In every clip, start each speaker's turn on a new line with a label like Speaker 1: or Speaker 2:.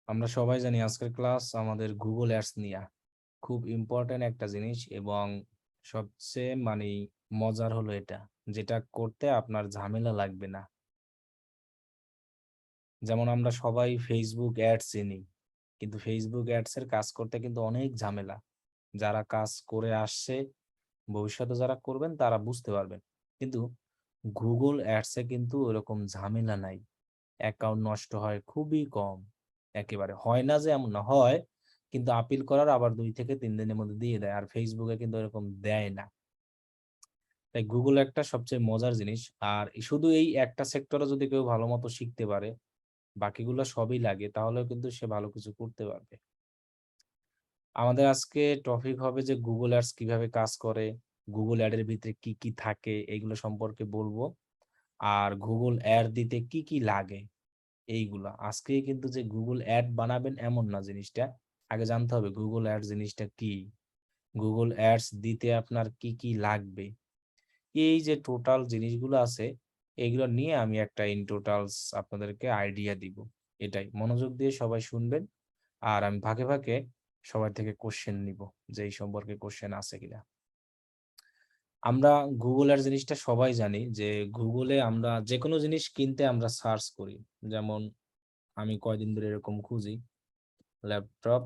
Speaker 1: আমরা সবাই জানি আজকের ক্লাস আমাদের গুগল অ্যাডস নিয়ে খুব ইম্পর্টেন্ট একটা জিনিস এবং সবচেয়ে মজার হলো এটা যেটা করতে আপনার ঝামেলা লাগবে না। যেমন আমরা সবাই ফেসবুক অ্যাডস চিনি, কিন্তু ফেসবুক অ্যাডস এর কাজ করতে কিন্তু অনেক ঝামেলা। যারা কাজ করে আসছে, ভবিষ্যতে যারা করবেন তারা বুঝতে পারবেন। কিন্তু গুগল অ্যাডস এ কিন্তু ওরকম ঝামেলা নাই। অ্যাকাউন্ট নষ্ট হয় খুবই কম। একেবারে হয় না যে এমন না, হয় কিন্তু আপিল করার আবার ২ থেকে ৩ দিনের মধ্যে দিয়ে দেয়। আর Facebook এ কিন্তু এরকম দেয় না। তাই Google একটা সবচেয়ে মজার জিনিস। আর শুধু এই একটা সেক্টরে যদি কেউ ভালোমতো শিখতে পারে, বাকিগুলা সবই লাগে তাহলেও কিন্তু সে ভালো কিছু করতে পারবে। আমাদের আজকে টপিক হবে যে Google Ads কিভাবে কাজ করে, Google Ad এর ভিতরে কি, কি থাকে এগুলো সম্পর্কে বলবো। আর Google Ad দিতে কি, কি লাগে এইগুলা। আজকেই কিন্তু যে Google Ad বানাবেন এমন না জিনিসটা। আগে জানতে হবে Google Ads জিনিসটা কি? Google Ads দিতে আপনার কি, কি লাগবে? এই যে টোটাল জিনিসগুলো আছে, এগুলো নিয়ে আমি একটা ইন টোটালস আপনাদেরকে আইডিয়া দিব। এটাই। মনোযোগ দিয়ে সবাই শুনবেন। আর আমি ভাগে, ভাগে সবার থেকে কোয়েশ্চেন নিব যে এই সম্পর্কে কোয়েশ্চেন আছে কিনা। আমরা Google Ads জিনিসটা সবাই জানি যে Google এ আমরা যেকোনো জিনিস কিনতে আমরা সার্চ করি। যেমন আমি কয়দিন ধরে এরকম খুঁজি, ল্যাপটপ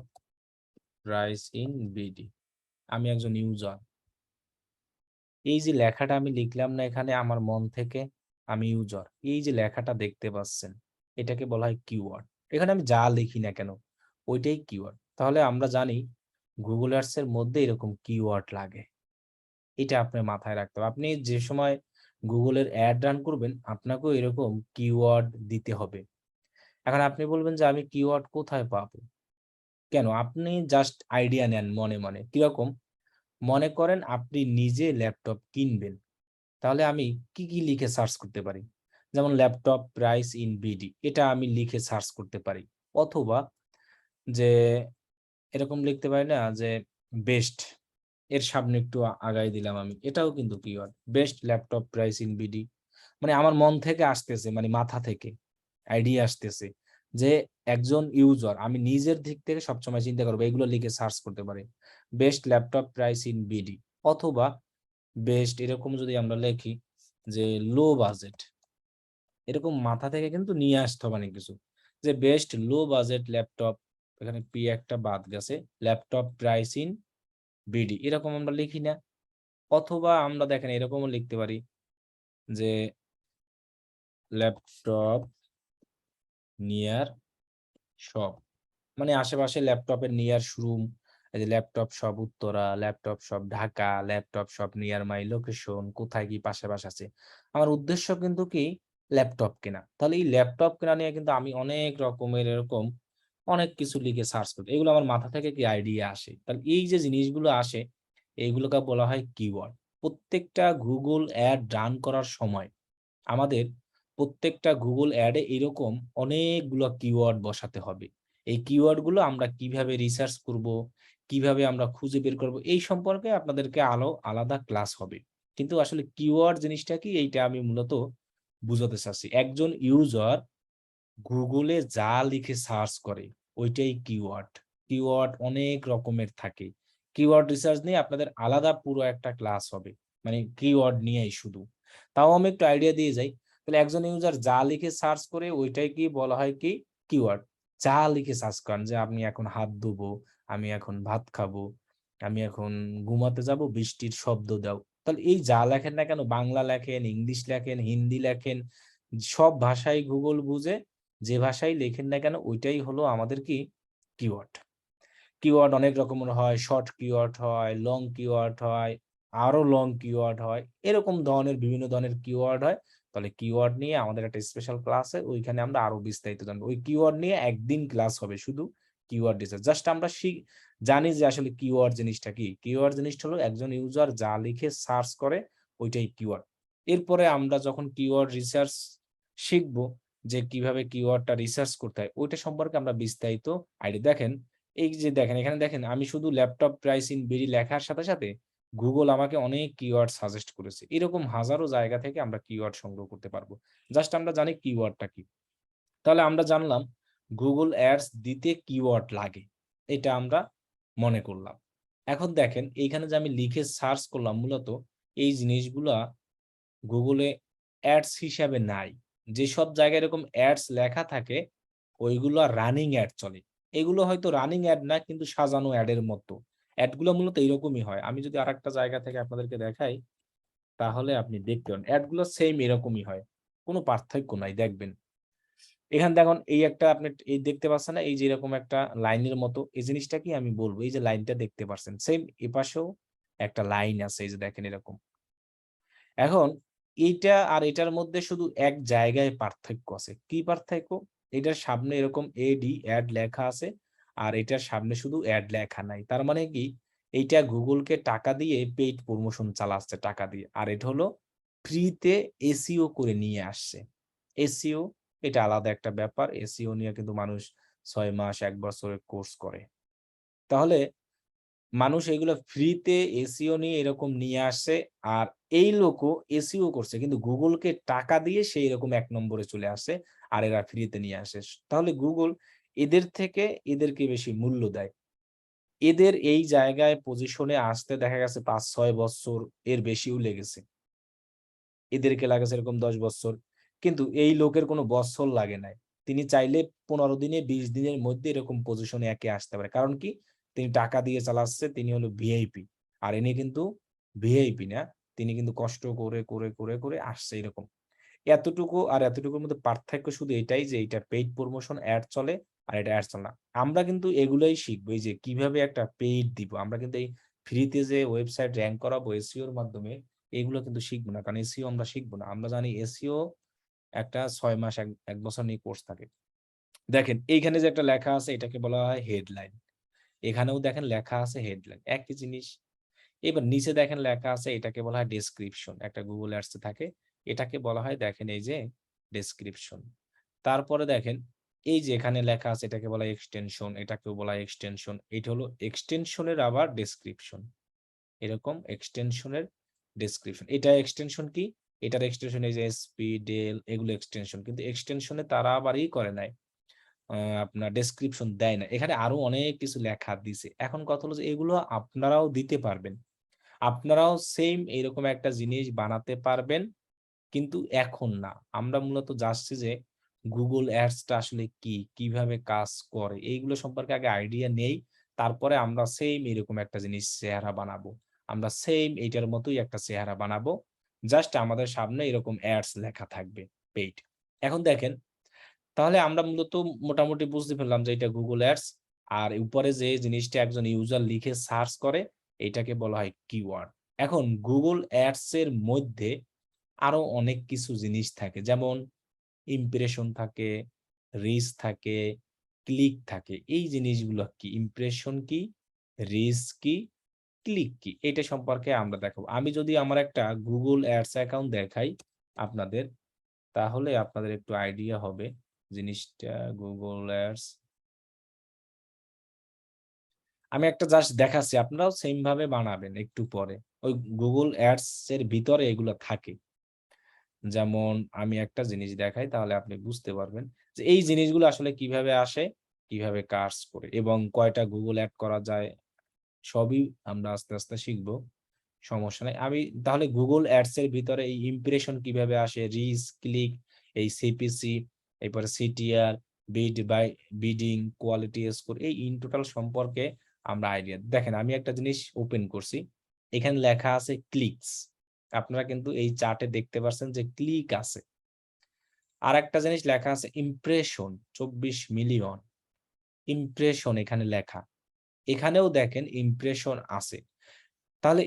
Speaker 1: প্রাইস ইন বিডি। আমি একজন ইউজার। এই যে লেখাটা আমি লিখলাম না এখানে আমার মন থেকে, আমি ইউজার। এই যে লেখাটা দেখতে পাচ্ছেন, এটাকে বলা হয় কিওয়ার্ড। এখানে আমি যা লিখি না কেন, ওইটাই কিওয়ার্ড। তাহলে আমরা জানি Google Ads এর মধ্যে এরকম কিওয়ার্ড লাগে। এটা আপনার মাথায় রাখতে হবে। আপনি যে সময় Google এর অ্যাড রান করবেন, আপনাকেও এরকম কিওয়ার্ড দিতে হবে। এখন আপনি বলবেন যে আমি কিওয়ার্ড কোথায় পাবো? কেন? আপনি জাস্ট আইডিয়া নেন মনে, মনে। কিরকম? মনে করেন আপনি নিজে ল্যাপটপ কিনবেন। তাহলে আমি কি, কি লিখে সার্চ করতে পারি? যেমন ল্যাপটপ প্রাইস ইন বিডি এটা আমি লিখে সার্চ করতে পারি। অথবা যে এরকম লিখতে পারি না যে বেস্ট এর সামনে একটু আগায় দিলাম আমি। এটাও কিন্তু keyword. Best laptop price in BD. মানে আমার মন থেকে আসতেছে, মানে মাথা থেকে আইডিয়া আসতেছে যে একজন ইউজার আমি নিজের দিক থেকে সবসময় চিন্তা করব এগুলো লিখে সার্চ করতে পারি। Best laptop price in BD অথবা বেস্ট এরকম যদি আমরা লিখি যে লো বাজেট, এরকম মাথা থেকে কিন্তু নিয়ে আসতে হবে অনেক কিছু। যে বেস্ট লো বাজেট ল্যাপটপ, এখানে পি একটা বাদ গেছে। ল্যাপটপ প্রাইস ইন বিডি এরকম আমরা লিখি না? অথবা আমরা দেখেন এরকমও লিখতে পারি যে ল্যাপটপ নিয়ার শপ। মানে আশেপাশে ল্যাপটপের নিয়ার শোরুম, এই যে laptop shop Uttara, laptop shop Dhaka, laptop shop near my location, কোথায় কি পাশাপাশি আছে। আমার উদ্দেশ্য কিন্তু কি ল্যাপটপ কেনা। তাহলে এই ল্যাপটপ কেনা নিয়ে কিন্তু আমি অনেক রকমের এরকম অনেক কিছু লিখে সার্চ করি। এগুলো আমার মাথা থেকে কি আইডিয়া আসে। তাহলে এই যে জিনিসগুলো আসে, এইগুলোকে বলা হয় কিওয়ার্ড। প্রত্যেকটা Google অ্যাড রান করার সময় আমাদের প্রত্যেকটা Google Ad এ এরকম অনেকগুলো কিওয়ার্ড বসাতে হবে। এই কিওয়ার্ড গুলো আমরা কিভাবে রিসার্চ করব, কিভাবে আমরা খুঁজে বের করব এই সম্পর্কে আপনাদেরকে আলাদা ক্লাস হবে। কিন্তু আসলে কিওয়ার্ড জিনিসটা কি এইটা আমি মূলত বুঝাতে চাচ্ছি। একজন ইউজার Google এ যা লিখে সার্চ করে ওইটাই কিওয়ার্ড। কিওয়ার্ড অনেক রকমের থাকে। কিওয়ার্ড রিসার্চ নিয়ে আপনাদের আলাদা পুরো একটা ক্লাস হবে। মানে কিওয়ার্ড নিয়েই শুধু। তাও আমি একটু আইডিয়া দিয়ে যাই। তাহলে একজন ইউজার যা লিখে সার্চ করে ওইটাই কি বলা হয় কি কিওয়ার্ড। যা লিখে সার্চ করেন যে আমি এখন হাত ধুবো, আমি এখন ভাত খাবো, আমি এখন ঘুমাতে যাবো, বৃষ্টির শব্দ দাও। তাহলে এই যা লেখেন না কেন বাংলা লেখেন, ইংলিশ লেখেন, হিন্দি লেখেন, সব ভাষাই Google বুঝে। যে ভাষায় লেখেন না কেন ওইটাই হলো আমাদের কি কিওয়ার্ড। কিওয়ার্ড অনেক রকমের হয়, শর্ট কিওয়ার্ড হয়, লং কিওয়ার্ড হয়, আরো লং কিওয়ার্ড হয়। এরকম ধরনের বিভিন্ন ধরনের কিওয়ার্ড হয়। তাহলে কিওয়ার্ড নিয়ে আমাদের একটা স্পেশাল ক্লাস আছে। ওইখানে আমরা আরো বিস্তারিত জানবো। ওই কিওয়ার্ড নিয়ে একদিন ক্লাস হবে শুধু কিওয়ার্ড রিসার্চ। জাস্ট আমরা জানি যে আসলে কিওয়ার্ড জিনিসটা কি? কিওয়ার্ড জিনিসটা হলো একজন ইউজার যা লিখে সার্চ করে ওইটাই কিওয়ার্ড। এরপরে আমরা যখন কিওয়ার্ড রিসার্চ শিখবো যে কিভাবে কিওয়ার্ডটা রিসার্চ করতে হয়, ওইটা সম্পর্কে আমরা বিস্তারিত আইডিয়া দেখেন এই যে দেখেন, এখানে দেখেন আমি শুধু ল্যাপটপ প্রাইস ইন বিডি লেখার সাথে, সাথে Google আমাকে অনেক কিওয়ার্ড সাজেস্ট করেছে। এরকম হাজারো জায়গা থেকে আমরা কিওয়ার্ড সংগ্রহ করতে পারবো। জাস্ট আমরা জানি কিওয়ার্ডটা কি। তাহলে আমরা জানলাম গুগল অ্যাডস দিতে কিওয়ার্ড লাগে। এটা আমরা মনে করলাম। এখন দেখেন এইখানে যে আমি লিখে সার্চ করলাম মূলত এই জিনিসগুলা গুগলে অ্যাডস হিসাবে নাই। যেসব জায়গায় এরকম অ্যাডস লেখা থাকে ওইগুলা রানিং অ্যাড চলে। এগুলো হয়তো রানিং অ্যাড না কিন্তু সাজানো অ্যাডের মতো। অ্যাডগুলা মূলত এরকমই হয়। আমি যদি আরেকটা জায়গা থেকে আপনাদেরকে দেখাই তাহলে আপনি দেখতে পাবেন। অ্যাডগুলো সেইম এরকমই হয়। কোন পার্থক্য নাই দেখবেন। এখানে দেখুন এই একটা আপনি এই দেখতে পাচ্ছেন না? এই যে এরকম একটা লাইনের মতো এই জিনিসটা কি আমি বলব। এই যে লাইনটা দেখতে পারছেন। সেইম এপাশেও একটা লাইন আছে এই যে দেখেন এরকম। এখন এইটা আর এটার মধ্যে শুধু এক জায়গায় পার্থক্য আছে। কি পার্থক্য? এটার সামনে এরকম এডি এড লেখা আছে। আর এটার সামনে শুধু এড লেখা নাই। তার মানে কি? এইটা গুগলকে টাকা দিয়ে পেইড প্রমোশন চালাচ্ছে টাকা দিয়ে। আর এটা হলো ফ্রিতে এসইও করে নিয়ে আসছে। এসইও এটা আলাদা একটা ব্যাপার। এসইও নিয়ে কিন্তু মানুষ ৬ মাস ১ বছরের কোর্স করে। তাহলে মানুষ এগুলো ফ্রিতে এসইও নিয়ে এরকম নিয়ে আসছে। আর এই লোকও এসইও করছে। কিন্তু গুগলকে টাকা দিয়ে সে এরকম ১ নম্বরে চলে আসছে। আর এরা ফ্রিতে নিয়ে আসে। তাহলে গুগল এদের থেকে এদেরকে বেশি মূল্য দেয়। এদের এই জায়গায় পজিশনে আসতে দেখা গেছে ৫-৬ বৎসর এর বেশিও লেগেছে। এদেরকে লাগেছে এরকম ১০ বৎসর। কিন্তু এই লোকের কোনো বৎসর লাগে নাই। তিনি চাইলে ১৫ দিনে ২০ দিনের মধ্যে এরকম পজিশনে একে আসতে পারে। কারণ কি? তিনি টাকা দিয়ে চালাচ্ছে, তিনি হলো ভিআইপি। আর ইনি কিন্তু ভিআইপি না। তিনি কিন্তু কষ্ট করে আসছে এরকম। এতটুকু আর এতটুকুর মধ্যে পার্থক্য শুধু এটাই যে এইটা পেইড প্রমোশন এড চলে আর এটা এড চলে না। আমরা কিন্তু এগুলাই শিখবো এই যে কিভাবে একটা পেইড দিব। আমরা কিন্তু এই ফ্রিতে যে ওয়েবসাইট র‍্যাংক করাবো এসইও এর মাধ্যমে এগুলো কিন্তু শিখব না। কারণ এসইও আমরা শিখব না। আমরা জানি এসইও একটা ৬ মাস ১ বছর নিয়ে কোর্স থাকে। দেখেন এইখানে যে একটা লেখা আছে এটাকে বলা হয় হেডলাইন। এখানেও দেখেন লেখা আছে হেডলাইন। একই জিনিস। এবার নিচে দেখেন লেখা আছে এটাকে বলা হয় ডেসক্রিপশন। একটা Google Ads এ থাকে। এটাকে বলা হয় দেখেন এই যে ডেসক্রিপশন। তারপরে দেখেন এই যে এখানে লেখা আছে এটাকে বলা হয় এক্সটেনশন, এটাকেও বলা হয় এক্সটেনশন। এটা হলো এক্সটেনশনের আবার ডেসক্রিপশন। এরকম এক্সটেনশনের ডেসক্রিপশন। এটা এক্সটেনশন কি? এটার এক্সটেনশন এই যে এসপি, ডেল এগুলো এক্সটেনশন। কিন্তু এক্সটেনশনে তারা আবার করে নাই। আ আপনার ডেসক্রিপশন দেয় না। এখানে আরো অনেক কিছু লেখা দিছে। এখন কথা হলো যে এগুলো আপনারাও দিতে পারবেন। আপনারাও সেইম এরকম একটা জিনিস বানাতে পারবেন। কিন্তু এখন না। আমরা মূলত জানছি যে Google Ads টা আসলে কি? কিভাবে কাজ করে? এইগুলো সম্পর্কে আগে আইডিয়া নেই। তারপরে আমরা সেইম এরকম একটা জিনিস চেহারা বানাবো। আমরা সেইম এইটার মতোই একটা চেহারা বানাবো। জাস্ট আমাদের সামনে এরকম অ্যাডস লেখা থাকবে পেইড। এখন দেখেন তাহলে আমরা মূলত মোটামুটি বুঝতে পারলাম যে এটা Google Ads আর উপরে যে জিনিসটা একজন ইউজার লিখে সার্চ করে এটাকে বলা হয় কিওয়ার্ড। এখন Google Ads এর মধ্যে আরো অনেক কিছু জিনিস থাকে। যেমন ইমপ্রেশন থাকে, রিচ থাকে, ক্লিক থাকে। এই জিনিসগুলো কি? ইমপ্রেশন কি? রিচ কি? ক্লিক কি? এটা সম্পর্কে আমরা দেখাবো। আমি যদি আমার একটা Google Ads অ্যাকাউন্ট দেখাই আপনাদের, তাহলে আপনাদের একটু আইডিয়া হবে জিনিসটা Google Ads আমি একটা জাস্ট দেখাচ্ছি। আপনারাও সেইম ভাবে বানাবেন একটু পরে। ওই Google Ads এর ভিতরে এগুলা থাকে। যেমন আমি একটা জিনিস দেখাই তাহলে আপনি বুঝতে পারবেন যে এই জিনিসগুলো আসলে কিভাবে আসে, কিভাবে কাজ করে এবং কয়টা Google Ads করা যায় সবই আমরা আস্তে শিখব। সমস্যা নাই। আমি তাহলে Google Ads এর ভিতরে এই ইমপ্রেশন কিভাবে আসে, রিচ, ক্লিক, এই সিপিসি, এরপরে সিটিআর, বিডিং, কোয়ালিটি স্কোর এই ইন টোটাল সম্পর্কে আমরা আইডিয়া দেখেন আমি একটা জিনিস ওপেন করছি। এখানে লেখা আছে ক্লিকস। আপনারা কিন্তু এই চার্টে দেখতে পাচ্ছেন যে ক্লিক আছে। আরেকটা জিনিস লেখা আছে ইমপ্রেশন ২৪ মিলিয়ন। ইমপ্রেশন এখানে লেখা। এখানেও দেখেন ইমপ্রেশন আছে। তাহলে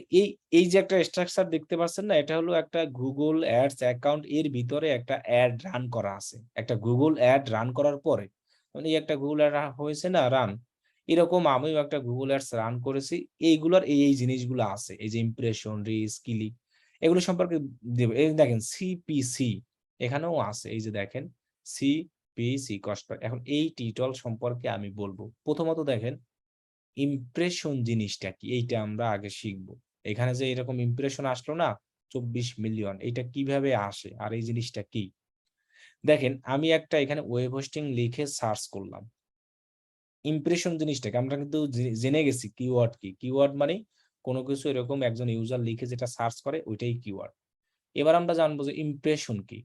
Speaker 1: এই যে একটা স্ট্রাকচার দেখতে পাচ্ছেন না? এটা হলো একটা Google Ads অ্যাকাউন্ট এর ভিতরে একটা এড রান করা আছে। একটা Google Ad রান করার পরে মানে এই একটা Google Ad হয়েছে না রান, এরকম আমিও একটা Google Ads রান করেছি। এইগুলার এই জিনিসগুলো আছে। এই যে ইমপ্রেশন, রিচ, ক্লিক এগুলো সম্পর্কে দেব। এই দেখেন সিপিসি এখানেও আছে। এই যে দেখেন সিপিসি কস্ট পার এখন এই টিটল সম্পর্কে আমি বলব। প্রথমত দেখেন ইমপ্রেশন জিনিসটা কি? এইটা আমরা আগে শিখব। এখানে যে এরকম ইমপ্রেশন আসলো না ২৪ মিলিয়ন এইটা কিভাবে আসে? আর এই জিনিসটা কি? দেখেন আমি একটা এখানে ওয়েব হোস্টিং লিখে সার্চ করলাম। ইমপ্রেশন জিনিসটাকে আমরা কিন্তু জেনে গেছি কিওয়ার্ড কি। কিওয়ার্ড মানে কোন কিছু এরকম একজন ইউজার লিখে যেটা সার্চ করে ওইটাই কিওয়ার্ড। এবার আমরা জানবো যে ইমপ্রেশন কি?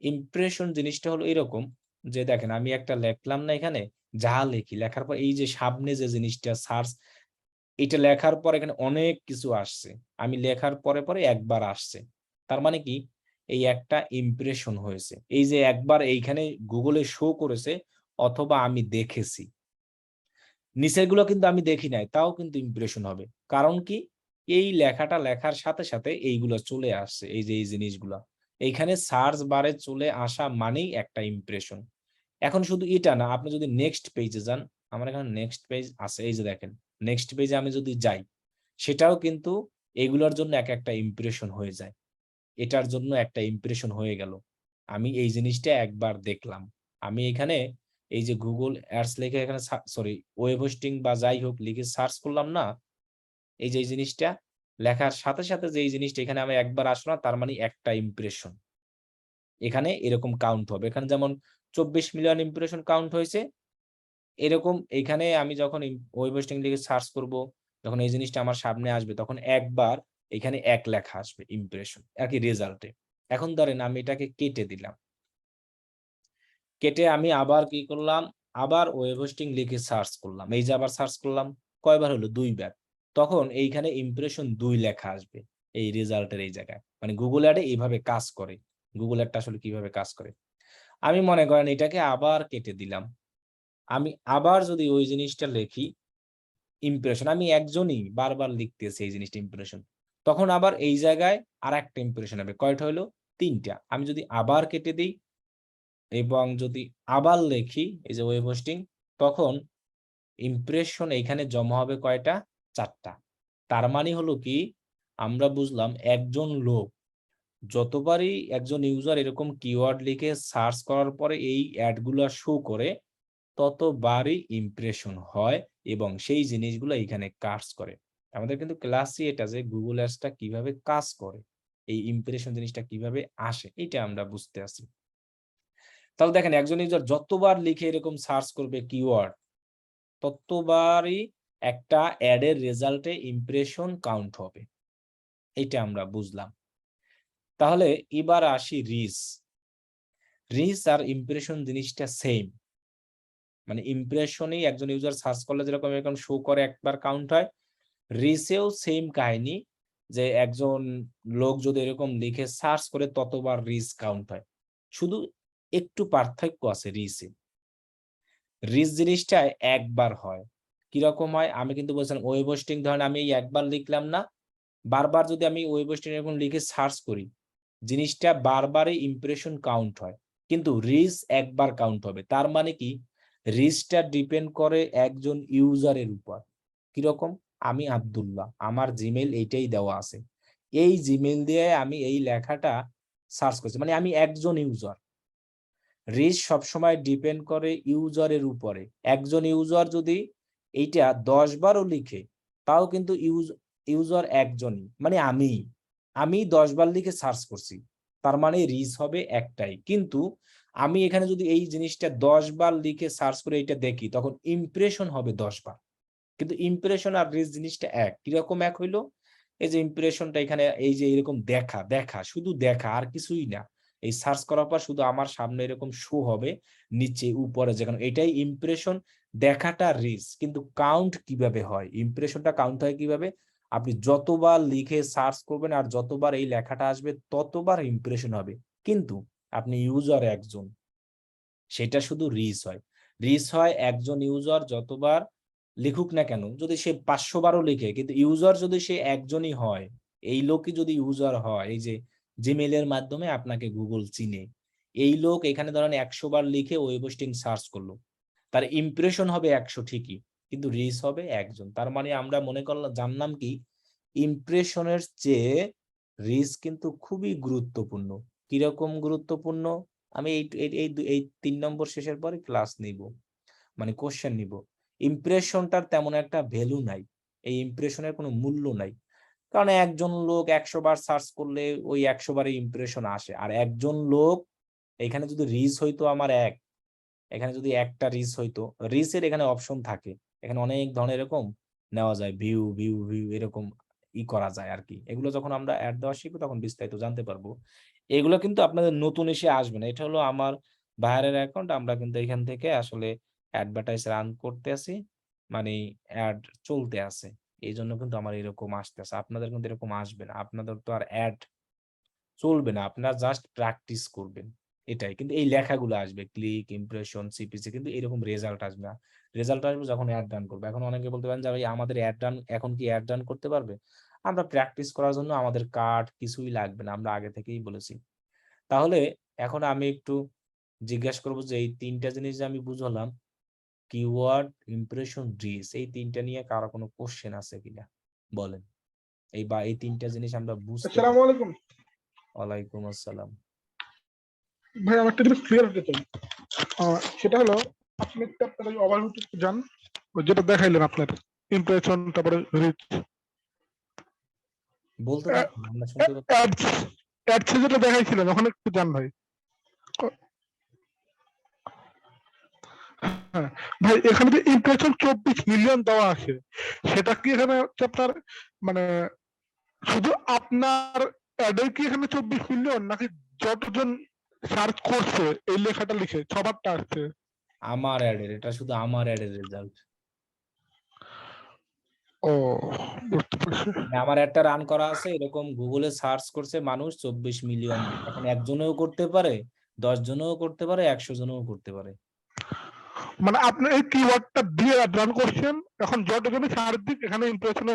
Speaker 1: ইমপ্রেশন জিনিসটা হলো এরকম যে দেখেন আমি একটা লেখলাম না এখানে, যা লিখি লেখার পর এই যে সামনে যে জিনিসটা সার্চ, এটা লেখার পর এখানে অনেক কিছু আসছে। আমি লেখার পরে একবার আসছে। তার মানে কি? এই একটা ইমপ্রেশন হয়েছে। এই যে একবার এইখানে গুগলে শো করেছে অথবা আমি দেখেছি। নিচেরগুলো কিন্তু আমি দেখি নাই, তাও কিন্তু ইমপ্রেশন হবে। কারণ কি? এই লেখাটা লেখার সাথে এইগুলা চলে আসছে। এই যে এই জিনিসগুলা। এইখানে সার্চ বারে চলে আসা মানেই একটা ইমপ্রেশন। এখন শুধু এটা না, আপনি যদি নেক্সট পেজে যান, আমার এখানে নেক্সট পেজ আছে। এই যে দেখেন, নেক্সট পেজে আমি যদি যাই, সেটাও কিন্তু এগুলোর জন্য একটা ইমপ্রেশন হয়ে যায়। এটার জন্য একটা ইমপ্রেশন হয়ে গেল। আমি এই জিনিসটা একবার দেখলাম। আমি এখানে এই যে Google Ads লিখে এখানে সরি ওয়েব হোস্টিং বা যাই হোক লিখে সার্চ করলাম না? এই যে এই জিনিসটা লেখার সাথে যে এই জিনিসটা এখানে আমি একবার আসলো না তার মানে একটা ইমপ্রেশন। এখানে এরকম কাউন্ট হবে। এখানে যেমন ২৪ মিলিয়ন ইমপ্রেশন কাউন্ট হয়েছে। এরকম এখানে আমি যখন ওয়েব হোস্টিং লিখে সার্চ করব, যখন এই জিনিসটা আমার সামনে আসবে তখন একবার এখানে ১ লেখা আসবে ইমপ্রেশন আরকি রেজাল্টে। এখন ধরেন আমি এটাকে কেটে দিলাম। কেটে আমি আবার কি করলাম? আবার ওয়েব হোস্টিং লিখে সার্চ করলাম। এই যে আবার সার্চ করলাম। কয়বার হলো? ২ বার। তখন এইখানে ইমপ্রেশন ২ লেখা আসবে। এই রেজাল্টের এই জায়গায়। মানে Google Ads এ এভাবে কাজ করে। Google Ads টা আসলে কিভাবে কাজ করে? আমি মনে করেন এটাকে আবার কেটে দিলাম। আমি আবার যদি ওই জিনিসটা লিখি ইমপ্রেশন, আমি একজনই বারবার লিখতেছি এই জিনিসটা ইমপ্রেশন। তখন আবার এই জায়গায় আরেকটা ইমপ্রেশন হবে। কয়টা হইলো? ৩ টা। আমি যদি আবার কেটে দেই এবং যদি আবার লেখি এই যে ওয়েব হোস্টিং, তখন ইমপ্রেশন এইখানে জমা হবে কয়টা? ৪ টা। তার মানে হলো কি? আমরা বুঝলাম একজন লোক যতবারই একজন ইউজার এরকম কিওয়ার্ড লিখে সার্চ করার পরে এই এড গুলা শো করে, ততবারই ইমপ্রেশন হয় এবং সেই জিনিসগুলা এখানে কাজ করে। আমাদের কিন্তু ক্লাসই এটা যে Google Ads টা কিভাবে কাজ করে। এই ইমপ্রেশন জিনিসটা কিভাবে আসে, এইটা আমরা বুঝতে আছি। তাহলে দেখেন একজন ইউজার যতবার লিখে এরকম সার্চ করবে কিওয়ার্ড, ততবারই একটা এড এর রেজাল্টে ইমপ্রেশন কাউন্ট হবে। এইটা আমরা বুঝলাম। তাহলে এবার আসি রিচ। রিচ আর ইমপ্রেশন জিনিসটা সেইম। মানে ইমপ্রেশনেই একজন ইউজার সার্চ করলে যেরকম এরকম শো করে একবার কাউন্ট হয়, রিচেও সেইম কাহিনী যে একজন লোক যদি এরকম লিখে সার্চ করে ততবার রিচ কাউন্ট হয়। শুধু একটু পার্থক্য আছে রিচে। রিচ জিনিসটা একবার হয়। কিরকম হয়? আমি কিন্তু বলছিলাম ওয়েব হোস্টিং ধরেন আমি এই একবার লিখলাম না? বারবার যদি আমি ওয়েব হোস্টিং এরকম লিখে সার্চ করি, জিনিসটা বারবারই ইমপ্রেশন কাউন্ট হয়। কিন্তু রিচ একবার কাউন্ট হবে। তার মানে কি? রিচটা ডিপেন্ড করে একজন ইউজারের উপর। কিরকম? আমি আব্দুল্লাহ। আমার Gmail এইটাই দেওয়া আছে। এই Gmail দিয়ে আমি এই লেখাটা সার্চ করছি। মানে আমি একজন ইউজার। রিচ সবসময় ডিপেন্ড করে ইউজারের উপরে। একজন ইউজার যদি এইটা ১০ বারও লিখে, তাও কিন্তু ইউজার একজনই। মানে আমিই। আমি ১০ বার লিখে সার্চ করছি। তার মানে রিচ হবে একটাই। কিন্তু আমি এখানে যদি এই জিনিসটা ১০ বার লিখে সার্চ করে এইটা দেখি, তখন ইমপ্রেশন হবে ১০ বার। কিন্তু ইমপ্রেশন আর রিচ জিনিসটা এক। কিরকম এক হইল? এই যে ইমপ্রেশনটা এখানে এই যে এরকম দেখা, শুধু দেখা আর কিছুই না। এই সার্চ করার পর শুধু আমার সামনে এরকম শো হবে, নিচে, উপরে যেখানে এটাই ইমপ্রেশন, দেখাটা রিচ। কিন্তু কাউন্ট কিভাবে হয়? ইমপ্রেশনটা কাউন্ট হয় কিভাবে? আপনি যতবার লিখে সার্চ করবেন আর যতবার এই লেখাটা আসবে ততবার ইমপ্রেশন হবে। কিন্তু আপনি ইউজার একজন। সেটা শুধু রিচ হয়। রিচ হয় একজন ইউজার যতবার লিখুক না কেন, যদি সে ৫০০ বারও লিখে কিন্তু ইউজার যদি সে একজনই হয়, এই লোকই যদি ইউজার হয়, এই যে Gmail এর মাধ্যমে আপনাকে Google চিনে। এই লোক এখানে ধরেন ১০০ বার লিখে ওয়েব হোস্টিং সার্চ করলো। তার ইমপ্রেশন হবে ১০০ ঠিকই, কিন্তু রিচ হবে একজন। তার মানে আমরা মনে করলাম জানলাম কি ইমপ্রেশনের চেয়ে রিচ কিন্তু খুবই গুরুত্বপূর্ণ। কিরকম গুরুত্বপূর্ণ? আমি এই ৩ নম্বর শেষের পরে ক্লাস নিব। মানে কোয়েশ্চেন নিব। ইমপ্রেশনটার তেমন একটা ভ্যালু নাই। এই ইমপ্রেশনের কোনো মূল্য নাই। কারণ একজন লোক ১০০ বার সার্চ করলে ওই ১০০ বারই ইমপ্রেশন আসে। আর একজন লোক এখানে যদি রিচ হইতো আমার এখানে যদি একটা রিচ হইতো, রিচের এখানে অপশন থাকে, এখানে অনেক ধরনের এরকম নেওয়া যায়, ভিউ ভিউ ভিউ এরকম করা যায় আর কি। এগুলো যখন আমরা অ্যাড দেওয়া শিখবো তখন বিস্তারিত জানতে পারবো। এগুলো কিন্তু আপনাদের নতুন এসে আসবে না। এটা হলো আমার বাইরের অ্যাকাউন্ট, আমরা কিন্তু এখান থেকে আসলে অ্যাডভার্টাইজ রান করতে আছি, মানে অ্যাড চলতে আছে, এই জন্য কিন্তু আমার এরকম আসতেছে। আপনাদের কিন্তু এরকম আসবে না, আপনাদের তো আর অ্যাড চলবে না, আপনারা জাস্ট প্র্যাকটিস করবেন এটাই। কিন্তু এই লেখাগুলো আসবে, ক্লিক, ইমপ্রেশন, সিপিসি, কিন্তু এরকম রেজাল্ট আসবে না। রেজাল্ট আসবে যখন অ্যাড রান করবে। এখন অনেকে বলতে পারেন যে ভাই আমাদের অ্যাড রান, এখন কি অ্যাড রান করতে পারবে? আমরা প্র্যাকটিস করার জন্য আমাদের কার্ড কিছুই লাগবে না, আমরা আগে থেকেই বলেছি। তাহলে এখন আমি একটু জিজ্ঞাসা করবো যে এই ৩টা জিনিস যে আমি বুঝলাম, কিওয়ার্ড, ইমপ্রেশন, রিচ, এই ৩টা নিয়ে কারো কোনো কোশ্চেন আছে কিনা বলেন। এই ৩টা জিনিস আমরা বুঝতে
Speaker 2: আসসালামু আলাইকুম।
Speaker 1: ওয়ালাইকুম আসসালাম।
Speaker 2: ভাই আমার একটা জিনিস ক্লিয়ার হতে চাই, সেটা হলো আপনি একটা আপনার ওভারভিউ যান, ওই যেটা দেখাইলেন আপনার ইমপ্রেশন, তারপরে রিচ,
Speaker 1: বলতে থাকুন, আমরা শুনতে পাচ্ছি।
Speaker 2: অ্যাডস যেটা দেখাইছিলেন ওখানে একটু যান ভাই। হ্যাঁ ভাই, এখানে যে ইমপ্রেশন 24 মিলিয়ন দেওয়া আছে, সেটা কি এখানে হচ্ছে আপনার মানে শুধু আপনার অ্যাডে কি এখানে 24 মিলিয়ন, নাকি যতজন সার্চ করছে এই লেখাটা লিখে সবারটা আসছে?
Speaker 1: আমার অ্যাডের, এটা শুধু আমার অ্যাডের রেজাল্ট।
Speaker 2: ও, বুঝতে পারছি।
Speaker 1: আমার একটা রান করা আছে, এরকম গুগলে সার্চ করছে মানুষ 24 মিলিয়ন। এখন একজনেও করতে পারে, 10 জনেও করতে পারে, 100 জনেও করতে পারে।
Speaker 2: মানে আপনি এই কিওয়ার্ডটা দিয়ে রান করছেন, এখন যতজনই সার্চ দিক এখানে ইমপ্রেশনে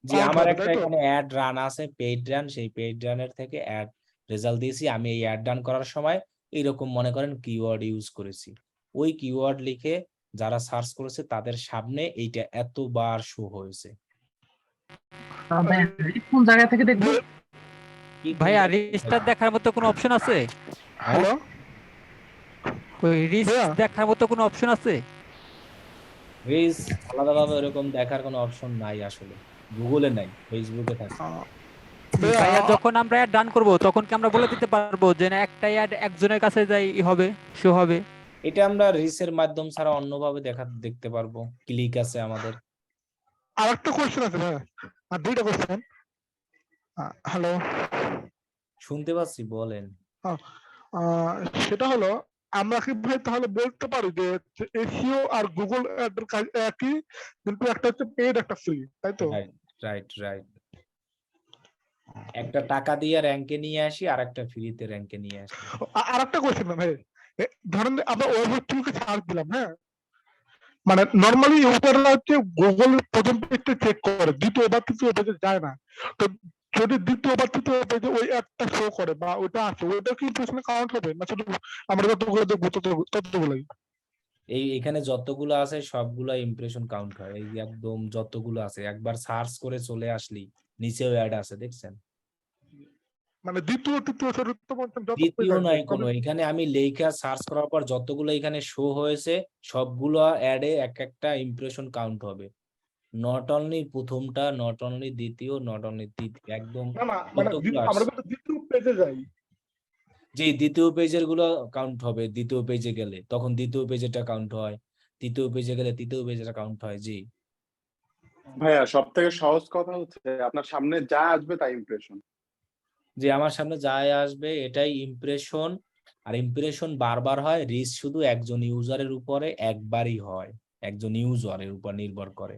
Speaker 1: জি,
Speaker 2: কাউন্ট
Speaker 1: আমার
Speaker 2: হবে,
Speaker 1: একটা
Speaker 2: তাই তো?
Speaker 1: এখানে অ্যাড রান আছে, পেইড রান, সেই পেইড রানের থেকে অ্যাড রেজাল্ট দিয়েছি। আমি এই অ্যাড রান করার সময় এইরকম মনে করেন কিওয়ার্ড ইউজ করেছি, ওই কিওয়ার্ড লিখে যারা সার্চ করেছে তাদের সামনে এইটা এতবার শো হয়েছে।
Speaker 3: ভাই কোন জায়গা থেকে দেখবো?
Speaker 1: কি
Speaker 3: ভাইয়া
Speaker 1: কোন-
Speaker 3: রিস্টার দেখার মতো কোনো অপশন আছে?
Speaker 1: হ্যাঁ,
Speaker 2: হ্যালো
Speaker 3: ওই রিস্ট
Speaker 2: ভাইয়া,
Speaker 3: দেখার মতো কোনো অপশন আছে?
Speaker 1: রিলস আলাদাভাবে এরকম দেখার কোনো অপশন নাই আসলে, গুগলে নাই, ফেসবুকে থাকে।
Speaker 2: ভাইয়া
Speaker 3: ভাইয়া যখন আমরা অ্যাড রান করব তখন কি আমরা বলে দিতে পারবো যে না একটা অ্যাড একজনের কাছে যাই হবে, শো হবে?
Speaker 1: এটা আমরা রিসের মাধ্যম ছাড়া অন্যভাবে দেখতে পারবো। ক্লিক আছে আমাদের।
Speaker 2: আর একটা কোয়েশ্চেন আছে ভাইয়া, আর দুইটা কোয়েশ্চেন। হ্যালো,
Speaker 1: শুনতে পাচ্ছি, বলেন।
Speaker 2: সেটা হলো আমরা কি ভাই তাহলে বলতে পারি যে এসইও আর গুগল এর কাজ একই, কিন্তু একটা হচ্ছে পেইড, একটা ফ্রি, তাই তো?
Speaker 1: Right, right, right. একটা টাকা দিয়ে র্যাঙ্কে নিয়ে আসি, আর একটা ফ্রিতে র্যাঙ্কে নিয়ে আসি।
Speaker 2: আর একটা কোয়েশ্চেন ভাই, ধরেন আমরা ওয়েবসাইটকে সার্চ দিলাম, হ্যাঁ, মানে নরমালি ইউজাররা হচ্ছে গুগল প্রথম পেজটা চেক করে, দ্বিতীয়বার তৃতীয় পেজে যায় না। তো যদি দ্বিতীয়বার তৃতীয় পেজে ওই একটা শো করে বা ওইটা আছে, ওইটা কি ইমপ্রেশনে কাউন্ট হবে, না শুধু আমরা যতগুলো দেখবো ততগুলোই?
Speaker 1: এখানে যতগুলো আছে সবগুলো ইমপ্রেশন কাউন্ট হয়। এই যে একদম যতগুলো আছে, একবার সার্চ করে চলে আসলি, নিচেও অ্যাড আছে, দেখছেন?
Speaker 2: মানে দ্বিতীয় তৃতীয় চতুর্থ পঞ্চম যত পেজ
Speaker 1: দ্বিতীয়
Speaker 2: আসবে
Speaker 1: নয় কোনো,
Speaker 2: সবই?
Speaker 1: এখানে আমি লেখা সার্চ করার পর যতগুলো এখানে শো হয়েছে সবগুলো অ্যাডে এক একটা ইমপ্রেশন কাউন্ট হবে। নট অনলি প্রথমটা, নট অনলি দ্বিতীয়, নট অনলি তৃতীয়, একদম
Speaker 2: না না, মানে
Speaker 1: যতগুলো
Speaker 2: আমরা
Speaker 1: আসছে।
Speaker 2: কিন্তু দ্বিতীয় পেজে যাই।
Speaker 1: যে দ্বিতীয় পেজের গুলো কাউন্ট হবে, দ্বিতীয় পেজে গেলে তখন দ্বিতীয় পেজেটা কাউন্ট হয়, তৃতীয় পেজে গেলে তৃতীয় পেজেটা কাউন্ট হয়। জি,
Speaker 4: ভাইয়া সব থেকে সহজ কথা হচ্ছে আপনার সামনে যা আসবে তাই ইমপ্রেশন।
Speaker 1: যে আমার সামনে যাই আসবে এটাই ইমপ্রেশন। আর ইমপ্রেশন বারবার হয়, রিচ শুধু একজন ইউজারের উপরে একবারই হয়, একজন ইউজারের উপর নির্ভর করে।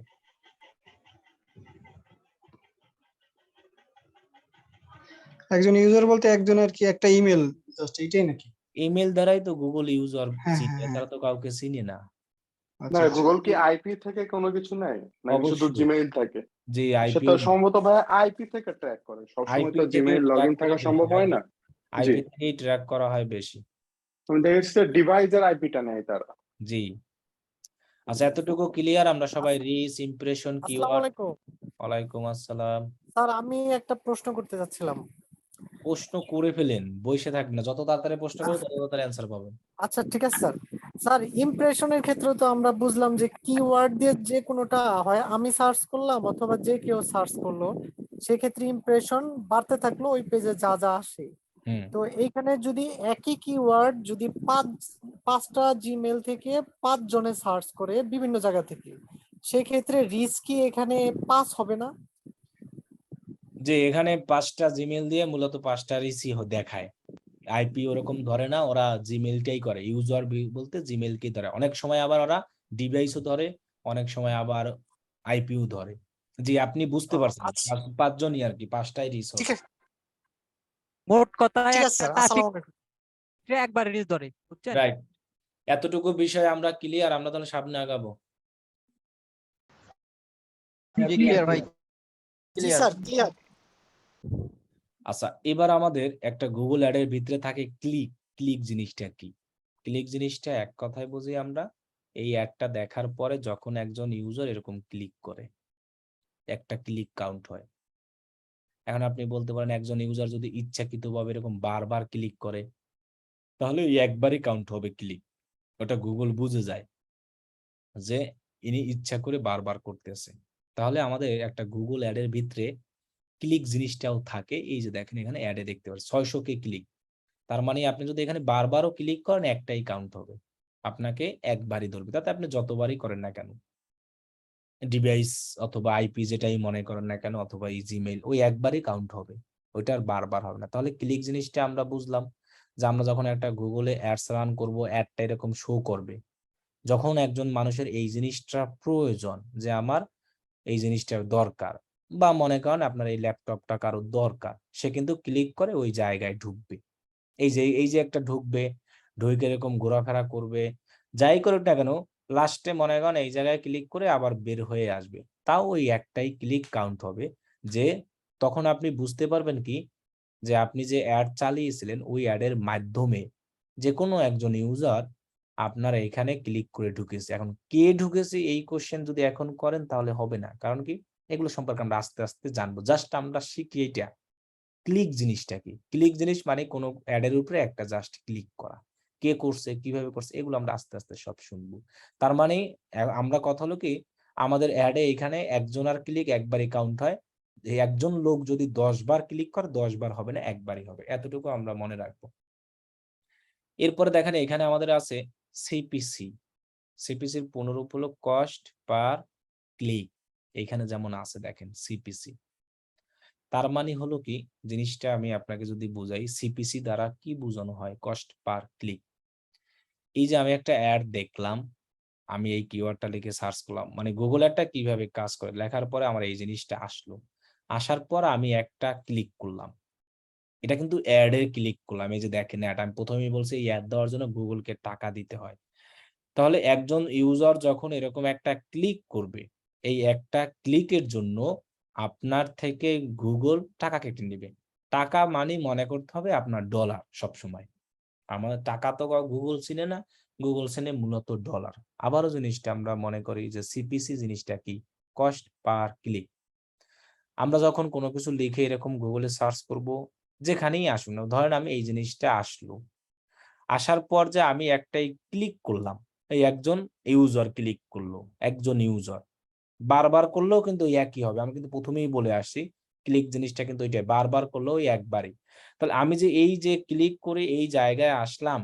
Speaker 5: একজন ইউজার বলতে একজনের কি একটা ইমেল, জাস্ট এইটাই নাকি?
Speaker 1: ইমেল দ্বারাই তো গুগল ইউজার
Speaker 5: হ্যাঁ
Speaker 1: চিনে,
Speaker 5: হ্যাঁ হ্যাঁ,
Speaker 1: তারা তো কাউকে চিনে না।
Speaker 4: না,
Speaker 5: আচ্ছা আচ্ছা।
Speaker 4: গুগল কি আইপি থেকে কোনো কিছু নেয় নাকি শুধু
Speaker 1: অবশ্যই,
Speaker 4: জিমেইল থাকে?
Speaker 1: যে
Speaker 4: সেটা
Speaker 1: আইপিও,
Speaker 4: সম্ভবত ভাইয়া আইপি থেকে ট্র্যাক করে, সবসময়
Speaker 1: আইপি
Speaker 4: তো
Speaker 1: থেকে
Speaker 4: জিমেইল লগ
Speaker 1: ট্র্যাক
Speaker 4: ইন
Speaker 1: করে
Speaker 4: থাকা
Speaker 1: বেশি,
Speaker 4: সম্ভব হয় না। জি,
Speaker 1: আইপি থেকেই ট্র্যাক করা হয় বেশি।
Speaker 4: আমি দেখেছি ডিভাইসের আইপিটা নেয় তারা।
Speaker 1: জি, আচ্ছা, এতটুকু ক্লিয়ার আমরা সবাই? রিচ, ইমপ্রেশন,
Speaker 6: আসসালামু
Speaker 1: কিওয়ার্ড।
Speaker 6: আলাইকুম
Speaker 1: ওয়ালাইকুম আসসালাম।
Speaker 6: স্যার, আমি একটা প্রশ্ন করতে যাচ্ছিলাম।
Speaker 1: প্রশ্ন করে ফেলেন, বসে থাকবেন না, যত তাড়াতাড়ি প্রশ্ন করবেন তত তাড়াতাড়ি অ্যান্সার পাবেন।
Speaker 6: আচ্ছা ঠিক আছে স্যার। স্যার, ইমপ্রেশনের ক্ষেত্রে তো আমরা বুঝলাম যে কিওয়ার্ড দিয়ে যে কোনোটা হয়, আমি সার্চ করলাম অথবা যে কেউ সার্চ করলো, সেক্ষেত্রে ইমপ্রেশন বাড়তে থাকলো ওই পেজে যা যা আসে।
Speaker 1: হুম
Speaker 6: তো এইখানে যদি একই কিওয়ার্ড যদি পাঁচটা জিমেল থেকে 5 জনে সার্চ করে বিভিন্ন জায়গা থেকে, সেক্ষেত্রে রিস্ক কি এখানে 5 হবে না?
Speaker 1: যে এখানে 5টা জিমেল দিয়ে মূলত 5টা রিসি দেখায়, আইপি ওরকম ধরে না, ওরা জিমেলটাই করে, ইউজার বলতে জিমেলকেই ধরে। অনেক সময় আবার ওরা ডিভাইসও ধরে, অনেক সময় আবার আইপিও ধরে। জি, আপনি বুঝতে পারছেন,
Speaker 6: আচ্ছা,
Speaker 1: 5জনই আর কি, 5টাই রিস
Speaker 6: ঠিক
Speaker 1: হবে।
Speaker 6: আছে,
Speaker 3: মোট কথা
Speaker 6: ঠিক আছে
Speaker 3: একটা
Speaker 6: স্যার,
Speaker 3: ট্রাফিক
Speaker 6: আসসালামু আলাইকুম।
Speaker 3: একবারে রিচ ধরে, বুঝছেন?
Speaker 1: রাইট, এতটুকু বিষয় আমরা ক্লিয়ার, আমরা তাহলে সামনে আগাবো।
Speaker 7: জি ক্লিয়ার ভাই,
Speaker 6: জি
Speaker 7: ক্লিয়ার।
Speaker 6: Sir, clear.
Speaker 1: আচ্ছা, এবার আমাদের একটা গুগল অ্যাডের ভিতরে থাকে ক্লিক। ক্লিক জিনিসটা কি? ক্লিক জিনিসটা এক কথায় বুঝি আমরা, এই অ্যাডটা দেখার পরে যখন একজন ইউজার এরকম ক্লিক করে, একটা ক্লিক কাউন্ট হয়। এখন আপনি বলতে পারেন একজন ইউজার যদি ইচ্ছাকৃতভাবে এরকম বারবার ক্লিক করে, তাহলে ওই একবারই কাউন্ট হবে ক্লিক। ওটা গুগল বুঝে যায় যে ইনি ইচ্ছা করে বারবার করতেছে। তাহলে আমাদের একটা গুগল অ্যাডের ভিতরে ক্লিক জিনিসটাও থাকে। এই যে দেখেন এখানে অ্যাডে দেখতে পাচ্ছেন 600 কে ক্লিক। তার মানে আপনি যদি এখানে বারবারও ক্লিক করেন, একটাই কাউন্ট হবে, আপনাকে একবারই ধরবে, তাতে আপনি যতবারই করেন না কেন, ডিভাইস অথবা আইপি যেটাই মনে করেন না কেন, অথবা এই জিমেইল, ওই একবারই কাউন্ট হবে, ওইটা আর বারবার হবে না। তাহলে ক্লিক জিনিসটা আমরা বুঝলাম যে আমরা যখন একটা গুগলে অ্যাডস রান করব, অ্যাডটা এরকম শো করবে, যখন একজন মানুষের এই জিনিসটা প্রয়োজন, যে আমার এই জিনিসটা দরকার, বা মনে করেন আপনার এই ল্যাপটপটা কারোর দরকার, সে কিন্তু ক্লিক করে ওই জায়গায় ঢুকবে। এই যে একটা ঢুকবে, ঢুকে এরকম ঘোরাফেরা করবে, যাই করুক না কেন, লাস্টে মনে করেন এই জায়গায় ক্লিক করে আবার বের হয়ে আসবে, তাও ওই একটাই ক্লিক কাউন্ট হবে। যে তখন আপনি বুঝতে পারবেন কি, যে আপনি যে অ্যাড চালিয়েছিলেন ওই অ্যাডের মাধ্যমে যে কোনো একজন ইউজার আপনার এখানে ক্লিক করে ঢুকেছে। এখন কে ঢুকেছে এই কোশ্চেন যদি এখন করেন তাহলে হবে না, কারণ কি, এগুলো সম্পর্কে আমরা আস্তে আস্তে জানবো, জাস্ট আমরা শিখি এইটা ক্লিক জিনিসটা কি। ক্লিক জিনিস মানে কোনো অ্যাডের উপরে একটা জাস্ট ক্লিক করা, কে করছে, কিভাবে করছে, এগুলো আমরা আস্তে আস্তে সব শুনবো। তার মানে আমরা কথা হলো কি, আমাদের অ্যাডে এখানে একজনের ক্লিক একবারই কাউন্ট হয়। এই একজন লোক যদি 10 বার ক্লিক করে, 10 বার হবে না, একবারই হবে, এতটুকু আমরা মনে রাখবো। এরপরে দেখেন এখানে আমাদের আছে সিপিসি। সিপিসির পুনরূপ হলো কস্ট পার ক্লিক। এখানে যেমন আছে দেখেন সিপিসি, তার মানে হলো কি, জিনিসটা আমি আপনাকে যদি বুঝাই, সিপিসি দ্বারা কি বোঝানো হয়, কস্ট পার ক্লিক। এই যে আমি একটা অ্যাড দেখলাম, আমি এই কিওয়ার্ডটা লিখে সার্চ করলাম, মানে গুগল অ্যাডটা কিভাবে কাজ করে, লেখার পরে আমার এই জিনিসটা আসলো, আসার পর আমি একটা ক্লিক করলাম, এটা কিন্তু অ্যাড এর ক্লিক করলাম। এই যে দেখেন অ্যাড, আমি প্রথমেই বলছি এই অ্যাড দেওয়ার জন্য গুগলকে টাকা দিতে হয়। তাহলে একজন ইউজার যখন এরকম একটা ক্লিক করবে, এই একটা ক্লিকের জন্য আপনার থেকে গুগল টাকা কেটে নেবে। টাকা মানে মনে করতে হবে আপনার ডলার সবসময়। আমাদের টাকা তো গুগল চিনে না, গুগল চিনে মূলত ডলার। আবারও জিনিসটা আমরা মনে করি যে সিপিসি জিনিসটা কি, কস্ট পার ক্লিক। আমরা যখন কোনো কিছু লিখে এরকম গুগলে সার্চ করব, যেখানেই আসুন না, ধরেন আমি এই জিনিসটা আসলো, আসার পর যে আমি একটাই ক্লিক করলাম, এই একজন ইউজার ক্লিক করলো, একজন ইউজার বারবার করলেও কিন্তু ওই একই হবে। আমি কিন্তু প্রথমেই বলে আসছি ক্লিক জিনিসটা কিন্তু ওইটাই, বারবার করলেও ওই একবারই। তাহলে আমি যে এই যে ক্লিক করে এই জায়গায় আসলাম,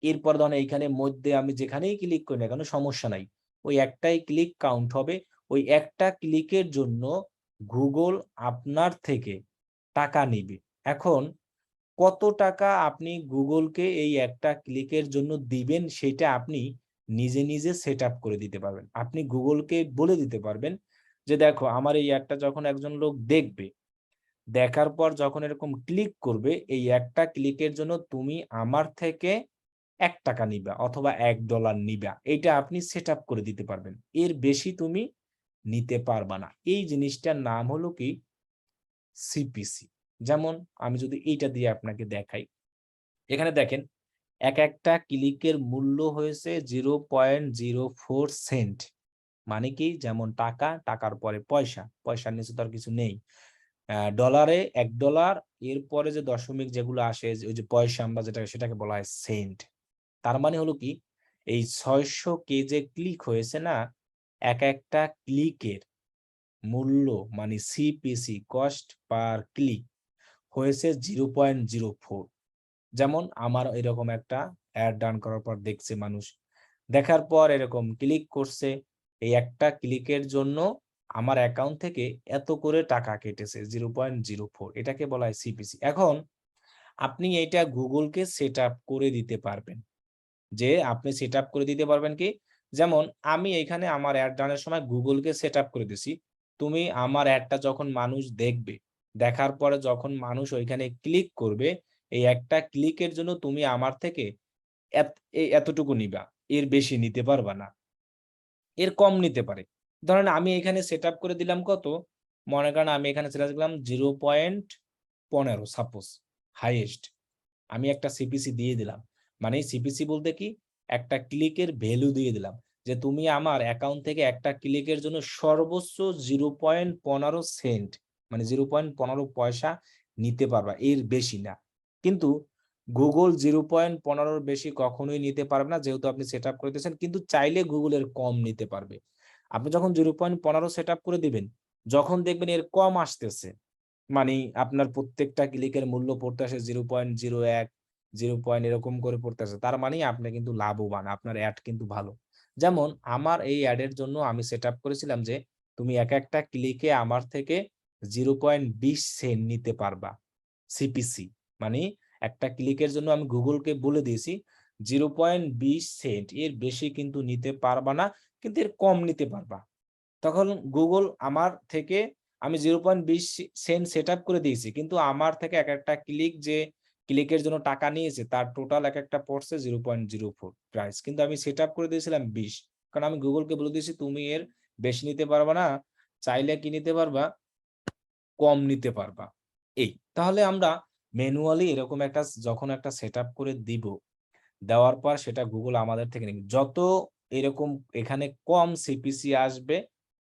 Speaker 1: এরপর ধরেন এইখানে মধ্যে আমি যেখানেই ক্লিক করি না কেন সমস্যা নাই, ওই একটাই ক্লিক কাউন্ট হবে। ওই একটা ক্লিকের জন্য গুগল আপনার থেকে টাকা নিবে। এখন কত টাকা আপনি গুগলকে এই একটা ক্লিকের জন্য দিবেন, সেটা আপনি নিজে নিজে সেট আপ করে দিতে পারবেন। আপনি গুগলকে বলে দিতে পারবেন যে দেখো আমার এই অ্যাডটা যখন একজন লোক দেখবে, দেখার পর যখন এরকম ক্লিক করবে, এই একটা ক্লিকের জন্য তুমি আমার থেকে $1 নিবা অথবা $1 নিবা, এটা আপনি সেট আপ করে দিতে পারবেন। এর বেশি তুমি নিতে পারবা না। এই জিনিসটার নাম হলো কি, সিপিসি। যেমন আমি যদি এইটা দিয়ে আপনাকে দেখাই, এখানে দেখেন এক একটা ক্লিকের মূল্য হয়েছে 0.04 সেন্ট। মানে কি, যেমন টাকা, টাকার পরে পয়সা, পয়সার নিচে তো আর কিছু নেই। ডলারে $1, এরপরে যে দশমিক যেগুলো আসে, ওই যে পয়সা আমরা যেটা, সেটাকে বলা হয় সেন্ট। তার মানে হলো কি, এই 600 কে যে ক্লিক হয়েছে না, এক একটা ক্লিকের মূল্য মানে সিপিসি, কস্ট পার ক্লিক, হয়েছে 0.04। যেমন আমার এরকম একটা অ্যাড রান করার পর দেখছে মানুষ, দেখার পর এরকম ক্লিক করছে, এই একটা ক্লিকের জন্য আমার অ্যাকাউন্ট থেকে এত করে টাকা কেটেছে 0.04, এটাকে বলা হয় সিপিসি। এখন আপনি এটা গুগলকে সেট আপ করে দিতে পারবেন, যে আপনি সেট আপ করে দিতে পারবেন কি, যেমন আমি এখানে আমার অ্যাড রানের সময় গুগলকে সেট আপ করে দিছি, তুমি আমার অ্যাডটা যখন মানুষ দেখবে, দেখার পরে যখন মানুষ ওইখানে ক্লিক করবে, এই একটা ক্লিকের জন্য তুমি আমার থেকে এতটুকু নিবা, এর বেশি নিতে পারবা না, এর কম নিতে পারে। ধরেন আমি এখানে সেট আপ করে দিলাম কত, মনে করেন আমি এখানে সেট আপ করলাম 0.15 সাপোজ হাইয়েস্ট, আমি একটা সিপিসি দিয়ে দিলাম। মানে সিপিসি বলতে কি, একটা ক্লিকের ভ্যালু দিয়ে দিলাম, যে তুমি আমার অ্যাকাউন্ট থেকে একটা ক্লিকের জন্য সর্বোচ্চ 0.15 সেন্ট, মানে 0.15 পয়সা নিতে পারবা, এর বেশি না। কিন্তু গুগল 0.15 বেশি কখনোই নিতে পারবে না, যেহেতু আপনি সেট আপ করে দিয়েছেন। কিন্তু চাইলে গুগলের কম নিতে পারবে। আপনি যখন 0.15 সেট আপ করে দিবেন, যখন দেখবেন এর কম আসতেছে, মানে আপনার প্রত্যেকটা ক্লিকের মূল্য পড়তে আসে 0.01, 0 এরকম করে পড়তে আসে, তার মানে আপনি কিন্তু লাভবান, আপনার অ্যাড কিন্তু ভালো। যেমন আমার এই অ্যাডের জন্য আমি সেট আপ করেছিলাম যে তুমি এক একটা ক্লিকে আমার থেকে 0.20 সেন্ট নিতে পারবা সিপিসি। মানে একটা ক্লিকের জন্য আমি গুগলকে বলে দিয়েছি 0.20 সেন্ট, এর বেশি কিন্তু নিতে পারবা না, কিন্তু এর কম নিতে পারবা। তখন গুগল আমার থেকে, আমি 0.20 সেন্ট সেট আপ করে দিয়েছি, কিন্তু আমার থেকে এক একটা ক্লিক, যে ক্লিকের জন্য টাকা নিয়েছে, তার টোটাল এক একটা পড়ছে 0.04 প্রাইস, কিন্তু আমি সেট আপ করে দিয়েছিলাম 20, কারণ আমি গুগলকে বলে দিয়েছি তুমি এর বেশি নিতে পারবা না, চাইলে কি নিতে পারবা, কম নিতে পারবা। এই তাহলে আমরা ম্যানুয়ালি এরকম একটা যখন একটা সেট আপ করে দিব, দেওয়ার পর সেটা গুগল আমাদের থেকে নিবে, যত এরকম এখানে কম সিপিসি আসবে,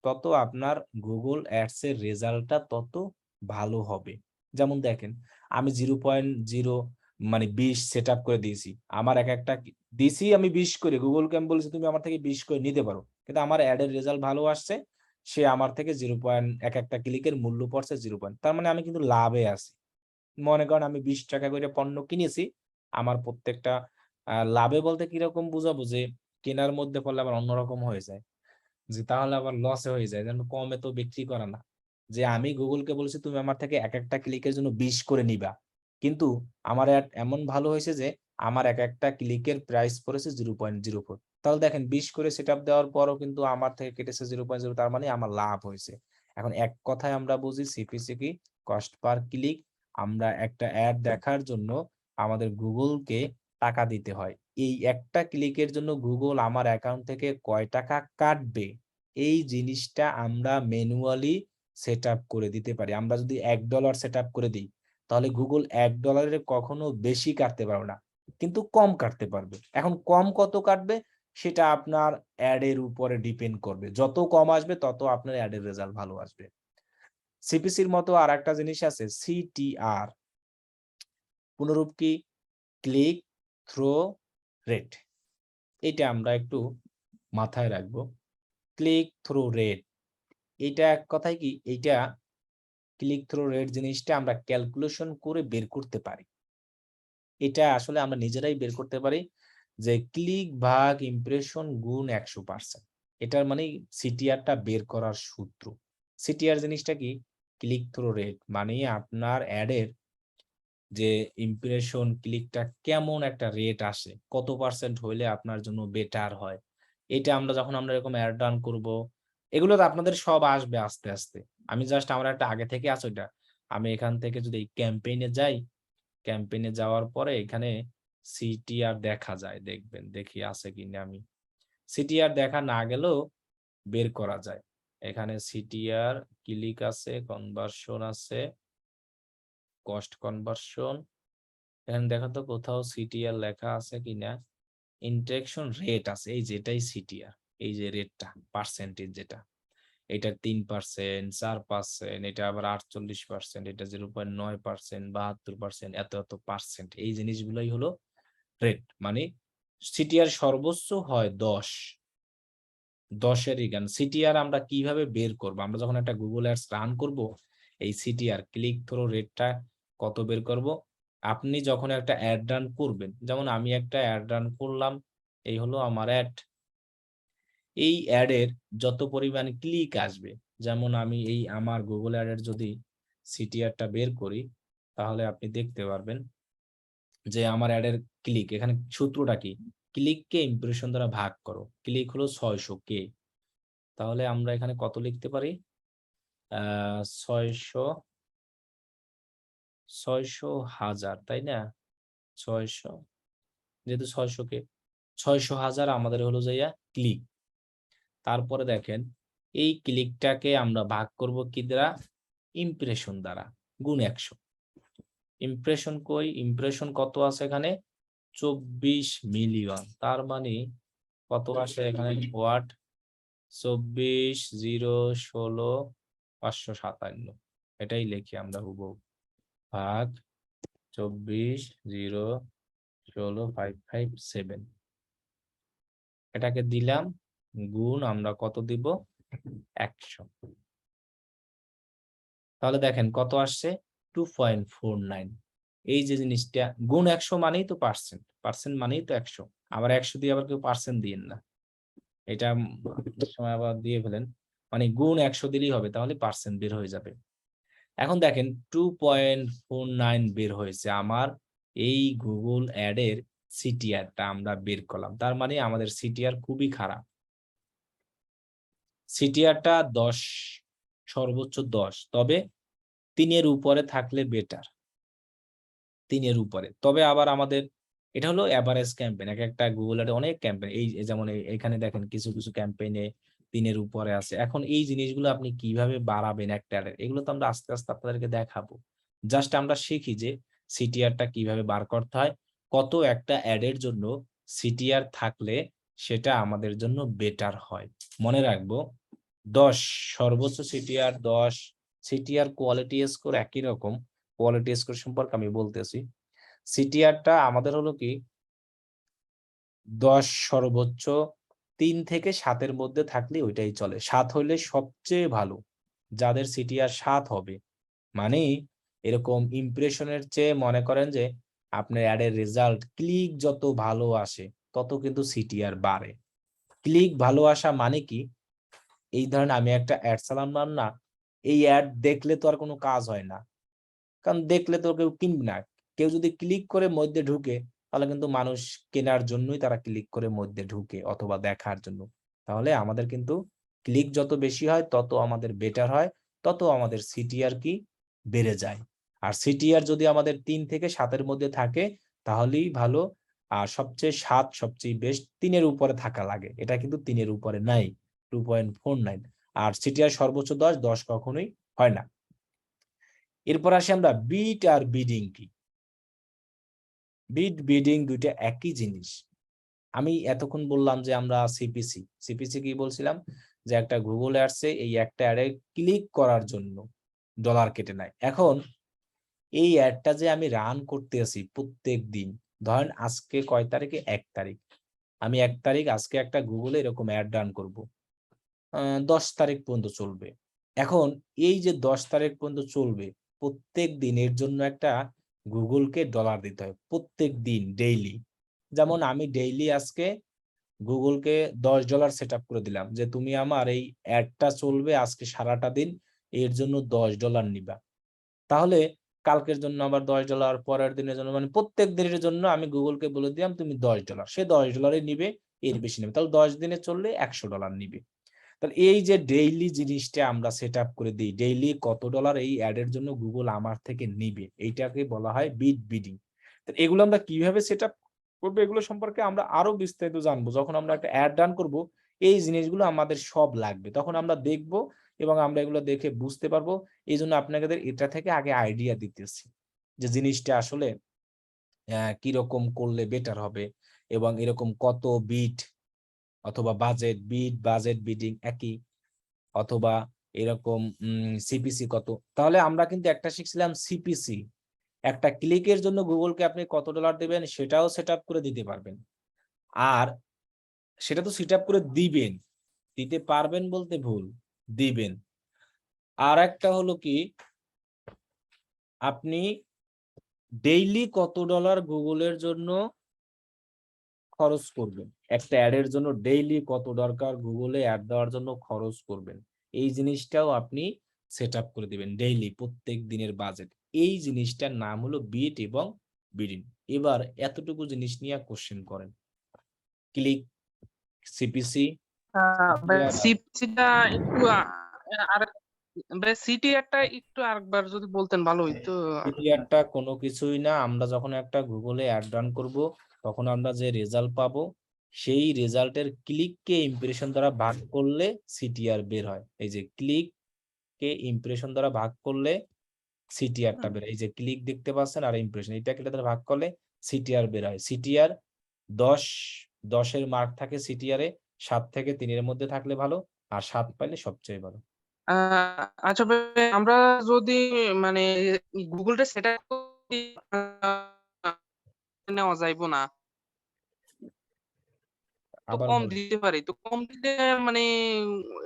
Speaker 1: তত আপনার গুগল অ্যাডস এর রেজাল্টটা তত ভালো হবে। যেমন দেখেন, আমি 0.0 মানে 20 সেট আপ করে দিয়েছি, আমার এক একটা দিছি আমি 20 করে, গুগলকে আমি বলেছি তুমি আমার থেকে 20 করে নিতে পারো, কিন্তু আমার অ্যাড এর রেজাল্ট ভালো আসছে, সে আমার থেকে 0. এক একটা ক্লিকের মূল্য পড়ছে 0. তার মানে আমি কিন্তু লাভে আছি। মনে করেন আমি 20 টাকা করে পণ্য কিনেছি, আমার প্রত্যেকটা লাভে বলতে কিরকম বুঝাবো, যে কেনার মধ্যে পড়লে আবার অন্যরকম হয়ে যায়, যে তাহলে আবার লসে হয়ে যায়, যেন কমে তো বিক্রি করা না। যে আমি গুগলকে বলেছি তুমি আমার থেকে এক একটা ক্লিকের জন্য 20 করে নিবা, কিন্তু আমার অ্যাড এমন ভালো হয়েছে যে আমার এক একটা ক্লিকের প্রাইস পড়েছে 0.04। তাহলে দেখেন 20 করে সেট আপ দেওয়ার পরও কিন্তু আমার থেকে কেটেছে 0.0, তার মানে আমার লাভ হয়েছে। এখন এক কথায় আমরা বুঝি সিপিসি কি, কস্ট পার ক্লিক। আমরা একটা অ্যাড দেখার জন্য আমাদের গুগলকে টাকা দিতে হয়, এই একটা ক্লিকের জন্য গুগল আমার অ্যাকাউন্ট থেকে কয় টাকা কাটবে, এই জিনিসটা আমরা ম্যানুয়ালি সেট আপ করে দিতে পারি। আমরা যদি $1 সেট আপ করে দিই, তাহলে গুগল $1 কখনো বেশি কাটতে পারবে না, কিন্তু কম কাটতে পারবে। এখন কম কত কাটবে, সেটা আপনার অ্যাড এর উপরে ডিপেন্ড করবে, যত কম আসবে তত আপনার অ্যাড এর রেজাল্ট ভালো আসবে। সিপিসির মতো আর একটা জিনিস আছে সিটিআর, পুনরূপ কি, ক্লিক থ্রো রেট। এটা আমরা একটু মাথায় রাখবো। ক্লিক থ্রু রেট, এটা এক কথায় কি, এইটা ক্লিক থ্রু রেট জিনিসটা আমরা ক্যালকুলেশন করে বের করতে পারি। এটা আসলে আমরা নিজেরাই বের করতে পারি, যে ক্লিক ভাগ ইমপ্রেশন গুণ 100%। এটার মানে সিটিআরটা বের করার সূত্র। সিটিআর জিনিসটা কি, ক্লিক থ্রু রেট, মানে আপনার অ্যাডের যে ইমপ্রেশন ক্লিকটা কেমন একটা রেট আসে, কত পার্সেন্ট হইলে আপনার জন্য বেটার হয়। এটা আমরা যখন আমরা এরকম অ্যাড রান করব, এগুলো তো আপনাদের সব আসবে আস্তে আস্তে। আমি জাস্ট আমার একটা আগে থেকে আছে ওইটা, আমি এখান থেকে যদি ক্যাম্পেইনে যাই, ক্যাম্পেইনে যাওয়ার পরে এখানে সিটিআর দেখা যায়, দেখবেন দেখি আছে কিনা। আমি সিটিআর দেখা না গেলেও বের করা যায়। এখানে সিটিআর ক্লিক আছে, কনভার্সন আছে, কস্ট কনভার্সন, এখানে দেখো তো কোথাও সিটিআর লেখা আছে কিনা। ইন্টারেকশন রেট আছে, এই যেটাই সিটিআর, এই যে রেটটা পার্সেন্টেজ যেটা, এটা 3%, 4%, এটা আবার 48%, এটা 0.9%, 72%, এত এত পার্সেন্ট, এই জিনিসগুলোই হলো রেট। মানে সিটিআর সর্বোচ্চ হয় 10-এরই গান। সিটিআর আমরা কিভাবে বের করব, আমরা যখন একটা গুগল অ্যাডস রান করব, এই সিটিআর ক্লিক থ্রু রেটটা কত বের করব? আপনি যখন একটা অ্যাড রান করবেন, যেমন আমি একটা অ্যাড রান করলাম, এই হলো আমার অ্যাড। এই অ্যাডের যত পরিমাণ ক্লিক আসবে, যেমন আমি এই আমার গুগল অ্যাডের যদি সিটিআরটা বের করি, তাহলে আপনি দেখতে পারবেন যে আমার অ্যাডের ক্লিক, এখানে সূত্রটা কি? ক্লিককে ইমপ্রেশন দ্বারা ভাগ করো। ক্লিক হলো 600K। তাহলে আমরা এখানে কত লিখতে পারি? 600,000, তাই না? 600, যেহেতু 600K, 600,000 আমাদের হলো যাইয়া ক্লিক। তারপরে দেখেন এই ক্লিকটাকে আমরা ভাগ করব কি দ্বারা? ইমপ্রেশন দ্বারা, গুণ 100। ইমপ্রেশন কই? ইমপ্রেশন কত আছে এখানে? 24 মিলিয়ন। তার মানে কত আসে এখানে? ওয়াট 24 0 16 557, এটাই লিখি আমরা হুবহু, ভাগ 24 0 16 557। এটাকে দিলাম, গুণ আমরা কত দিব? 100। তাহলে দেখেন কত আসছে? 2.49। এই যে জিনিসটা, গুণ 100 মানেই তো পার্সেন্ট, পার্সেন্ট মানেই তো 100। আবার 100 দিয়ে আবার কেউ পার্সেন্ট দিয়েন না, এটা সময় আবার দিয়ে ফেলেন। মানে গুণ 100 দিলেই হবে, তাহলে পার্সেন্ট বের হয়ে যাবে। এখন দেখেন 2.49 বের হয়েছে আমার এই গুগল অ্যাড এর সিটিআরটা আমরা বের করলাম। তার মানে আমাদের সিটিআর খুবই খারাপ। সিটিআরটা 10, সর্বোচ্চ 10, তবে 3 এর উপরে থাকলে বেটার। 3 এর উপরে। তবে আবার আমাদের এটা হলো এভারেজ ক্যাম্পেইন। একটা গুগল অ্যাডে অনেক ক্যাম্পেইন, এই যেমন এখানে দেখেন কিছু ক্যাম্পেইনে 3 এর উপরে আছে। এখন এই জিনিসগুলো আপনি কিভাবে বাড়াবেন একটা অ্যাডের, এগুলো তো আমরা আস্তে আস্তে আপনাদেরকে দেখাবো। জাস্ট আমরা শিখি যে সিটিআরটা কিভাবে বার করতে হয়, কত একটা অ্যাডের জন্য সিটিআর থাকলে সেটা আমাদের জন্য বেটার হয়। মনে রাখবো 10, সর্বোচ্চ সিটিআর 10। সিটিআর কোয়ালিটি স্কোর একই রকম। কোয়ালিটি স্কোর সম্পর্কে আমি বলতেছি। সিটিআরটা আমাদের হলো কি 10, সর্বোচ্চ 3 থেকে 7 এর মধ্যে থাকলে ওইটাই চলে। 7 হইলে সবচেয়ে ভালো। যাদের সিটিআর 7 হবে, মানে এরকম ইমপ্রেশনের চেয়ে মনে করেন যে আপনার অ্যাডের রেজাল্ট, ক্লিক যত ভালো আসে তত কিন্তু সিটিআর বাড়ে। ক্লিক ভালো আসা মানে কি? এই ধরেন আমি একটা অ্যাড চালালাম না, এই অ্যাড দেখলে তো আর কোনো কাজ হয় না, কারণ দেখলে তো কেউ কিনবে না। কেউ যদি ক্লিক করে মধ্যে ঢুকে, তাহলে কিন্তু মানুষ কেনার জন্যই তারা ক্লিক করে মধ্যে ঢুকে, অথবা দেখার জন্য। তাহলে আমাদের কিন্তু ক্লিক যত বেশি হয় তত আমাদের বেটার হয়, তত আমাদের সিটিআর কি বেড়ে যায়। আর সিটিআর যদি আমাদের 3 থেকে 7 এর মধ্যে থাকে তাহলেই ভালো। আর সবচেয়ে 7 সবচেয়ে বেস্ট, 3 এর উপরে থাকা লাগে। এটা কিন্তু 3 এর উপরে নাই, 2.49। আর সিটিআর সর্বোচ্চ 10, 10 কখনোই হয় না। এরপর আসি আমরা বিট আর বিডিং কি। বিট বিডিং দুইটা একই জিনিস। আমি এতক্ষণ বললাম যে আমরা সিপিসি, সিপিসি কি বলছিলাম? যে একটা গুগল অ্যাডসে এই একটা অ্যাডে ক্লিক করার জন্য ডলার কেটে নেয়। এখন এই অ্যাডটা যে আমি রান করতে আছি প্রত্যেক দিন, ধরেন আজকে কয় তারিখে? 1 তারিখ। আমি 1 তারিখ আজকে একটা গুগলে এরকম অ্যাড রান করব, 10 তারিখ পর্যন্ত চলবে। এখন এই যে 10 তারিখ পর্যন্ত চলবে, প্রত্যেক দিনের জন্য একটা গুগলকে ডলার দিতে হয়, প্রত্যেক দিন ডেইলি। যেমন আমি ডেইলি আজকে গুগলকে $10 সেট আপ করে দিলাম যে তুমি আমার এই অ্যাডটা চলবে আজকে সারাটা দিন, এর জন্য $10 নিবা। তাহলে কালকের জন্য আবার $10, পরের দিনের জন্য, মানে প্রত্যেক দিনের জন্য আমি গুগলকে বলে দিলাম তুমি $10, সে $10 নিবে, এর বেশি নেবে। তাহলে 10 দিনে চললে $100 নিবে। তাহলে এই যে ডেইলি জিনিসটা আমরা সেট আপ করে দিই, ডেইলি কত ডলার এই অ্যাড এর জন্য গুগল আমার থেকে নিবে, এইটাকে বলা হয় বিট বিডিং। এগুলো আমরা কিভাবে সেট আপ করবো, এগুলো সম্পর্কে আমরা আরো বিস্তারিত জানবো যখন আমরা একটা অ্যাড রান করবো। এই জিনিসগুলো আমাদের সব লাগবে, তখন আমরা দেখবো এবং আমরা এগুলো দেখে বুঝতে পারবো। এই জন্য আপনাদের এটা থেকে আগে আইডিয়া দিতেছি যে জিনিসটা আসলে কিরকম করলে বেটার হবে, এবং এরকম কত বিট অথবা বাজেট, বিট বাজেট বিডিং একই, অথবা এরকম সিপিসি কত। তাহলে আমরা কিন্তু একটা শিখছিলাম সিপিসি, একটা ক্লিকের জন্য গুগলকে আপনি কত ডলার দেবেন সেটাও সেট আপ করে দিতে পারবেন। আর সেটা তো সেট আপ করে দিবেন, দিতে পারবেন বলতে ভুল, দিবেন। আর একটা হলো কি, আপনি ডেইলি কত ডলার গুগলের জন্য খরচ করবেন, একটা অ্যাডের জন্য ডেইলি কত দরকার গুগলে অ্যাড দেওয়ার জন্য খরচ করবেন, এই জিনিসটাও আপনি সেট আপ করে দিবেন ডেইলি, প্রত্যেক দিনের বাজেট। এই জিনিসটার নাম হলো বিট এবং বিডিং। এবার এতটুকু জিনিস নিয়ে কোশ্চেন করেন, ক্লিক, সিপিসি,
Speaker 8: সিটিটা একটু আর সিটি একটা একটু আরেকবার যদি বলতেন ভালো হইতো।
Speaker 1: একটা কোনো কিছুই না, আমরা যখন একটা গুগলে অ্যাড রান করব তখন আমরা যে রেজাল্ট পাবো সেই রেজাল্টের ক্লিককে ইমপ্রেশন দ্বারা ভাগ করলে সিটিআর বের হয়। এই যে ক্লিক কে ইমপ্রেশন দ্বারা ভাগ করলে সিটিআরটা বের হয়। এই যে ক্লিক দেখতে পাচ্ছেন আর ইমপ্রেশন, এটাকে এটা দ্বারা ভাগ করলে সিটিআর বের হয়। সিটিআর 10 এর মার্ক থাকে সিটিআর এ, 7 থেকে 3 এর মধ্যে থাকলে ভালো, আর 7 পাইলে সবচেয়ে ভালো।
Speaker 8: আচ্ছা ভাই, আমরা যদি মানে গুগলটা সেট আপ নেওয়া যাইবো না, তো
Speaker 1: আবার
Speaker 8: কম
Speaker 1: বলেন,
Speaker 8: দিতে পারি, তো কম দিলে মানে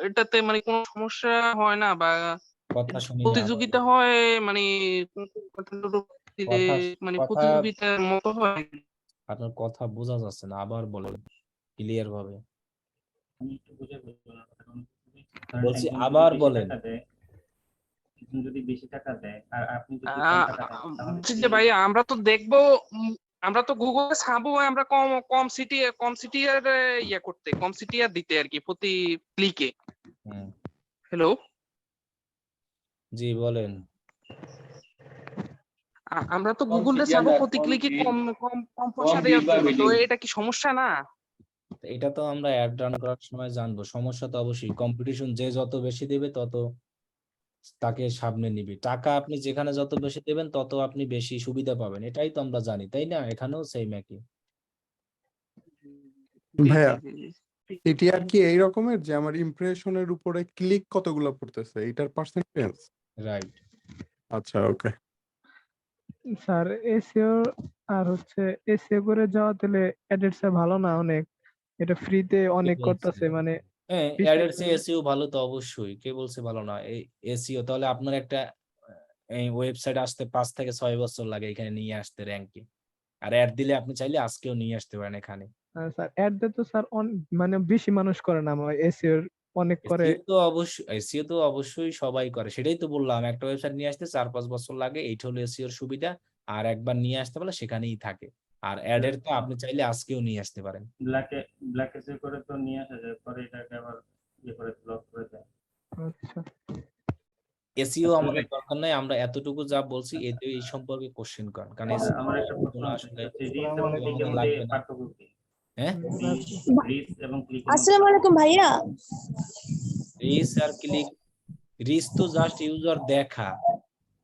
Speaker 8: এটাতে মানে কোনো সমস্যা হয় না, বা
Speaker 1: কথা শুনি না, আবার
Speaker 8: প্রতিযোগিতা
Speaker 1: বলেন।
Speaker 8: হয় মানে কোন কোন content-এর উপর দিলে
Speaker 1: কথা
Speaker 8: মানে
Speaker 1: কথা
Speaker 8: প্রতিযোগিতার মতো হয়?
Speaker 1: আপনার কথা বোঝা যাচ্ছে না, আবার বলেন ক্লিয়ার ভাবে।
Speaker 9: আমি একটু বুঝে বলবো না, কারণ ধরেন
Speaker 1: বলছি
Speaker 9: একজন যদি
Speaker 1: আবার
Speaker 9: বেশি
Speaker 1: বলেন।
Speaker 9: টাকা দেয়, একজন যদি বেশি টাকা দেয় আর আপনি যদি কম
Speaker 8: আহ,
Speaker 9: টাকা দেন তাহলে
Speaker 8: বলছি
Speaker 9: কি
Speaker 8: যে ভাই আমরা তো দেখবো, আমরা তো গুগলে ছাপবো, আমরা কম কম সিটি আর ইয়ে করতে, কম সিটি আর দিতে আর কি প্রতি ক্লিকে।
Speaker 1: হুম,
Speaker 8: হ্যালো,
Speaker 1: জি বলেন।
Speaker 8: আমরা তো গুগলে ছাপবো প্রতি ক্লিকে কম কম কম পয়সা দেওয়ার জন্য, তো এটা কি সমস্যা না?
Speaker 1: এটা তো আমরা অ্যাড রান করার সময় জানবো, সমস্যা তো অবশ্যই, কম্পিটিশন যে যত বেশি দেবে তত তাকে সামনে নিবে, টাকা আপনি যেখানে যত বেশি দেবেন তত আপনি বেশি সুবিধা পাবেন, এটাই তো আমরা জানি, তাই না? এখানেও সেম একই।
Speaker 8: জি জি
Speaker 2: ভাইয়া
Speaker 8: জি জি।
Speaker 2: এটি আর কি এই রকমের যে আমার ইমপ্রেশনের উপরে ক্লিক কতগুলো পড়তেছে এটার পার্সেন্টেজ?
Speaker 1: রাইট।
Speaker 2: আচ্ছা, ওকে।
Speaker 10: স্যার এসিও আর হচ্ছে এসিও করে যাওয়া তাহলে এডিটস ভালো না অনেক? এটা ফ্রিতে অনেক করতেছে মানে
Speaker 1: হ্যাঁ,
Speaker 10: 20
Speaker 1: অ্যাডের
Speaker 10: টাকা
Speaker 1: চেয়ে এসইও ভালো তো অবশ্যই, কে বলছে ভালো না? এই এসইও তাহলে আপনার একটা এই ওয়েবসাইট আসতে 5 থেকে 6 বছর লাগে এখানে নিয়ে আসতে র্যাঙ্কে, আর অ্যাড দিলে আপনি চাইলে আজকেও নিয়ে আসতে পারেন এখানে।
Speaker 10: স্যার অ্যাড দে তো স্যার মানে বেশি মানুষ করে না, আমার এসিও অনেক করে।
Speaker 1: এসইও তো অবশ্যই সবাই করে, সেটাই তো বললাম, একটা ওয়েবসাইট নিয়ে আসতে 4-5 বছর লাগে, এইটা হলো এসইওর সুবিধা। আর একবার নিয়ে আসতে পারলে সেখানেই থাকে। আর অ্যাডের তো আপনি চাইলে আজকেও নিয়ে আসতে পারেন।
Speaker 9: ব্ল্যাকে সে করে তো নিয়ে আসা যায়, পরে এটাকে আবার ইয়ে করে ব্লক করে দেয়।
Speaker 10: আচ্ছা
Speaker 1: এসইও আমাদের দরকার নাই, আমরা এতটুকু যা বলছি এতে এই সম্পর্কে কোশ্চেন করেন, কারণ
Speaker 9: আমার একটা প্রশ্ন
Speaker 1: আসলে
Speaker 9: আছে, রিচ এবং ক্লিকের মধ্যে
Speaker 1: লাগবে না।
Speaker 9: পার্থক্য কি?
Speaker 1: হ্যাঁ,
Speaker 9: রিচ এবং ক্লিকের মধ্যে
Speaker 11: আসসালামু আলাইকুম ভাইয়া।
Speaker 1: রিচ আর ক্লিক, রিচ তো জাস্ট ইউজার দেখা,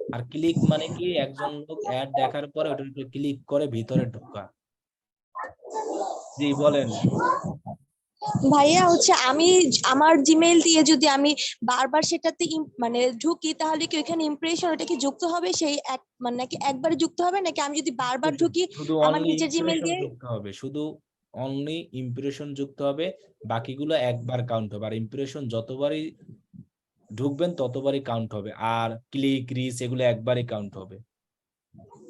Speaker 1: আর ক্লিক মানে কি একজন লোক অ্যাড দেখার পরে ওটার উপরে ক্লিক করে ভিতরে ঢোকা। জি বলেন।
Speaker 11: ভাইয়া হচ্ছে আমি আমার জিমেইল দিয়ে যদি আমি বারবার সেটাতে মানে ঢুকি তাহলে কি ওইখানে ইমপ্রেশন ওটা কি যুক্ত হবে সেই এক মানে নাকি একবারে যুক্ত হবে নাকি আমি যদি বারবার ঢুকি
Speaker 1: শুধু
Speaker 11: আমার
Speaker 1: অনলি
Speaker 11: নিজের জিমেইল
Speaker 1: ইমপ্রেশন
Speaker 11: দিয়ে?
Speaker 1: যুক্ত হবে, শুধু অনলি ইমপ্রেশন যুক্ত হবে, বাকিগুলো একবার কাউন্ট হবে, আর ইমপ্রেশন যতবারই ঢুকবেন ততবারই কাউন্ট হবে, আর ক্লিক রিচ এগুলো একবারই কাউন্ট হবে।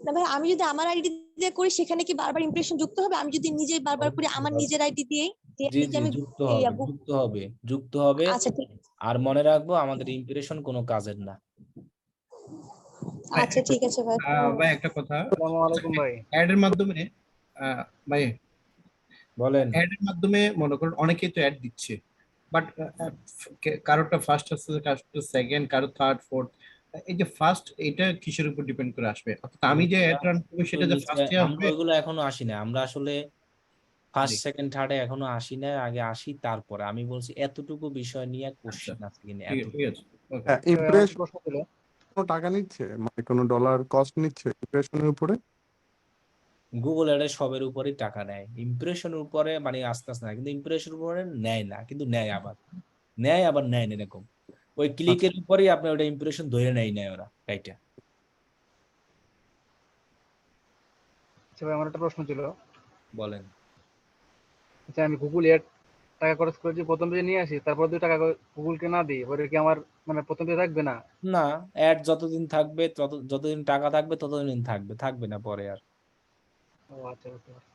Speaker 11: না ভাই, আমি যদি আমার আইডি দিয়ে করি সেখানে কি বারবার ইমপ্রেশন যুক্ত হবে? আমি যদি নিজেই বারবার করি আমার নিজের আইডি দিয়ে
Speaker 1: জি
Speaker 11: কি
Speaker 1: জি
Speaker 11: আমি
Speaker 1: যুক্ত হবে, যুক্ত হবে, যুক্ত হবে।
Speaker 11: আচ্ছা ঠিক
Speaker 1: আর মনে রাখবো আমাদের ইমপ্রেশন কোনো কাজের না।
Speaker 11: আচ্ছা ঠিক আছে ভাই।
Speaker 12: ভাই একটা কথা,
Speaker 6: আসসালামু আলাইকুম ভাই।
Speaker 12: অ্যাড এর মাধ্যমে ভাই
Speaker 1: বলেন।
Speaker 12: অ্যাড এর মাধ্যমে মনে করুন অনেকেই তো অ্যাড দিচ্ছে, বাট কারোরটা ফার্স্ট আসছে, কারোরটা সেকেন্ড, কারো থার্ড, ফোর্থ। এই যে ফার্স্ট, এটা কিসের উপর ডিপেন্ড করে আসবে? অর্থাৎ আমি যে অ্যাড রান করবো সেটা যে ফার্স্টে
Speaker 1: আমরা
Speaker 12: আসবে?
Speaker 1: ওইগুলো এখনো আসি না, আমরা আসলে ফার্স্ট সেকেন্ড থার্ডে এখনো আসি না, আগে আসি তারপরে। আমি বলছি এতটুকু বিষয় নিয়ে
Speaker 12: আচ্ছা,
Speaker 1: কোশ্চেন আছে কিনা,
Speaker 12: ঠিক
Speaker 1: এত
Speaker 12: ঠিক আছে, ওকে।
Speaker 2: ইমপ্রেশন কোনো টাকা নিচ্ছে, মানে কোনো ডলার কস্ট নিচ্ছে ইমপ্রেশনের উপরে?
Speaker 1: গুগল এর সবের উপরেই টাকা নেয়, ইমপ্রেশনের উপরে মানে আস্তে আস্তে না, কিন্তু ইমপ্রেশনের উপরে নেয় না, কিন্তু নেয় আবার, নেয় আবার নেয় না, এরকম। ওই ক্লিকের উপরেই আপনি ওটা ইমপ্রেশন ধরে নেয় ওরা, এইটা।
Speaker 6: আচ্ছা ভাই, আমার একটা প্রশ্ন ছিল।
Speaker 1: বলেন।
Speaker 6: আচ্ছা আমি গুগল অ্যাড
Speaker 7: টাকা খরচ করে যদি প্রথম পেজে নিয়ে আসি, তারপর 2 টাকা গুগলকে না দিই, পরে কি আমার মানে প্রথম পেজে থাকবে না?
Speaker 1: না, অ্যাড যতদিন থাকবে যতদিন টাকা থাকবে ততদিন থাকবে, থাকবে না পরে আর।
Speaker 7: ও আচ্ছা, বুঝতে পারছি।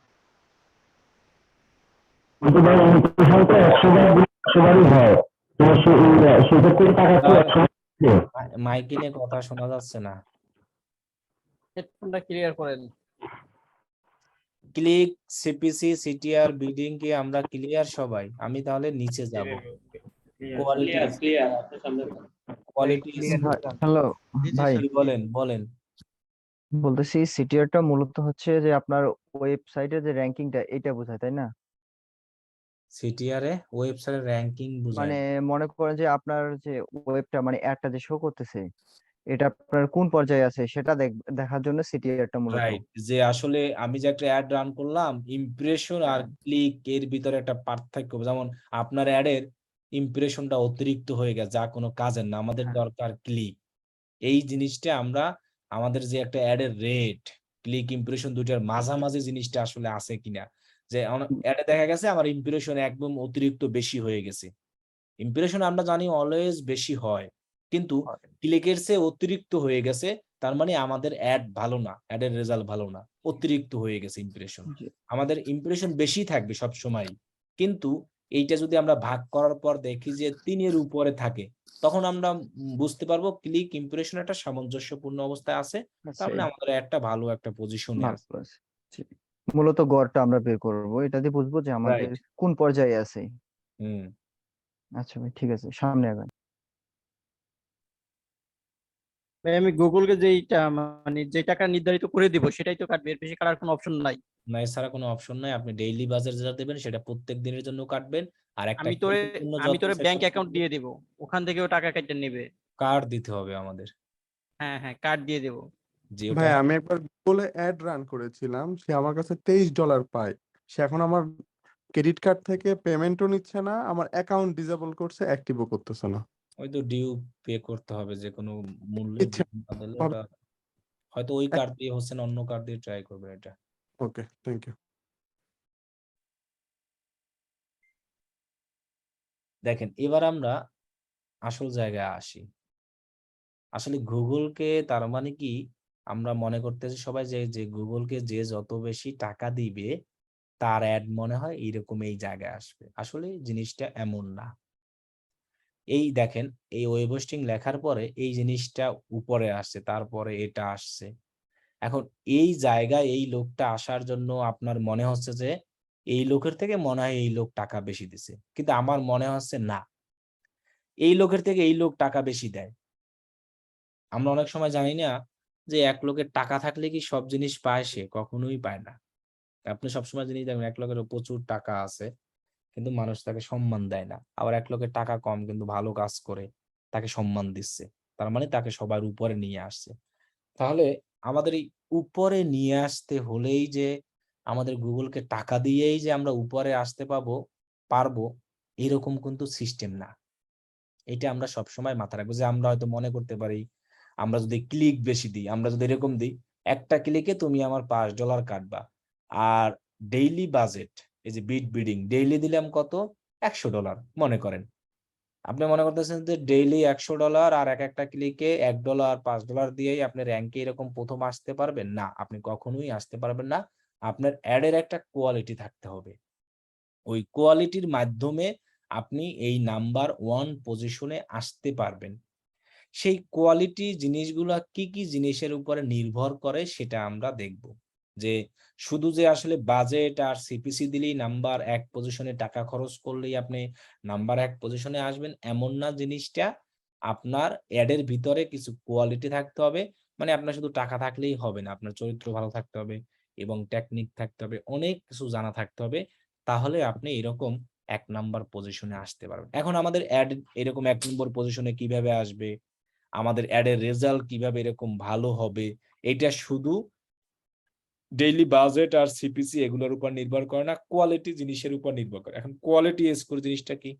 Speaker 1: মাইকিনে কথা শোনা যাচ্ছে না।
Speaker 7: হেডফোনটা ক্লিয়ার করেন।
Speaker 1: ক্লিক, সিপিসি, সিটিআর, বিডিং কি আমরা ক্লিয়ার সবাই? আমি তাহলে নিচে যাব। কোয়ালিটি, কোয়ালিটি
Speaker 7: হ্যালো ভাই,
Speaker 1: বলেন বলেন।
Speaker 7: বলতেছি সিটিআরটা মূলত হচ্ছে যে আপনার ওয়েবসাইটে যে র্যাঙ্কিংটা এটা বোঝায়, তাই না?
Speaker 1: সিটিআর এ ওয়েবসাইটের র্যাঙ্কিং বোঝায়?
Speaker 7: মানে মনে করেন যে আপনার যে ওয়েবটা মানে অ্যাডটা যে শো করতেছে, এটা আপনার কোন পর্যায়ে আছে সেটা দেখার জন্য সিটিআরটা মূলত।
Speaker 1: রাইট, যে আসলে আমি যে একটা অ্যাড রান করলাম, ইমপ্রেশন আর ক্লিক এর ভিতরে একটা পার্থক্য। যেমন আপনার অ্যাডের ইমপ্রেশনটা অতিরিক্ত হয়ে গেছে, যা কোনো কাজের না, আমাদের দরকার ক্লিক। এই জিনিসটা আমরা আমাদের যে একটা অ্যাডের রেট, ক্লিক, ইমপ্রেশন দুইটার মাঝামাঝি জিনিসটা আসলে আছে কিনা। যে অ্যাডে দেখা গেছে আমার ইমপ্রেশন একদম অতিরিক্ত বেশি হয়ে গেছে। ইমপ্রেশন আমরা জানি অলওয়েজ বেশি হয়, কিন্তু ক্লিকের চেয়ে অতিরিক্ত হয়ে গেছে, তার মানে আমাদের অ্যাড ভালো না, অ্যাডের রেজাল্ট ভালো না, অতিরিক্ত হয়ে গেছে ইমপ্রেশন। আমাদের ইমপ্রেশন বেশি থাকবে সব সময়, কিন্তু এইটা যদি আমরা ভাগ করার পর দেখি যে 3 এর উপরে থাকে, তখন আমরা বুঝতে পারবো ক্লিক ইমপ্রেশন একটা সামঞ্জস্যপূর্ণ অবস্থায় আছে, তার মানে আমাদের একটা ভালো একটা পজিশনে আছে।
Speaker 7: মূলত গড়টা আমরা বের করব, এটা দিয়ে বুঝবো যে আমাদের
Speaker 1: রাইট।
Speaker 7: কোন পর্যায়ে আছে।
Speaker 1: হুম।
Speaker 7: আচ্ছা ভাই, ঠিক আছে, সামনে আগান।
Speaker 3: ভাই আমি গুগলকে যেইটা মানে যে টাকা নির্ধারিত করে দিব সেটাই তো কাটবে, এর বেশি কাটার কোনো অপশন নাই।
Speaker 1: না, এছাড়া কোনো অপশন নাই। আপনি ডেইলি বাজার যেটা দেবেন সেটা প্রত্যেক দিনের জন্য কাটবেন, আর একটা
Speaker 3: আমি তোরে ব্যাংক অ্যাকাউন্ট দিয়ে দিব, ওখান থেকেও টাকা কেটে নেবে।
Speaker 1: কার্ড দিতে হবে আমাদের।
Speaker 3: হ্যাঁ হ্যাঁ, কার্ড দিয়ে দেব।
Speaker 1: যে
Speaker 4: ভাই আমি একবার গুগলে অ্যাড রান করেছিলাম, সে আমার কাছে $23 পায়। সে এখন আমার ক্রেডিট কার্ড থেকে পেমেন্টও নিচ্ছে না, আমার অ্যাকাউন্ট ডিসেবল করছে, অ্যাক্টিভও করতেছে না।
Speaker 1: ওই তো ডিউ পে করতে হবে যে কোনো মূল্যে,
Speaker 4: ইচ্ছে
Speaker 1: না দিলে
Speaker 4: হবে।
Speaker 1: ওটা হয়তো ওই কার্ড দিয়ে হচ্ছে না, অন্য কার্ড দিয়ে ট্রাই করবেন এটা।
Speaker 4: ওকে, থ্যাংক ইউ।
Speaker 1: দেখেন, এবার আমরা আসল জায়গায় আসি। আসলে গুগলকে তার মানে কি, আমরা মনে করতেছি সবাই যে গুগলকে যে যত বেশি টাকা দিবে তার অ্যাড মনে হয় এইরকম এই জায়গায় আসবে। আসলে জিনিসটা এমন না। এই দেখেন, এই ওয়েব হোস্টিং লেখার পরে এই জিনিসটা উপরে আসছে, তারপরে এটা আসছে। এখন এই জায়গায় এই লোকটা আসার জন্য আপনার মনে হচ্ছে যে এই লোকের থেকে মনে হয় এই লোক টাকা বেশি দিছে, কিন্তু আমার মনে হচ্ছে না, এই লোকের থেকে এই লোক টাকা বেশি দেয়। আমরা অনেক সময় জানি না যে এক লোকের টাকা থাকলে কি সব জিনিস পায়, সে কখনোই পায় না। আপনি সবসময় জিনিস দেখবেন, এক লোকের প্রচুর টাকা আছে কিন্তু মানুষ তাকে সম্মান দেয় না। আবার এক লোকের টাকা কম কিন্তু ভালো কাজ করে, তাকে সম্মান দিচ্ছে, তার মানে তাকে সবার উপরে নিয়ে আসছে। তাহলে আমাদের এই উপরে নিয়ে আসতে হলেই যে আমাদের গুগলকে টাকা দিয়েই যে আমরা উপরে আসতে পারবো এরকম কিন্তু সিস্টেম না। এটা আমরা সবসময় মাথায় রাখবো। যে আমরা হয়তো মনে করতে পারি, আমরা যদি ক্লিক বেশি দিই, আমরা যদি এরকম দিই, একটা ক্লিকে তুমি আমার $5 কাটবা, আর ডেইলি বাজেট, এই যে বিডিং ডেইলি দিলাম কত, $100 মনে করেন। আপনি মনে করতেছেন যে ডেইলি $100 আর একটা ক্লিকে $1 $5 দিয়েই আপনি র্যাঙ্কে এরকম প্রথম আসতে পারবেন না, আপনি কখনোই আসতে পারবেন না। আপনার অ্যাডের একটা কোয়ালিটি থাকতে হবে, ওই কোয়ালিটির মাধ্যমে আপনি এই নাম্বার 1 পজিশনে আসতে পারবেন। সেই কোয়ালিটি জিনিসগুলা কি কি জিনিসের উপরে নির্ভর করে সেটা আমরা দেখব। যে শুধু যে আসলে বাজেট আর সিপিসি দিলেই নাম্বার 1 পজিশনে টাকা খরচ করলেই আপনি নাম্বার 1 পজিশনে আসবেন এমন না জিনিসটা। আপনার অ্যাডের ভিতরে কিছু কোয়ালিটি থাকতে হবে। মানে আপনার শুধু টাকা থাকলেই হবে না, আপনার চরিত্র ভালো থাকতে হবে এবং টেকনিক থাকতে হবে, অনেক কিছু জানা থাকতে হবে। তাহলে আপনি এরকম 1 নাম্বার পজিশনে আসতে পারবেন। এখন আমাদের অ্যাড এরকম 1 নম্বর পজিশনে কিভাবে আসবে, আমাদের অ্যাডের রেজাল্ট কিভাবে এরকম ভালো হবে, এটা শুধু ডেইলি বাজেট আর সিপিসি এগুলোর উপর নির্ভর করে না, কোয়ালিটি জিনিসের উপর নির্ভর করে। এখন কোয়ালিটি স্কোর জিনিসটা কি?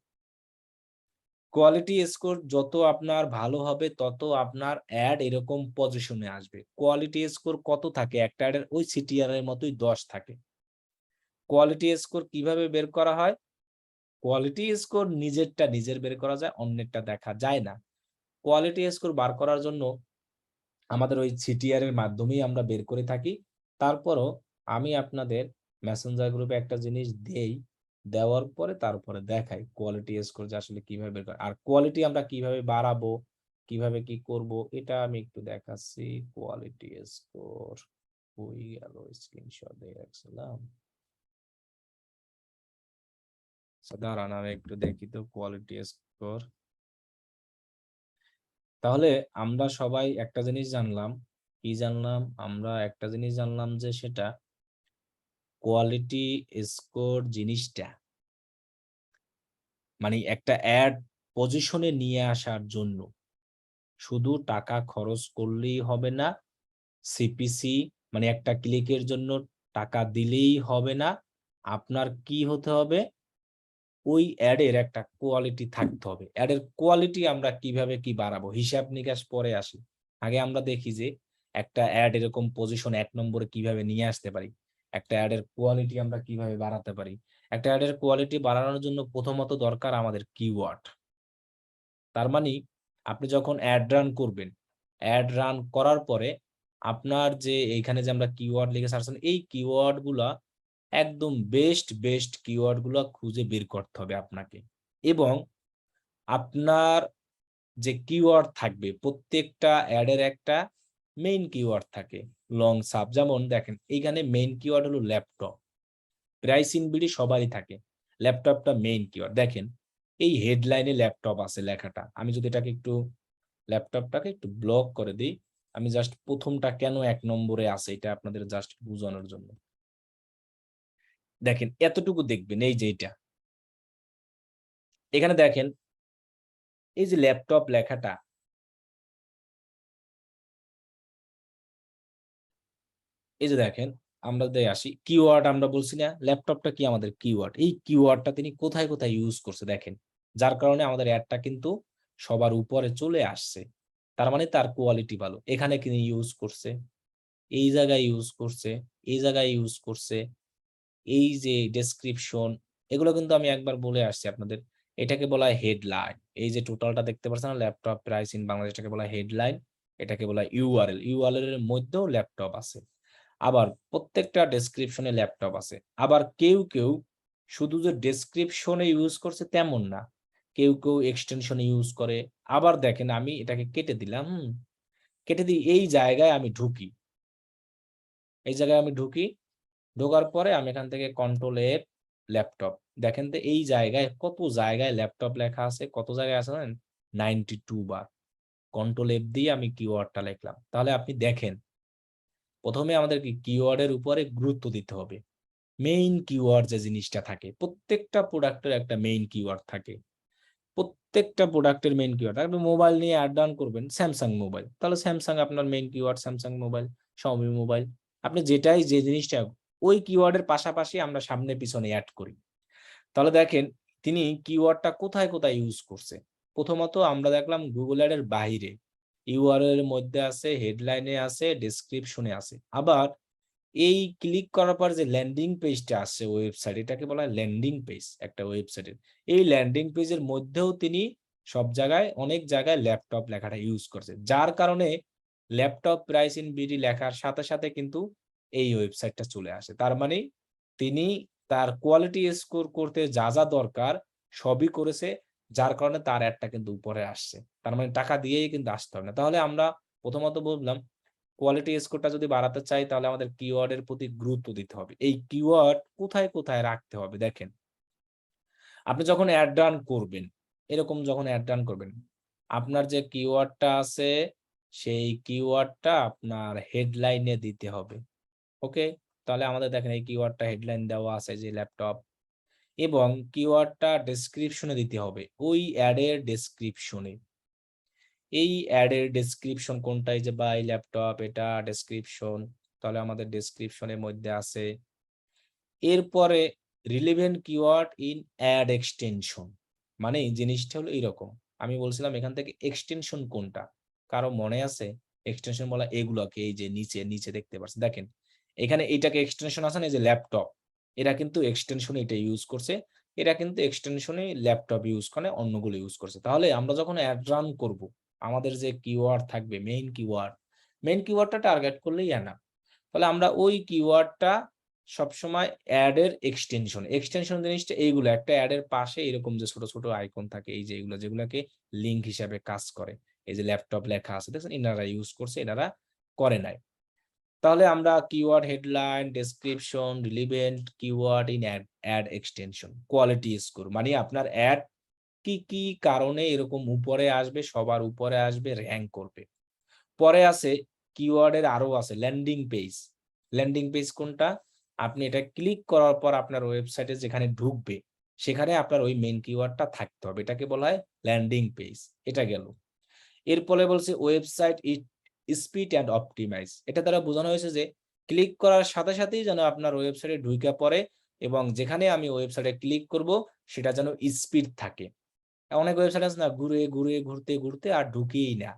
Speaker 1: কোয়ালিটি স্কোর যত আপনার ভালো হবে তত আপনার অ্যাড এরকম পজিশনে আসবে। কোয়ালিটি স্কোর কত থাকে একটা অ্যাডের, ওই সিটিআর এর মতোই 10 থাকে। কোয়ালিটি স্কোর কিভাবে বের করা হয়? কোয়ালিটি স্কোর নিজেরটা নিজের বের করা যায়, অন্যেরটা দেখা যায় না। কোয়ালিটি স্কোর বার করার জন্য আমাদের ওই সিটিআর এর মাধ্যমেই আমরা বের করে থাকি। তারপরও আমি আপনাদের মেসেঞ্জার গ্রুপে একটা জিনিস দেই, দেওয়ার পরে তারপরে দেখাই কোয়ালিটি স্কোর যে আসলে কিভাবে বের করে। আর কোয়ালিটি আমরা কিভাবে বাড়াবো, কিভাবে কি করব, এটা আমি একটু দেখাচ্ছি। কোয়ালিটি স্কোর হয়ে গেল, স্ক্রিনশট দিয়ে রাখছিলাম। দাঁড়ান আমি একটু দেখি তো কোয়ালিটি স্কোর। তাহলে আমরা সবাই একটা জিনিস জানলাম, কি জানলাম? আমরা একটা জিনিস জানলাম যে সেটা কোয়ালিটি স্কোর জিনিসটা মানে একটা অ্যাড পজিশনে নিয়ে আসার জন্য শুধু টাকা খরচ করলেই হবে না, সিপিসি মানে একটা ক্লিকের জন্য টাকা দিলেই হবে না, আপনার কি হতে হবে? ওই অ্যাডের একটা কোয়ালিটি থাকতে হবে। অ্যাডের কোয়ালিটি আমরা কিভাবে কি বাড়াবো, হিসাব নিকাশ পরে আসি। আগে আমরা দেখি যে একটা অ্যাড এরকম পজিশন 1 নম্বরে কিভাবে নিয়ে আসতে পারি, একটা অ্যাডের কোয়ালিটি আমরা কিভাবে বাড়াতে পারি। একটা অ্যাডের কোয়ালিটি বাড়ানোর জন্য প্রথমত দরকার আমাদের কিওয়ার্ড। তার মানে আপনি যখন অ্যাড রান করবেন, অ্যাড রান করার পরে আপনার যে এইখানে যে আমরা কিওয়ার্ড লিখে সার্চ, এই কিওয়ার্ড গুলা একদম বেস্ট কিওয়ার্ড গুলা খুঁজে বের করতে হবে আপনাকে। এবং আপনার যে কিওয়ার্ড থাকবে, প্রত্যেকটা অ্যাডের একটা মেইন কিওয়ার্ড থাকে, লং সাব। যেমন দেখেন এইখানে মেইন কিওয়ার্ড হলো ল্যাপটপ, প্রাইস ইন বিডি সবারই থাকে, ল্যাপটপটা মেইন কিওয়ার্ড। দেখেন এই হেডলাইনে ল্যাপটপ আছে লেখাটা, আমি যদি এটাকে একটু ল্যাপটপটাকে একটু ব্লক করে দিই, আমি জাস্ট প্রথমটা কেন 1 নম্বরে আছে এটা আপনাদের জাস্ট বোঝানোর জন্য। দেখেন এতটুকু দেখবেন, এই যে এটা এখানে দেখেন এই যে ল্যাপটপ লেখাটা, এই যে দেখেন আমরা যদি আসি কিওয়ার্ড, আমরা বলছি না ল্যাপটপটা কি আমাদের কিওয়ার্ড, এই কিওয়ার্ডটা তিনি কোথায় কোথায় ইউজ করছে দেখেন, যার কারণে আমাদের অ্যাডটা কিন্তু সবার উপরে চলে আসছে। তার মানে তার কোয়ালিটি ভালো। এখানে তিনি ইউজ করছে, এই জায়গায় ইউজ করছে, এই জায়গায় ইউজ করছে, এই যে ডেসক্রিপশন, এগুলো কিন্তু আমি একবার বলে আসছি আপনাদের। এটাকে বলা হয় হেডলাইন। এই যে টোটালটা দেখতে পাচ্ছেন না, ল্যাপটপ প্রাইস ইন বাংলাদেশ, এটাকে বলা হয় হেডলাইন, এটাকে বলা হয় ইউআরএল। ইউআরএল এর মধ্যেও ল্যাপটপ আছে, আবার প্রত্যেকটা ডেসক্রিপশনে ল্যাপটপ আছে। আবার কেউ কেউ শুধু যে ডেসক্রিপশনে ইউজ করছে তেমন না, কেউ কেউ এক্সটেনশনে ইউজ করে। আবার দেখেন আমি এটাকে কেটে দিলাম, কেটে দিই, এই জায়গায় আমি ঢুকি, এই জায়গায় আমি ঢুকি, ঢোকার পরে আমি এখান থেকে কন্ট্রোল এর ল্যাপটপ, দেখেন তো এই জায়গায় কত জায়গায় ল্যাপটপ লেখা আছে, কত জায়গায় আছে জানেন? 92 বার। কন্ট্রোল এফ দিয়ে আমি কিওয়ার্ডটা লিখলাম। তাহলে আপনি দেখেন প্রথমে আমাদের কি কিওয়ার্ডের উপরে গুরুত্ব দিতে হবে। মেইন কিওয়ার্ড যে জিনিসটা থাকে, প্রত্যেকটা প্রোডাক্টের একটা মেইন কিওয়ার্ড থাকে, প্রত্যেকটা প্রোডাক্টের মেইন কিওয়ার্ড। আপনি মোবাইল নিয়ে অ্যাড রান করবেন, স্যামসাং মোবাইল, তাহলে স্যামসাং আপনার main keyword, Samsung mobile, Xiaomi mobile. আপনি যেটাই যে জিনিসটা ওই কিওয়ার্ডের পাশাপাশি আমরা সামনে পিছনে অ্যাড করি। তাহলে দেখেন তিনি কিওয়ার্ডটা কোথায় কোথায় ইউজ করছে। প্রথমত আমরা দেখলাম গুগল অ্যাডের বাইরে, ইউআরএল এর মধ্যে আছে, হেডলাইনে আছে, ডেসক্রিপশনে আছে। আবার এই ক্লিক করার পর যে ল্যান্ডিং পেজটা আসছে ওয়েবসাইট, এটাকে বলা হয় ল্যান্ডিং পেজ একটা ওয়েবসাইটের। এই ল্যান্ডিং পেজের মধ্যেও তিনি সব জায়গায় অনেক জায়গায় ল্যাপটপ লেখাটা ইউজ করছে, যার কারণে ল্যাপটপ প্রাইস ইন বিডি লেখার সাথে সাথে কিন্তু এই ওয়েবসাইটটা চলে আসে। তার মানে তিনি তার কোয়ালিটি স্কোর করতে যা যা দরকার সবই করেছে, যার কারণে তার অ্যাডটা কিন্তু উপরে আসছে। তার মানে টাকা দিয়েই কিন্তু আসতে হবে না। তাহলে আমরা প্রথমত বললাম কোয়ালিটি স্কোরটা যদি বাড়াতে চাই তাহলে আমাদের কিওয়ার্ডের প্রতি গুরুত্ব দিতে হবে। এই কিওয়ার্ড কোথায় কোথায় রাখতে হবে দেখেন, আপনি যখন অ্যাড রান করবেন, এরকম যখন অ্যাড রান করবেন, আপনার যে কিওয়ার্ডটা আছে সেই কিওয়ার্ডটা আপনার হেডলাইনে দিতে হবে। ওকে, তাহলে আমাদের দেখেন এই কিওয়ার্ডটা হেডলাইন দেওয়া আছে যে ল্যাপটপ, এবং কিওয়ার্ডটা ডেসক্রিপশনে দিতে হবে, ওই অ্যাডের ডেসক্রিপশনে। এই অ্যাডের ডেসক্রিপশন কোনটা, এই যে বাই ল্যাপটপ, এটা ডেসক্রিপশন, তাহলে আমাদের ডেসক্রিপশনের মধ্যে আছে। এরপরে relevant keyword in ad extension, মানে জিনিসটা হলো এইরকম। আমি বলছিলাম এখান থেকে এক্সটেনশন কোনটা, কারো মনে আছে? এক্সটেনশন বলা এগুলোকে, এই যে নিচে নিচে দেখতে পাচ্ছেন, দেখেন এখানে এটাকে এক্সটেনশন আছে না, এই যে ল্যাপটপ, এরা কিন্তু এক্সটেনশন এটা ইউজ করছে, এরা কিন্তু এক্সটেনশনে ল্যাপটপ ইউজ করে, অন্যগুলো ইউজ করছে। তাহলে আমরা যখন অ্যাড রান করব, আমাদের যে কিওয়ার্ড থাকবে মেইন কিওয়ার্ডটা টার্গেট করলেই এনাফ। তাহলে আমরা ওই কিওয়ার্ডটা সবসময় অ্যাড এর এক্সটেনশন জিনিসটা এইগুলো, একটা অ্যাড এর পাশে এরকম যে ছোট ছোট আইকন থাকে, এই যে এগুলো যেগুলাকে লিংক হিসাবে কাজ করে, এই যে ল্যাপটপ লেখা আছে দেখছেন, এনারা ইউজ করছে, এনারা করে নাই। তাহলে আমরা keyword headline, description, relevant keyword in ad extension, quality score, মানে আপনার অ্যাড কি কি কারণে এরকম উপরে আসবে, সবার উপরে আসবে, র‍্যাঙ্ক করবে। পরে আছে কিওয়ার্ডের আরো আছে ল্যান্ডিং পেজ কোনটা? আপনি এটা ক্লিক করার পর আপনার ওয়েবসাইটে যেখানে ঢুকবে সেখানে আপনার ওই মেইন কিওয়ার্ডটা থাকতে হবে, এটাকে বলা হয় ল্যান্ডিং পেজ। এটা গেল। এরপরে বলছে ওয়েবসাইট স্পিড অ্যান্ড অপটিমাইজ। এটা দ্বারা বোঝানো হয়েছে যে ক্লিক করার সাথে সাথেই যেন আপনার ওয়েবসাইটে ঢুকে পড়ে এবং যেখানে আমি ওয়েবসাইটে ক্লিক করব সেটা যেন স্পিড থাকে। অনেক ওয়েবসাইট আছে না, ঘুরতে ঘুরতে আর ঢুকেই না,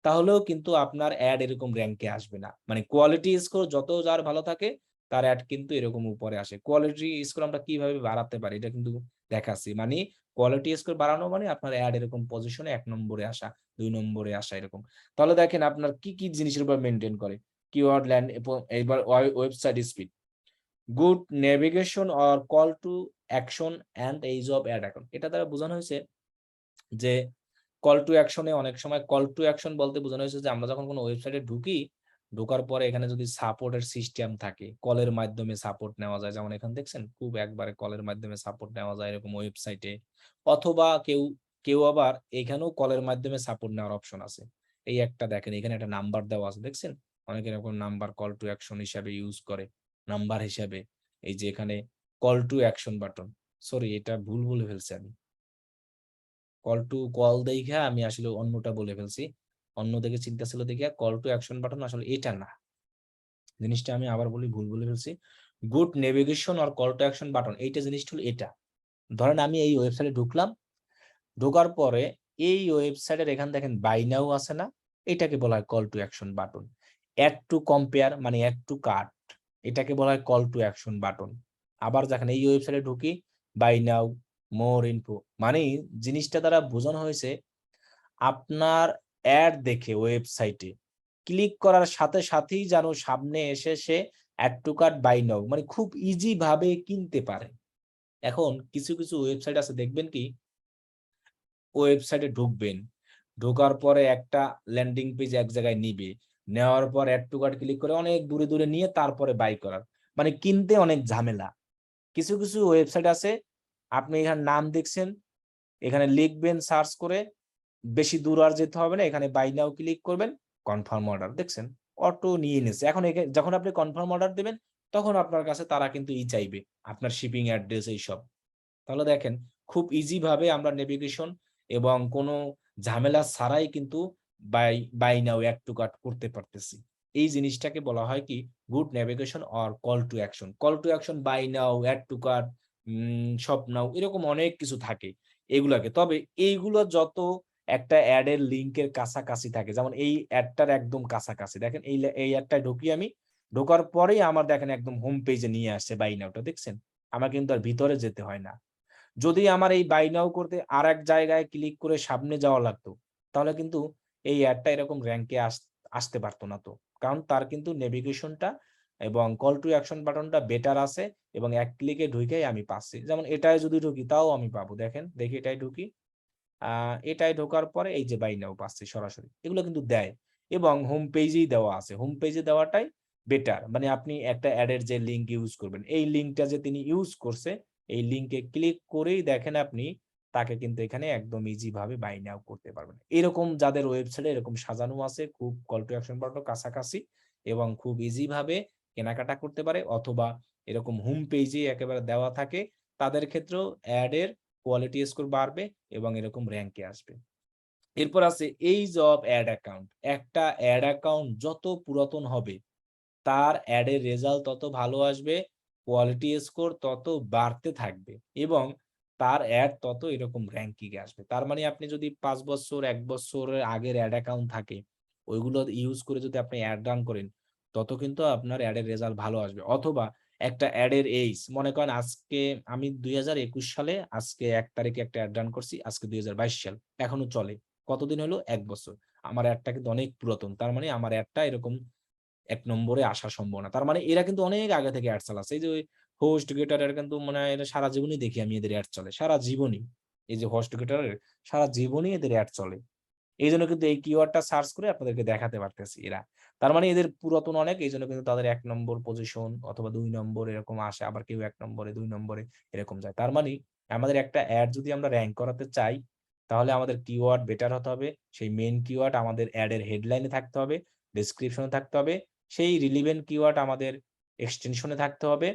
Speaker 1: তাহলেও কিন্তু আপনার অ্যাড এরকম র‍্যাঙ্কে আসবে না। মানে কোয়ালিটি স্কোর যত যার ভালো থাকে তার অ্যাড কিন্তু এরকম উপরে আসে। কোয়ালিটি স্কোর আমরা কিভাবে বাড়াতে পারি এটা কিন্তু দেখাচ্ছি। মানে কোয়ালিটি স্কোর বাড়ানো মানে আপনার অ্যাড এরকম পজিশনে ১ নম্বরে আসা, ২ নম্বরে আসা এরকম। তাহলে দেখেন আপনার কি কি জিনিসের উপর মেইনটেইন করে কিওয়ার্ড ল্যান্ড, এবার website speed, good navigation or call to action and age of ad account. এটা দ্বারা বোঝানো হয়েছে যে কল টু অ্যাকশনে অনেক সময় কল টু অ্যাকশন বলতে বোঝানো হয়েছে যে আমরা যখন কোনো ওয়েবসাইটে ঢুকি, ঢোকার পরে এখানে যদি সাপোর্টের সিস্টেম থাকে, কলের মাধ্যমে সাপোর্ট নেওয়া যায়, যেমন এখানে দেখছেন খুব একবারে কলের মাধ্যমে সাপোর্ট নেওয়া যায় এরকম ওয়েবসাইটে, অথবা কেউ আবার এখানেও কলের মাধ্যমে সাপোর্ট নেওয়ার অপশন আছে। এই একটা দেখেন এখানে একটা নাম্বার দেওয়া আছে দেখছেন, অনেকে এরকম নাম্বার কল টু অ্যাকশন হিসাবে ইউজ করে, নাম্বার হিসাবে। এই যে এখানে call to action button, sorry এটা ভুল বলে ফেলছি আমি, কল দেখা আমি আসলে অন্যটা বলে ফেলছি, অন্য দেখে চিন্তা ছিল দেখে কল টু অ্যাকশন বাটন আসলে এটা না, জিনিসটা আমি আবার বলি, ভুল বলে ফেলছি। গুড নেভিগেশন আর কল টু অ্যাকশন বাটন এইটা জিনিসটা হলো এটা। ধরেন আমি এই ওয়েবসাইটে ঢুকলাম, ঢোকার পরে এই ওয়েবসাইটের এখানে দেখেন বাই নাও আছে না, এটাকে বলা হয় call to action button. Add to compare মানে অ্যাড টু কার্ট, এটাকে বলা হয় কল টু অ্যাকশন বাটন। আবার দেখেন এই ওয়েবসাইটে ঢুকি, বাই নাও, মোর ইনফো, মানে জিনিসটা দ্বারা বোঝানো হয়েছে আপনার অ্যাড দেখে ওয়েবসাইটে ক্লিক করার সাথে সাথেই যেন সামনে এসে সে অ্যাড টু কার্ট, বাই নাও, মানে খুব ইজি ভাবে কিনতে পারে। এখন কিছু কিছু ওয়েবসাইট আছে দেখবেন কি, ওয়েবসাইটে ঢুকবেন, ঢোকার পরে একটা ল্যান্ডিং পেজ এক জায়গায় নিবে, নেওয়ার পর অ্যাড টু কার্ট ক্লিক করে অনেক দূরে দূরে নিয়ে তারপরে বাই করার, মানে কিনতে অনেক ঝামেলা। কিছু কিছু ওয়েবসাইট আছে আপনি এখানে নাম দেখছেন, এখানে লিখবেন সার্চ করে, বেশি দূর আর যেতে হবে না, এখানে বাই নাও ক্লিক করবেন, কনফার্ম অর্ডার, দেখছেন অটো নিয়ে নিয়েছে। এখন যখন আপনি কনফার্ম অর্ডার দেবেন তখন আপনার কাছে তারা কিন্তু চাইবে আপনার শিপিং অ্যাড্রেস এইসব। তাহলে দেখেন খুব ইজি ভাবে আমরা নেভিগেশন এবং কোনো ঝামেলা ছাড়াই কিন্তু buy now add to cart করতে পারতেছি। এই জিনিসটাকে বলা হয় কি good navigation or call to action. Call to action buy now, add to cart, shop now, এরকম অনেক কিছু থাকে এগুলাকে। তবে এইগুলো যত একটা অ্যাড এর লিংকের কাছাকাছি থাকে, যেমন এই অ্যাডটার একদম কাছাকাছি দেখেন, এই অ্যাডটায় ঢুকি আমি, ঢোকার পরেই আমার দেখেন একদম হোম পেজে নিয়ে আসছে বাই নাওটা, দেখছেন আমার কিন্তু আর ভিতরে যেতে হয় না। যদি আমার এই বাই নাও করতে আর এক জায়গায় ক্লিক করে সামনে যাওয়া লাগতো তাহলে কিন্তু এই অ্যাডটা এরকম র‍্যাঙ্কে আসতে পারতো না। তো কারণ তার কিন্তু নেভিগেশনটা এবং কল টু অ্যাকশন বাটনটা বেটার আছে এবং এক ক্লিকে ঢুকেই আমি পাচ্ছি। যেমন এটায় যদি ঢুকি তাও আমি পাবো, দেখেন দেখি এটাই ঢুকি, এটাই ঢোকার পরে এই যে বাই নাও পাচ্ছি সরাসরি, এগুলো কিন্তু দেয় এবং হোম পেজেই দেওয়া আছে। হোম পেজে দেওয়াটাই বেটার, মানে আপনি একটা অ্যাডের যে লিঙ্ক ইউজ করবেন, এই লিঙ্কটা যে তিনি ইউজ করছে এই লিঙ্কে ক্লিক করেই দেখেন আপনি তাকে কিন্তু এখানে একদম ইজি ভাবে বাই নাও করতে পারবেন। এরকম যাদের ওয়েবসাইটে এরকম সাজানো আছে খুব কল টু অ্যাকশন বাটন কাছাকাছি এবং খুব ইজি ভাবে কেনাকাটা করতে পারে, অথবা এরকম হোম পেজে একেবারে দেওয়া থাকে, তাদের ক্ষেত্রেও অ্যাডের কোয়ালিটি স্কোর বাড়বে এবং এরকম র‍্যাঙ্কে আসবে। এরপর আছে এইজ অফ অ্যাড অ্যাকাউন্ট। একটা অ্যাড অ্যাকাউন্ট যত পুরাতন হবে তার অ্যাডের রেজাল্ট তত ভালো আসবে, কোয়ালিটি স্কোর তত বাড়তে থাকবে এবং তার অ্যাড তত এরকম র‍্যাঙ্কিং এ আসবে। তার মানে আপনি যদি ৫ বছর ১ বছরের আগের অ্যাড অ্যাকাউন্ট থাকে ওইগুলো ইউজ করে যদি আপনি অ্যাড রান করেন তত কিন্তু আপনার অ্যাডের রেজাল্ট ভালো আসবে। অথবা একটা অ্যাডের এইজ, মনে করেন আজকে আমি 2021 সালে আজকে 1 তারিখে একটা অ্যাড রান করছি, আজকে 2022 সাল, এখনো চলে। কতদিন হলো? 1 বছর। আমার অ্যাডটা কিন্তু অনেক পুরাতন, তার মানে আমার অ্যাডটা এরকম 1 নম্বরে আসার সম্ভাবনা। তার মানে এরা কিন্তু অনেক আগে থেকে অ্যাড চালাচ্ছে। এই যে হোস্ট গেটারের কিন্তু মনে হয় এরা সারা জীবনই দেখি আমি এদের অ্যাড চলে, সারা জীবনই। এই যে হোস্ট গেটারের সারা জীবনই এদের অ্যাড চলে। এইজন্য কিন্তু এই কিওয়ার্ডটা সার্চ করে আপনাদেরকে দেখাতে পারতেছি এরা। তার মানে এদের পুরাতন অনেক, এইজন্য কিন্তু তাদের 1 নম্বর পজিশন অথবা 2 নম্বর এরকম আসে, আবার কেউ 1 নম্বরে 2 নম্বরে এরকম যায়। তার মানে আমাদের একটা অ্যাড যদি আমরা র‍্যাংক করাতে চাই, তাহলে আমাদের কিওয়ার্ড বেটার হতে হবে। সেই মেইন কিওয়ার্ড আমাদের অ্যাডের হেডলাইনে থাকতে হবে, ডেসক্রিপশনে থাকতে হবে। সেই রিলেভেন্ট কিওয়ার্ড আমাদের এক্সটেনশনে থাকতে হবে।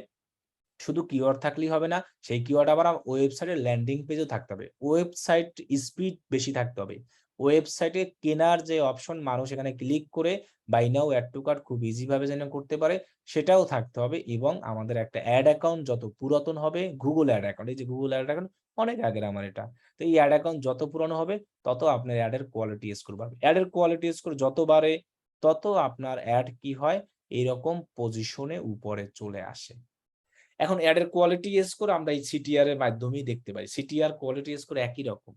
Speaker 1: শুধু কিওয়ার্ড থাকলেই হবে না, সেই কিওয়ার্ড আবার ওয়েবসাইটের ল্যান্ডিং পেজেও থাকতে হবে। ওয়েবসাইট স্পিড বেশি থাকতে হবে। ওয়েবসাইটে কেনার যে অপশন, মানুষ এখানে ক্লিক করে buy now add to cart খুব ইজি ভাবে যেন করতে পারে, সেটাও থাকতে হবে। এবং আমাদের একটা অ্যাড অ্যাকাউন্ট যত পুরাতন হবে, গুগল অ্যাড অ্যাকাউন্ট, এই যে গুগল অ্যাড অ্যাকাউন্ট অনেক আগের আমার এটা, তো এই অ্যাড অ্যাকাউন্ট যত পুরানো হবে তত আপনার অ্যাডের কোয়ালিটি স্কোর বাড়বে। অ্যাডের কোয়ালিটি স্কোর যত বাড়ে তত আপনার অ্যাড কি হয়, এইরকম পজিশনে উপরে চলে আসে। এখন অ্যাডের কোয়ালিটি স্কোর আমরা এই সিটিআর এর মাধ্যমেই দেখতে পাই। সিটিআর কোয়ালিটি স্কোর একই রকম।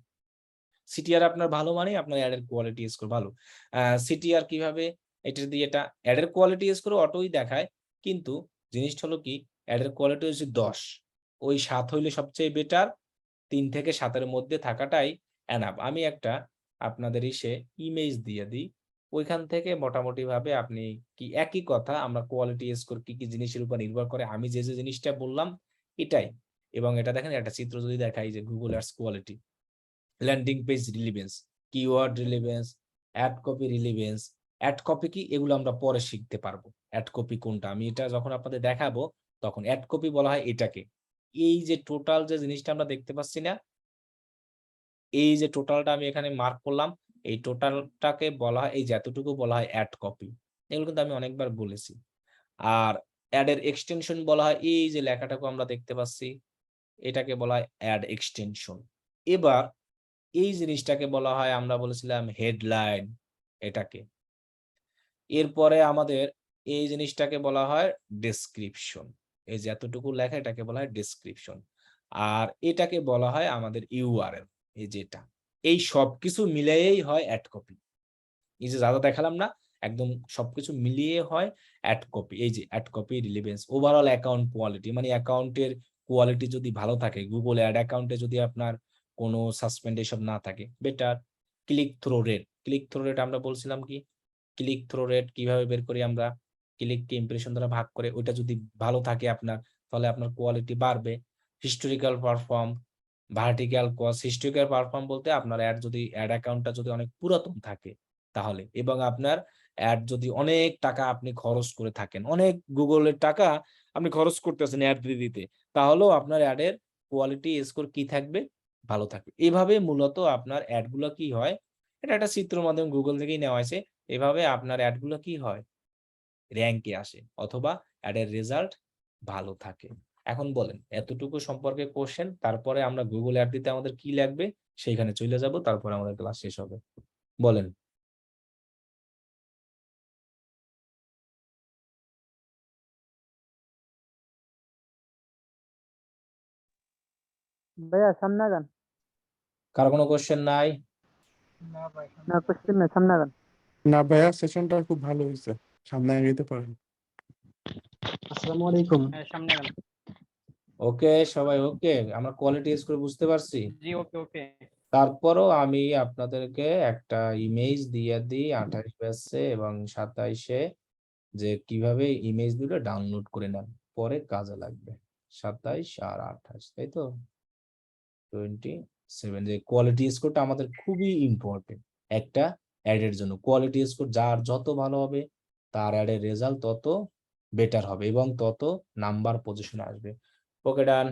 Speaker 1: সিটিআর আপনার ভালো মানে আপনার অ্যাডের কোয়ালিটি স্কোর ভালো। সিটিআর কিভাবে, এটা দিয়ে এটা অ্যাডের কোয়ালিটি স্কোর অটোই দেখায়, কিন্তু জিনিসটা হলো কি, অ্যাডের কোয়ালিটি হচ্ছে 10, ওই 7 হইলে সবচেয়ে বেটার, 3 থেকে 7 এর মধ্যে থাকাটাই এনাফ। আমি একটা আপনাদের ইমেজ দিয়ে দিই, ওইখান থেকে মোটামুটি ভাবে আপনি কি একই কথা, আমরা কোয়ালিটি স্কোর কি কি জিনিসের উপর নির্ভর করে, আমি যে যে জিনিসটা বললাম এটাই। এবং এটা দেখেন একটা চিত্র যদি দেখাই, যে Google ads quality, landing page relevance, keyword relevance, ad copy relevance. Ad copy কি, এগুলো আমরা পরে শিখতে পারবো। অ্যাড কপি কোনটা, আমি এটা যখন আপনাদের দেখাবো তখন অ্যাড কপি বলা হয় এটাকে। এই যে টোটাল যে জিনিসটা আমরা দেখতে পাচ্ছি না, এই যে টোটালটা আমি এখানে মার্ক করলাম, এই টোটালটাকে বলা হয়, এই যে এতটুকু বলা হয় অ্যাড কপি। এগুলো কিন্তু আমি অনেকবার বলেছি। আর অ্যাড এর এক্সটেনশন বলা হয়, এই যে লেখাটাকে আমরা দেখতে পাচ্ছি, এটাকে বলা হয় অ্যাড এক্সটেনশন। এবার এই জিনিসটাকে বলা হয়, আমরা বলেছিলাম হেডলাইন এটাকে। এরপরে আমাদের এই জিনিসটাকে বলা হয় ডেসক্রিপশন। এই যে এতটুকু লেখা, এটাকে বলা হয় ডেসক্রিপশন। আর এটাকে বলা হয় আমাদের ইউআরএল, এই যেটা। এই সবকিছু মিলিয়েই হয় অ্যাড কপি। এই যে যা দেখালাম না, একদম সবকিছু মিলিয়ে হয় অ্যাড কপি। এই যে ad copy relevance, overall account quality, মানে অ্যাকাউন্টের কোয়ালিটি যদি ভালো থাকে, গুগল অ্যাড অ্যাকাউন্টে যদি আপনার কোনো সাসপেন্ড এসব না থাকে, better. Click through rate, click through rate আমরা বলছিলাম কি, ক্লিক থ্রো রেট কিভাবে বের করি আমরা, ক্লিককে ইমপ্রেশন দ্বারা ভাগ করে, ওইটা যদি ভালো থাকে আপনার, তাহলে আপনার কোয়ালিটি বাড়বে। Historical perform, vertical cost. Historical perform বলতে আপনার অ্যাড যদি অ্যাড অ্যাকাউন্টটা যদি অনেক পুরাতন থাকে তাহলে, এবং আপনার অ্যাড যদি অনেক টাকা আপনি খরচ করে থাকেন, অনেক গুগলের টাকা আপনি খরচ করতেছেন অ্যাড দিতে, তাহলেও আপনার অ্যাডের কোয়ালিটি স্কোর কি থাকবে, ভালো থাকবে। এভাবে মূলত আপনার অ্যাড গুলো কি হয়, এটা একটা চিত্র মাধ্যম গুগল থেকেই নেওয়া হয়েছে। এভাবে আপনার অ্যাড গুলো কি হয়, র‍্যাংকে আসে, অথবা অ্যাডের রেজাল্ট ভালো থাকে। এখন বলেন এতটুকু সম্পর্কে কোশ্চেন, তারপরে আমরা গুগল অ্যাড দিতে আমাদের কি লাগবে সেইখানে চলে যাব, তারপরে আমাদের ক্লাস শেষ হবে। বলেন।
Speaker 10: ভাইয়া সামনে আগান।
Speaker 1: কার কোনো কোশ্চেন নাই?
Speaker 10: না কোশ্চেন না, সামনে আগান।
Speaker 4: না ভাইয়া, সেশনটা খুব ভালো হয়েছে, সামনে এগিয়ে পারেন।
Speaker 5: আসসালামু আলাইকুম।
Speaker 3: হ্যাঁ, সামনে আগান।
Speaker 1: ওকে সবাই, ওকে আমরা কোয়ালিটি স্কোর বুঝতে পারছি।
Speaker 3: জি, ওকে ওকে।
Speaker 1: তারপরও আমি আপনাদেরকে একটা ইমেজ দিয়ে দিই 28 পেজে এবং 27-এ, যে কিভাবে ইমেজ দুটো ডাউনলোড করে নেন, পরে কাজে লাগবে। 27 আর 28, তাই তো 27, যে কোয়ালিটি স্কোরটা আমাদের খুবই ইম্পর্টেন্ট একটা অ্যাডের জন্য। কোয়ালিটি স্কোর যার যত ভালো হবে, তার অ্যাডের রেজাল্ট তত বেটার হবে এবং তত নাম্বার পজিশনে আসবে। ওকে ডান।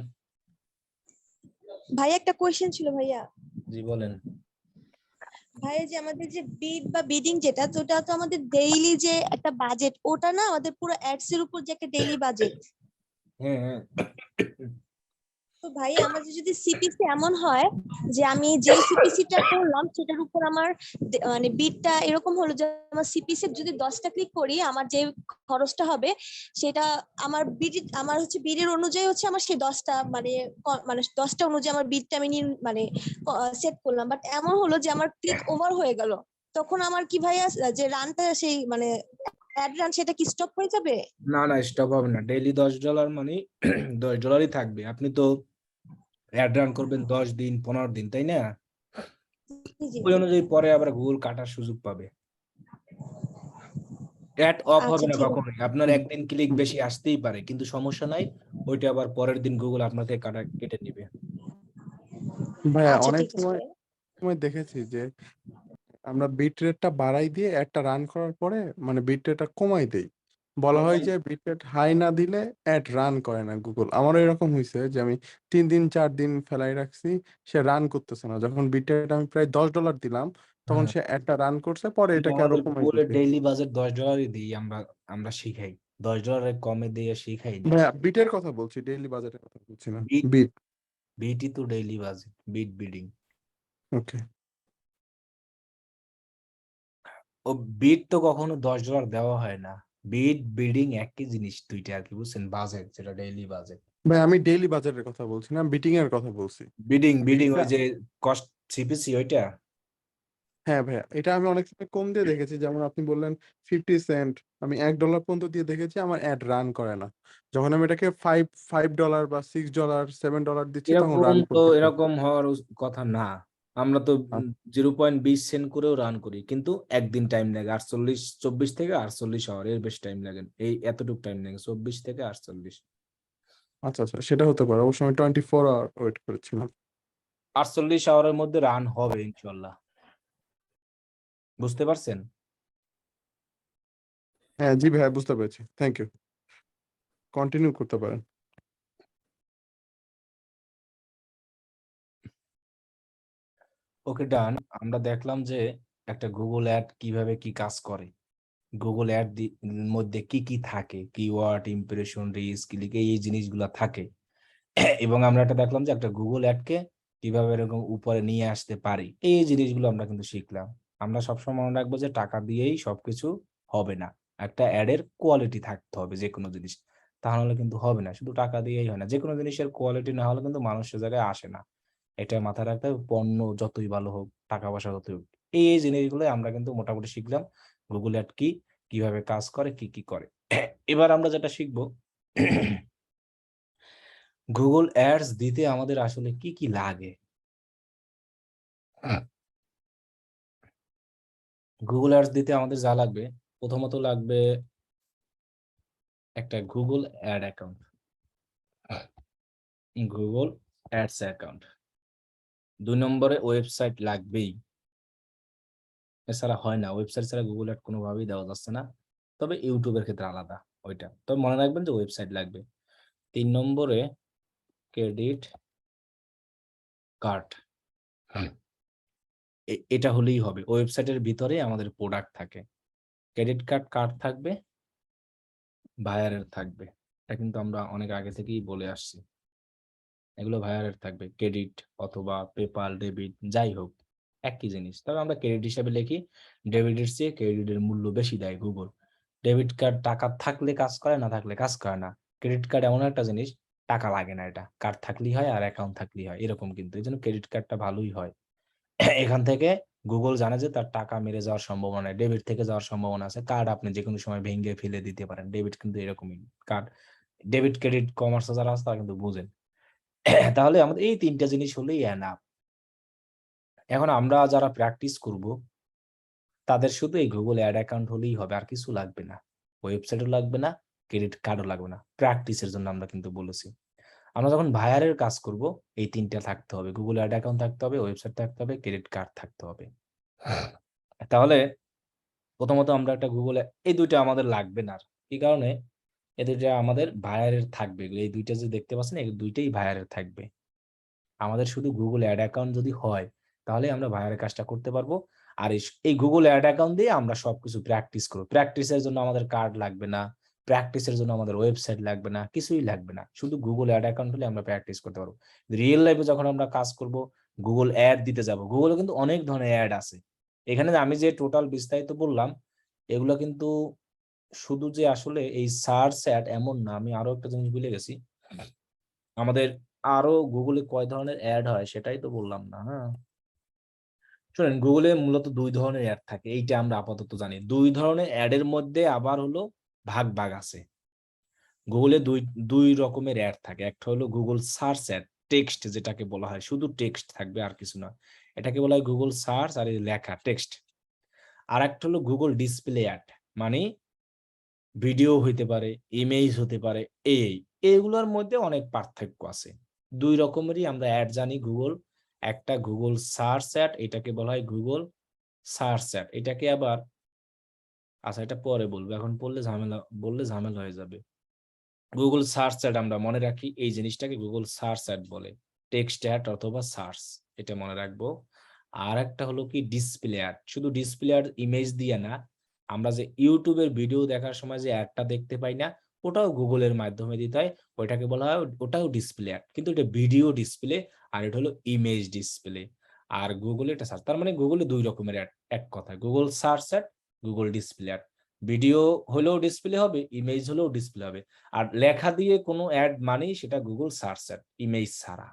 Speaker 11: ভাইয়া একটা কোয়েশ্চেন ছিল ভাইয়া।
Speaker 1: জি বলেন।
Speaker 11: ভাইয়া যে আমাদের যে বিড বা বিডিং যেটা, তো ওটা তো আমাদের ডেইলি যে একটা বাজেট, ওটা না আমাদের পুরো অ্যাডস এর উপর যে একটা ডেইলি বাজেট।
Speaker 1: হ্যাঁ,
Speaker 11: তো ভাই আমাদের যদি সিপিসি এমন হয় যে আমি যে সিপিসিটা করলাম সেটার উপর আমার মানে বিটটা এরকম হলো যে আমার সিপিসি যদি 10টা ক্লিক করি আমার যে খরচটা হবে সেটা আমার বিড আমার হচ্ছে বিডের অনুযায়ী হচ্ছে আমার সেই 10টা মানে মানে 10টা অনুযায়ী আমার বিটটা আমি মানে সেট করলাম, বাট এমন হলো যে আমার ক্লিক ওভার হয়ে গেল, তখন আমার কি ভাই যে রানটা সেই মানে অ্যাড রান সেটা কি স্টপ হয়ে যাবে?
Speaker 1: না না, স্টপ হবে না। ডেইলি $10 মানে $10ই থাকবে। আপনি তো অ্যাড রান করবেন 10 দিন 15 দিন, তাই না? ওই অনুযায়ী পরে আবার গুগল কাটার সুযোগ পাবে। অ্যাড অফ হবে না কখনোই। আপনার একদিন ক্লিক বেশি আসতেই পারে, কিন্তু সমস্যা নাই, ওইটা আবার পরের দিন গুগল আপনাকে কেটে নিবে।
Speaker 4: ভাইয়া অনেক সময় দেখেছি যে আমরা বিট রেটটা বাড়াই দিয়ে অ্যাডটা রান করার পরে মানে বিট রেটটা কমাই দেই, বলা হয় যে বিট রেট হাই না দিলে অ্যাড রান করে না গুগল। আমারও এরকম হয়েছে যে আমি 3 দিন 4 দিন ফেলাই রাখছি, সে রান করতেছে না। যখন বিট রেট আমি প্রায় $10 দিলাম তখন সে অ্যাডটা রান করছে, পরে এটাকে আরো কমাই
Speaker 1: গুগলের
Speaker 4: দিছে।
Speaker 1: ডেইলি বাজেট $10ই দিই আমরা শিখাই, $10 কমে দিয়ে শিখাই না।
Speaker 4: ভাইয়া বিটের কথা বলছি, ডেইলি বাজেটের কথা বলছি না।
Speaker 1: বিট বিটই তো ডেইলি বাজেট, বিট বিডিং।
Speaker 4: ওকে,
Speaker 1: ও বিট তো কখনো $10 দেওয়া হয় না। বিট বিডিং একই জিনিস, দুইটা আর কি, বুঝছেন? বাজেট যেটা ডেইলি বাজেট।
Speaker 4: ভাই আমি ডেইলি বাজেটের কথা বলছি না, বিটিং এর কথা বলছি।
Speaker 1: বিডিং ওই যে কস্ট সিপিসি ওইটা।
Speaker 4: হ্যাঁ ভাইয়া, এটা আমি অনেক সময় কম দিয়ে দেখেছি, যেমন আপনি বললেন 50 সেন্ট, আমি $1 পর্যন্ত দিয়ে দেখেছি, আমার অ্যাড রান করে না। যখন আমি এটাকে $5 বা $6 $7 দিচ্ছি তখন রান করতেছে।
Speaker 1: এরকম হওয়ার কথা না। আমরা তো 0.20 সেন্ট করেও রান করি, কিন্তু একদিন টাইম লাগে 24 থেকে 48 আওয়ার, এর বেশি টাইম লাগে। এই এতটুকু টাইম লাগে, 24 থেকে 48।
Speaker 4: আচ্ছা আচ্ছা, সেটা হতে পারে। অবশ্য আমি 24 আওয়ার ওয়েট করেছিলাম।
Speaker 1: 48 আওয়ারের মধ্যে রান হবে ইনশাল্লাহ। বুঝতে পারছেন?
Speaker 4: হ্যাঁ জি ভাইয়া, বুঝতে পেরেছি। থ্যাংক ইউ, কন্টিনিউ করতে পারেন।
Speaker 1: ওকে, ডান। আমরা দেখলাম যে একটা গুগল অ্যাড কিভাবে কি কাজ করে, গুগল অ্যাড মধ্যে কি কি থাকে, কিওয়ার্ড, ইমপ্রেশন, রিচ, ক্লিক, এই জিনিসগুলো থাকে। এবং আমরা একটা দেখলাম যে একটা গুগল অ্যাডকে কিভাবে এরকম উপরে নিয়ে আসতে পারি, এই জিনিসগুলো আমরা কিন্তু শিখলাম। আমরা সবসময় মনে রাখবো যে টাকা দিয়েই সবকিছু হবে না, একটা অ্যাডের কোয়ালিটি থাকতে হবে যে কোনো জিনিস, তাহলে কিন্তু হবে না। শুধু টাকা দিয়েই হয় না, যে কোনো জিনিসের কোয়ালিটি না হলে কিন্তু মানুষের জায়গায় আসে না। এটা মাথায় রাখতে হবে। পণ্য যতই ভালো হোক, টাকা পয়সা যতই হোক, এই জিনিসগুলো আমরা কিন্তু মোটামুটি শিখলাম। গুগল অ্যাড কি, কিভাবে কাজ করে, কি কি করে। এবার আমরা যেটা শিখবো, গুগল অ্যাডস দিতে আমাদের আসলে কি কি লাগে। গুগল অ্যাডস দিতে আমাদের যা লাগবে, প্রথমত লাগবে একটা Google ad account, Google ads account. 2 নম্বরে ওয়েবসাইট লাগবেই, এছাড়া হয় না। ওয়েবসাইট ছাড়া গুগল অ্যাড কোনোভাবেই দেওয়া যাচ্ছে না, তবে ইউটিউবের ক্ষেত্রে আলাদা ওইটা। তবে মনে রাখবেন যে ওয়েবসাইট লাগবে। 3 নম্বরে ক্রেডিট কার্ড, এটা হলেই হবে। ওয়েবসাইটের ভিতরে আমাদের প্রোডাক্ট থাকে, ক্রেডিট কার্ড থাকবে, বায়ারের থাকবে। এটা কিন্তু আমরা অনেক আগে থেকেই বলে আসছি, এগুলো বায়ারের থাকবে। ক্রেডিট অথবা পেপাল, ডেবিট, যাই হোক একই জিনিস। তবে আমরা ক্রেডিট হিসাবে লিখি, ডেবিটের চেয়ে ক্রেডিটের মূল্য বেশি দেয় গুগল। ডেবিট কার্ড টাকা থাকলে কাজ করে, না থাকলে কাজ করে না। ক্রেডিট কার্ড এমন একটা জিনিস, টাকা লাগে না, এটা কার্ড থাকলেই হয় আর অ্যাকাউন্ট থাকলেই হয়, এরকম। কিন্তু এই জন্য ক্রেডিট কার্ডটা ভালোই হয়। এখান থেকে গুগল জানে যে তার টাকা মেরে যাওয়ার সম্ভাবনা নেই, ডেবিট থেকে যাওয়ার সম্ভাবনা আছে। কার্ড আপনি যে কোনো সময় ভেঙে ফেলে দিতে পারেন, ডেবিট কিন্তু এরকমই। কার্ড, ডেবিট, ক্রেডিট, কমার্স যারা আছে তারা কিন্তু বুঝেন। তাহলে আমাদের এই 3টা জিনিস হলেই এনাফ। এখন আমরা যারা প্র্যাকটিস করব তাদের শুধু এই গুগল অ্যাড অ্যাকাউন্ট হলেই হবে, আর কিছু লাগবে না। ওয়েবসাইটও লাগবে না, ক্রেডিট কার্ডও লাগবে না। প্র্যাকটিসের জন্য আমরা কিন্তু বলেছি। আমরা যখন বায়ারের কাজ করব, এই 3টা থাকতে হবে, গুগল অ্যাড অ্যাকাউন্ট থাকতে হবে, ওয়েবসাইট থাকতে হবে, ক্রেডিট কার্ড থাকতে হবে। তাহলে প্রথমত আমরা একটা গুগল, এই 2টা আমাদের লাগবে না। কি কারণে? এই 2টা আমাদের বায়ারের থাকবে। এই 2টা যে দেখতে পাচ্ছেন, এই 2টাই বায়ারের থাকবে। আমাদের শুধু গুগল অ্যাড অ্যাকাউন্ট যদি হয়, তাহলে আমরা বায়ারের কাজটা করতে পারবো। আর এই গুগল অ্যাড অ্যাকাউন্ট দিয়ে আমরা সবকিছু প্র্যাকটিস করবো। প্র্যাকটিসের জন্য আমাদের কার্ড লাগবে না, প্র্যাকটিসের জন্য আমাদের ওয়েবসাইট লাগবে না, কিছুই লাগবে না, শুধু গুগল অ্যাড অ্যাকাউন্ট হলে আমরা প্র্যাকটিস করতে পারবো। রিয়েল লাইফে যখন আমরা কাজ করব, গুগল অ্যাড দিতে যাব, গুগলে কিন্তু অনেক ধরনের অ্যাড আছে। এখানে আমি যে টোটাল বিস্তারিত বললাম, এগুলো কিন্তু শুধু যে আসলে এই সার্চ অ্যাড এমন না। আমি আরো একটা জিনিস ভুলে গেছি, আমাদের আরো গুগলে কয় ধরনের অ্যাড হয় সেটাই তো বললাম না। হ্যাঁ, শুনেন, গুগলে মূলত 2 ধরনের অ্যাড থাকে, এইটা আমরা আপাতত জানি। 2 ধরনের অ্যাডের মধ্যে আবার হলো ভাগ ভাগ আছে। গুগলে দুই রকমের অ্যাড থাকে। একটা হলো গুগল সার্চ অ্যাড, টেক্সট যেটাকে বলা হয়, শুধু টেক্সট থাকবে আর কিছু না। এটাকে বলা হয় গুগল সার্চ, আর এই লেখা টেক্সট। আর একটা হলো গুগল ডিসপ্লে অ্যাড, মানে ভিডিও হইতে পারে, ইমেজ হতে পারে, এইগুলোর মধ্যে অনেক পার্থক্য আছে। 2 রকমেরই আমরা অ্যাড জানি গুগল। একটা গুগল সার্চ অ্যাড, এটাকে বলা হয় গুগল সার্চ অ্যাড। এটাকে আবার, আচ্ছা এটা পরে বলবো, এখন বললে ঝামেলা হয়ে যাবে। গুগল সার্চ অ্যাড আমরা মনে রাখি, এই জিনিসটাকে গুগল সার্চ অ্যাড বলে, টেক্সট অ্যাড অথবা সার্চ, এটা মনে রাখবো। আর একটা হলো কি ডিসপ্লে অ্যাড, শুধু ডিসপ্লে অ্যাড ইমেজ দিয়ে না, আমরা যে ইউটিউবের ভিডিও দেখার সময় যে অ্যাডটা দেখতে পাই না, ওটাও গুগলের মাধ্যমে দিতে হয়, ওইটাকে বলা হয়, ওটাও ডিসপ্লে অ্যাড, কিন্তু এটা ভিডিও ডিসপ্লে আর এটা হলো ইমেজ ডিসপ্লে। আর গুগলে এটা সার্চ, তার মানে গুগলে 2 রকমের অ্যাড, এক কথায় Google search add, Google display ad. Video হলেও ডিসপ্লে হবে, ইমেজ হলেও ডিসপ্লে হবে। আর লেখা দিয়ে কোনো অ্যাড মানেই সেটা গুগল সার্চ অ্যাড, ইমেজ ছাড়া।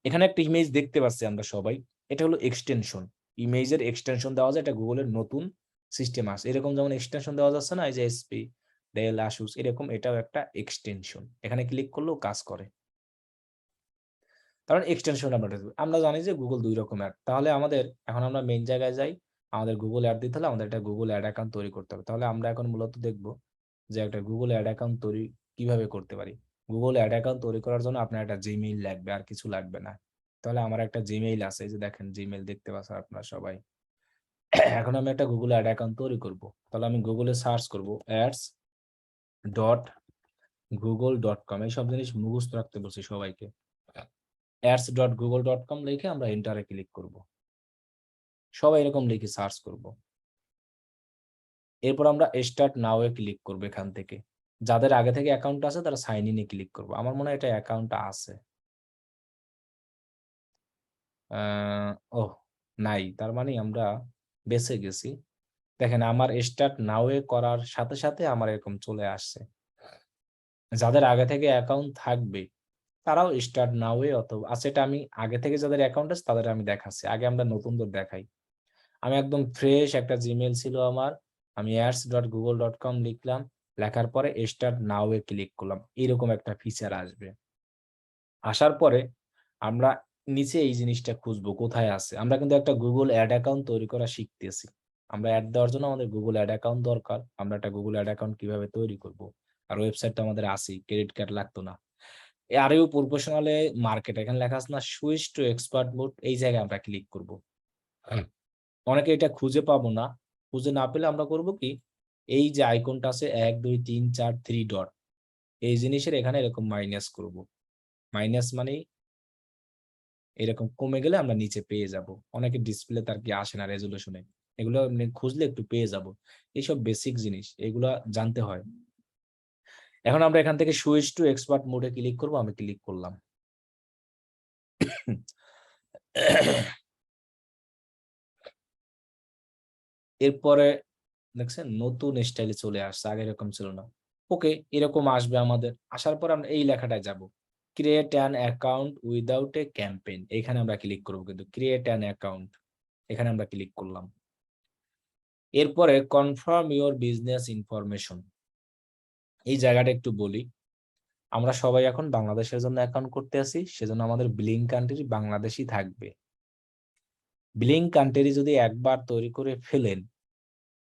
Speaker 1: এখানে একটা ইমেজ দেখতে পাচ্ছি আমরা সবাই, এটা হলো এক্সটেনশন। ইমেজের এক্সটেনশন দেওয়া যায়, এটা গুগলের নতুন সিস্টেম আছে। এরকম যেমন এক্সটেনশন দেওয়া যাচ্ছে না, এই যে এসপি, ডেল, আসুস, এরকম এটাও একটা এক্সটেনশন। এখানে ক্লিক করলেও কাজ করে। কারণ এক্সটেনশন আমরা জানি যে গুগল 2 রকম অ্যাড। তাহলে আমাদের এখন আমরা মেইন জায়গায় যাই, আমাদের গুগল অ্যাড দিতে হলে আমাদের একটা গুগল অ্যাড অ্যাকাউন্ট তৈরি করতে হবে। তাহলে আমরা এখন মূলত দেখব যে একটা গুগল অ্যাড অ্যাকাউন্ট তৈরি কিভাবে করতে পারি। গুগল অ্যাড অ্যাকাউন্ট তৈরি করার জন্য আপনার একটা জিমেইল লাগবে, আর কিছু লাগবে না। তাহলে আমার একটা জিমেইল আছে, এই যে দেখেন জিমেইল দেখতে পাচ্ছেন আপনারা সবাই। এখন আমি একটা গুগল অ্যাড অ্যাকাউন্ট তৈরি করব। তাহলে আমি গুগলে সার্চ করব ads.google.com, এই সব জিনিস মুখস্থ রাখতে বলছি সবাইকে। ads.google.com লিখে আমরা এন্টারে ক্লিক করব। সবাই এরকম লিখে সার্চ করব। এরপর আমরা স্টার্ট নাও এ ক্লিক করব। এখান থেকে যাদের আগে থেকে অ্যাকাউন্ট আছে তারা সাইন ইন এ ক্লিক করব। আমার মনে হয় এটা অ্যাকাউন্টটা আছে। ওহ, নাই, তার মানে আমরা বেঁচে গেছি। দেখেন আমার স্টার্ট নাও এ করার সাথে সাথে আমার এরকম চলে আসছে। যাদের আগে থেকে অ্যাকাউন্ট থাকবে তারাও স্টার্ট নাও এ, অথবা আচ্ছা, এটা আমি আগে থেকে যাদের অ্যাকাউন্ট আছে তাদের আমি দেখাচ্ছি। আগে আমরা নতুনদের দেখাই। আমি একদম ফ্রেশ একটা জিমেইল ছিল আমার, আমি ads.google.com লিখলাম, লেখার পরে স্টার্ট নাও এ ক্লিক করলাম। এরকম একটা ফিচার আসবে। আসার পরে আমরা নিচে এই জিনিসটা খুঁজবো কোথায় আছে। আমরা কিন্তু একটা গুগল অ্যাড অ্যাকাউন্ট তৈরি করা শিখতেছি। আমরা অ্যাড দেওয়ার জন্য আমাদের গুগল অ্যাড অ্যাকাউন্ট দরকার। আমরা একটা গুগল অ্যাড অ্যাকাউন্ট কিভাবে তৈরি করব, আর ওয়েবসাইটটা আমাদের আছেই, ক্রেডিট কার্ড লাগতো না। আর ইউ প্রফেশনালে মার্কেট, এখানে লেখা আছে না সুইচ টু এক্সপার্ট মোড, এই জায়গায় আমরা ক্লিক করব। অনেকে এটা খুঁজে পাবো না, খুঁজে না পেলে আমরা করব কি, এই যে আইকনটা আছে 1 2 3 4 3 ডট, এই জিনিসের এখানে এরকম মাইনাস করব। মাইনাস মানে এরকম কমে গেলে আমরা নিচে পেয়ে যাব। অনেকে ডিসপ্লে তার কি আসে না রেজুলেশনে, এগুলো খুঁজলে একটু পেয়ে যাব। এইসব বেসিক জিনিস, এগুলা জানতে হয়। এখন আমরা এখান থেকে সুইচ টু এক্সপার্ট মোডে ক্লিক করব। আমি ক্লিক করলাম। এরপরে দেখছেন নতুন স্টাইলে চলে আসছে, আগে এরকম ছিল না। ওকে, এরকম আসবে আমাদের। আসার পর আমরা এই লেখাটায় যাব, create an account without a campaign, এখানে আমরা ক্লিক করব। কিন্তু ক্রিয়েট অ্যান অ্যাকাউন্ট, এখানে আমরা ক্লিক করলাম। এরপরে কনফার্ম ইওর বিজনেস ইনফরমেশন, এই জায়গাটা একটু বলি। আমরা সবাই এখন বাংলাদেশের জন্য অ্যাকাউন্ট করতে আসি, সেজন্য আমাদের বিলিং কান্ট্রি বাংলাদেশই থাকবে। বিলিং কান্ট্রি যদি একবার তৈরি করে ফেলেন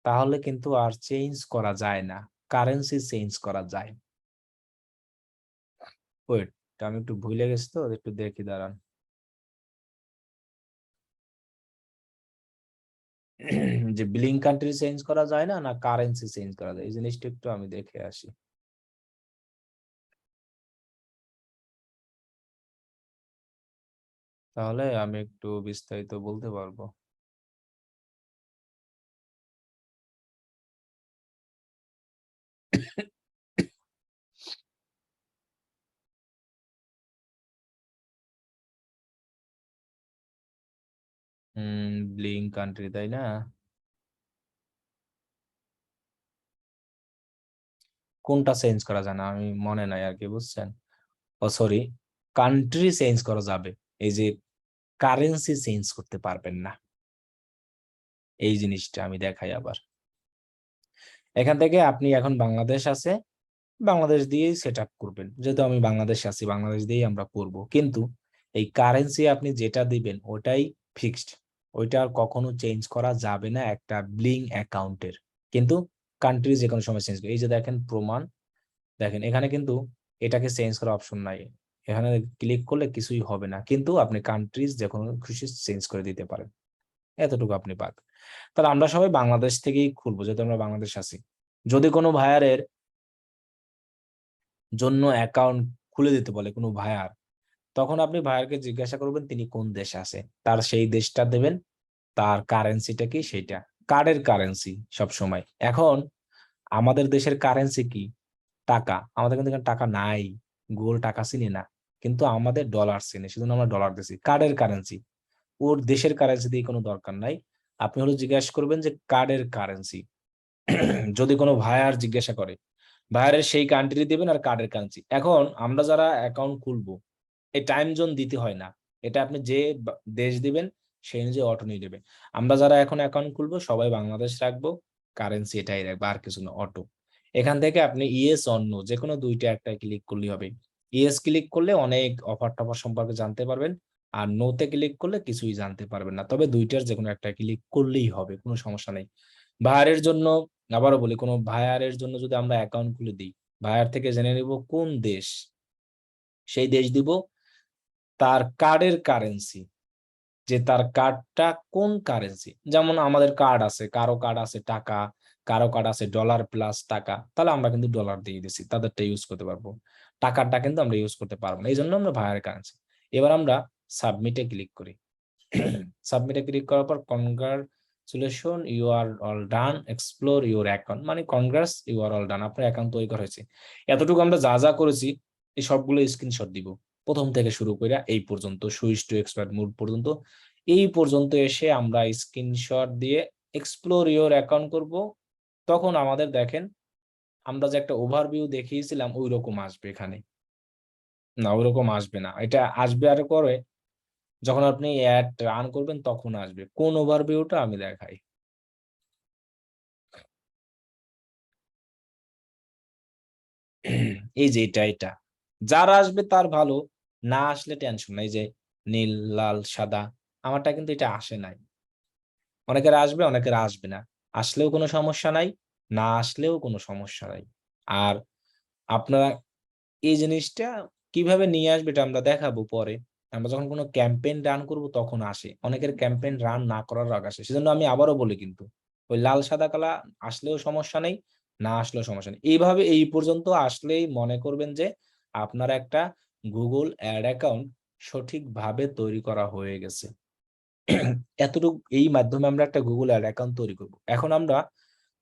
Speaker 1: তাহলে কিন্তু আর চেঞ্জ করা যায় না, কারেন্সি চেঞ্জ করা যায়। ওয়েট, আমি একটু ভুলে গেছি তো, একটু দেখি দাঁড়ান। যে বিলিং কান্ট্রি চেঞ্জ করা যায় না, না কারেন্সি চেঞ্জ করা যায়, এই জিনিসটা একটু আমি দেখে আসি। তাহলে আমি একটু বিস্তারিত বলতে পারবো। ব্লিং কান্ট্রি, তাই না? কোনটা চেঞ্জ করা যায় না আমি মনে নাই আর কি, বুঝছেন? ও সরি, কান্ট্রি চেঞ্জ করা যাবে, এই যে কারেন্সি চেঞ্জ করতে পারবেন না, এই জিনিসটা আমি দেখাই আবার। এখান থেকে আপনি এখন বাংলাদেশ আছে, বাংলাদেশ দিয়েই সেট আপ করবেন, যেহেতু আমি বাংলাদেশে আছি বাংলাদেশ দিয়েই আমরা করব, কিন্তু এই কারেন্সি আপনি যেটা দিবেন ওটাই ফিক্সড, ওইটা আর কখনো চেঞ্জ করা যাবে না একটা ব্লিং অ্যাকাউন্টের। কিন্তু কান্ট্রি যে কোনো সময় চেঞ্জ করে, এই যে দেখেন প্রমাণ, দেখেন এখানে কিন্তু এটাকে চেঞ্জ করার অপশন নাই, এখানে ক্লিক করলে কিছুই হবে না, কিন্তু আপনি কান্ট্রিজ যে কোনো খুশি চেঞ্জ করে দিতে পারেন, এতটুকু আপনি পাক। তাহলে আমরা সবাই বাংলাদেশ থেকেই খুলবো, যেহেতু আমরা বাংলাদেশ আছি। যদি কোনো ভাইয়ারের জন্য অ্যাকাউন্ট খুলে দিতে বলে কোনো ভাইয়ার, তখন আপনি ভাইয়ারকে জিজ্ঞাসা করবেন তিনি কোন দেশে আছে, তার সেই দেশটা দেবেন, তার কারেন্সিটা কি সেটা, কার্ডের কারেন্সি সব সময়। এখন আমাদের দেশের কারেন্সি কি? টাকা। আমাদের কিন্তু এখানে টাকা নাই, গোল টাকা চিনি না, কিন্তু আমাদের ডলার চিনি, সেজন্য আমরা ডলার দিছি। কার্ডের কারেন্সি, ওর দেশের কারেন্সি দিয়ে কোনো দরকার নাই, আপনি হলো জিজ্ঞাসা করবেন যে কার্ডের কারেন্সি। যদি কোনো ভাইয়ার জিজ্ঞাসা করে, ভাইয়ারের সেই কান্ট্রি দিবেন আর কার্ডের কারেন্সি। এখন আমরা যারা অ্যাকাউন্ট খুলবো, এই টাইম জোন দিতে হয় না, এটা আপনি যে দেশ দিবেন সেই অনুযায়ী অটো নিয়ে নেবে। আমরা যারা এখন অ্যাকাউন্ট খুলবো সবাই বাংলাদেশ রাখবো, কারেন্সি এটাই রাখবো, আর কিছু না, অটো। এখান থেকে আপনি ইয়েস অর নো যে কোনো দুইটা একটা ক্লিক করলেই হবে। ইয়েস ক্লিক করলে অনেক অফার টফার সম্পর্কে জানতে পারবেন, আর নোতে ক্লিক করলে কিছুই জানতে পারবেন না, তবে দুইটার যে কোনো একটা ক্লিক করলেই হবে, কোনো সমস্যা নেই। ভাইয়ারের জন্য আবারও বলি, কোনো ভাইয়ারের জন্য যদি আমরা অ্যাকাউন্ট খুলে দিই, ভাইয়ার থেকে জেনে নিব কোন দেশ, সেই দেশ দিব, তার কার্ডের কারেন্সি, যে তার কার্ডটা কোন কারেন্সি। যেমন আমাদের কার্ড আছে, কারো কার্ড আছে টাকা, কারো কার্ড আছে ডলার প্লাস টাকা, তাহলে আমরা কিন্তু ডলার দিয়ে দিছি, তাদেরটা ইউজ করতে পারবো, টাকাটা কিন্তু আমরা ইউজ করতে পারবো না, এই জন্য আমরা ভাইয়ার কারেন্সি। এবার আমরা সাবমিটে ক্লিক করি। সাবমিটে ক্লিক করার পর congratulation you are all done, explore your account, মানে কনগ্রাস ইউ আর অল ডান, আপনার অ্যাকাউন্ট তৈরি করা হয়েছে। এতটুকু আমরা যা যা করেছি এই সবগুলো স্ক্রিনশট দিব, প্রথম থেকে শুরু করে এই পর্যন্ত, সুইচ টু এক্সপায়ার মোড পর্যন্ত, এই পর্যন্ত এসে আমরা স্ক্রিনশট দিয়ে এক্সপ্লোর ইউর অ্যাকাউন্ট করব। তখন আমাদের দেখেন আমরা যে একটা ওভারভিউ দেখিয়েছিলাম ওই রকম আসবে, এখানে না ওইরকম আসবে না, এটা আসবে আর করে যখন আপনি অ্যাড রান করবেন তখন আসবে। কোন ওভারভিউটা আমি দেখাই, এই যে এটা যার আসবে তার ভালো, না আসলে টেনশন নাই, যে নীল লাল সাদা, আমারটা কিন্তু এটা আসে নাই। অনেকের আসবে অনেকের আসবে না, আসলেও কোনো সমস্যা নাই, না আসলেও কোনো সমস্যা নাই। আর আপনারা এই জিনিসটা কিভাবে নিয়ে আসবে এটা আমরা দেখাবো পরে, আমরা যখন কোনো ক্যাম্পেইন রান করব তখন আসে, অনেকের ক্যাম্পেইন রান না করার আগ আসে, সেজন্য আমি আবারও বলি, কিন্তু ওই লাল সাদা কালা আসলেও সমস্যা নেই, না আসলেও সমস্যা নেই। এইভাবে এই পর্যন্ত আসলেই মনে করবেন যে আপনার একটা গুগল অ্যাড অ্যাকাউন্ট সঠিকভাবে তৈরি করা হয়ে গেছে। এতটুকু এই মাধ্যমে আমরা একটা গুগল অ্যাড অ্যাকাউন্ট তৈরি করব। এখন আমরা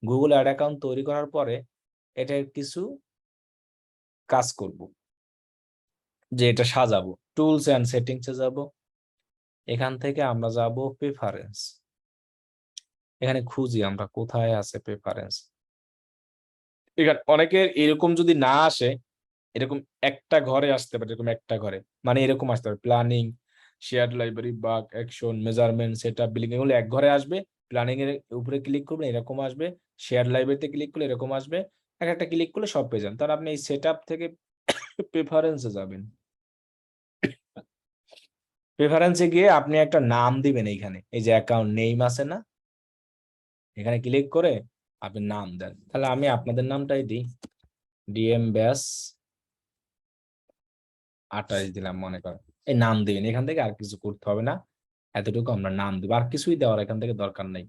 Speaker 1: গুগল অ্যাড অ্যাকাউন্ট তৈরি করার পরে এটার কিছু কাজ করব, যে এটা সাজাবো, টুলস এন্ড সেটিংসে যাব, এখান থেকে আমরা যাব প্রেফারেন্স, এখানে খুঁজি আমরা কোথায় আছে প্রেফারেন্স। এখানে অনেকের এরকম যদি না আসে, এরকম একটা ঘরে আসতে পারে, এরকম একটা ঘরে, মানে এরকম আসতে পারে planning, shared library, bug, action, measurement, setup, billing, এগুলো এক ঘরে আসবে। প্ল্যানিং এর উপরে ক্লিক করবেন এরকম আসবে, শেয়ার্ড লাইব্রেরিতে ক্লিক করলে এরকম আসবে, এক একটা ক্লিক করলে সব পেয়ে যান। তাহলে আপনি এই সেটআপ থেকে প্রেফারেন্সে যাবেন, প্রেফারেন্সে গিয়ে আপনি একটা নাম দিবেন, এইখানে এই যে অ্যাকাউন্ট নেম আছে না, এখানে ক্লিক করে আপনি নাম দেন। তাহলে আমি আপনাদের নামটাই দিই, ডিএম ব্যাস 28 দিলাম মনে করেন, এই নাম দিবেন, এখান থেকে আর কিছু করতে হবে না, এতটুকু আমরা নাম দিব, আর কিছুই দেওয়ার এখান থেকে দরকার নেই,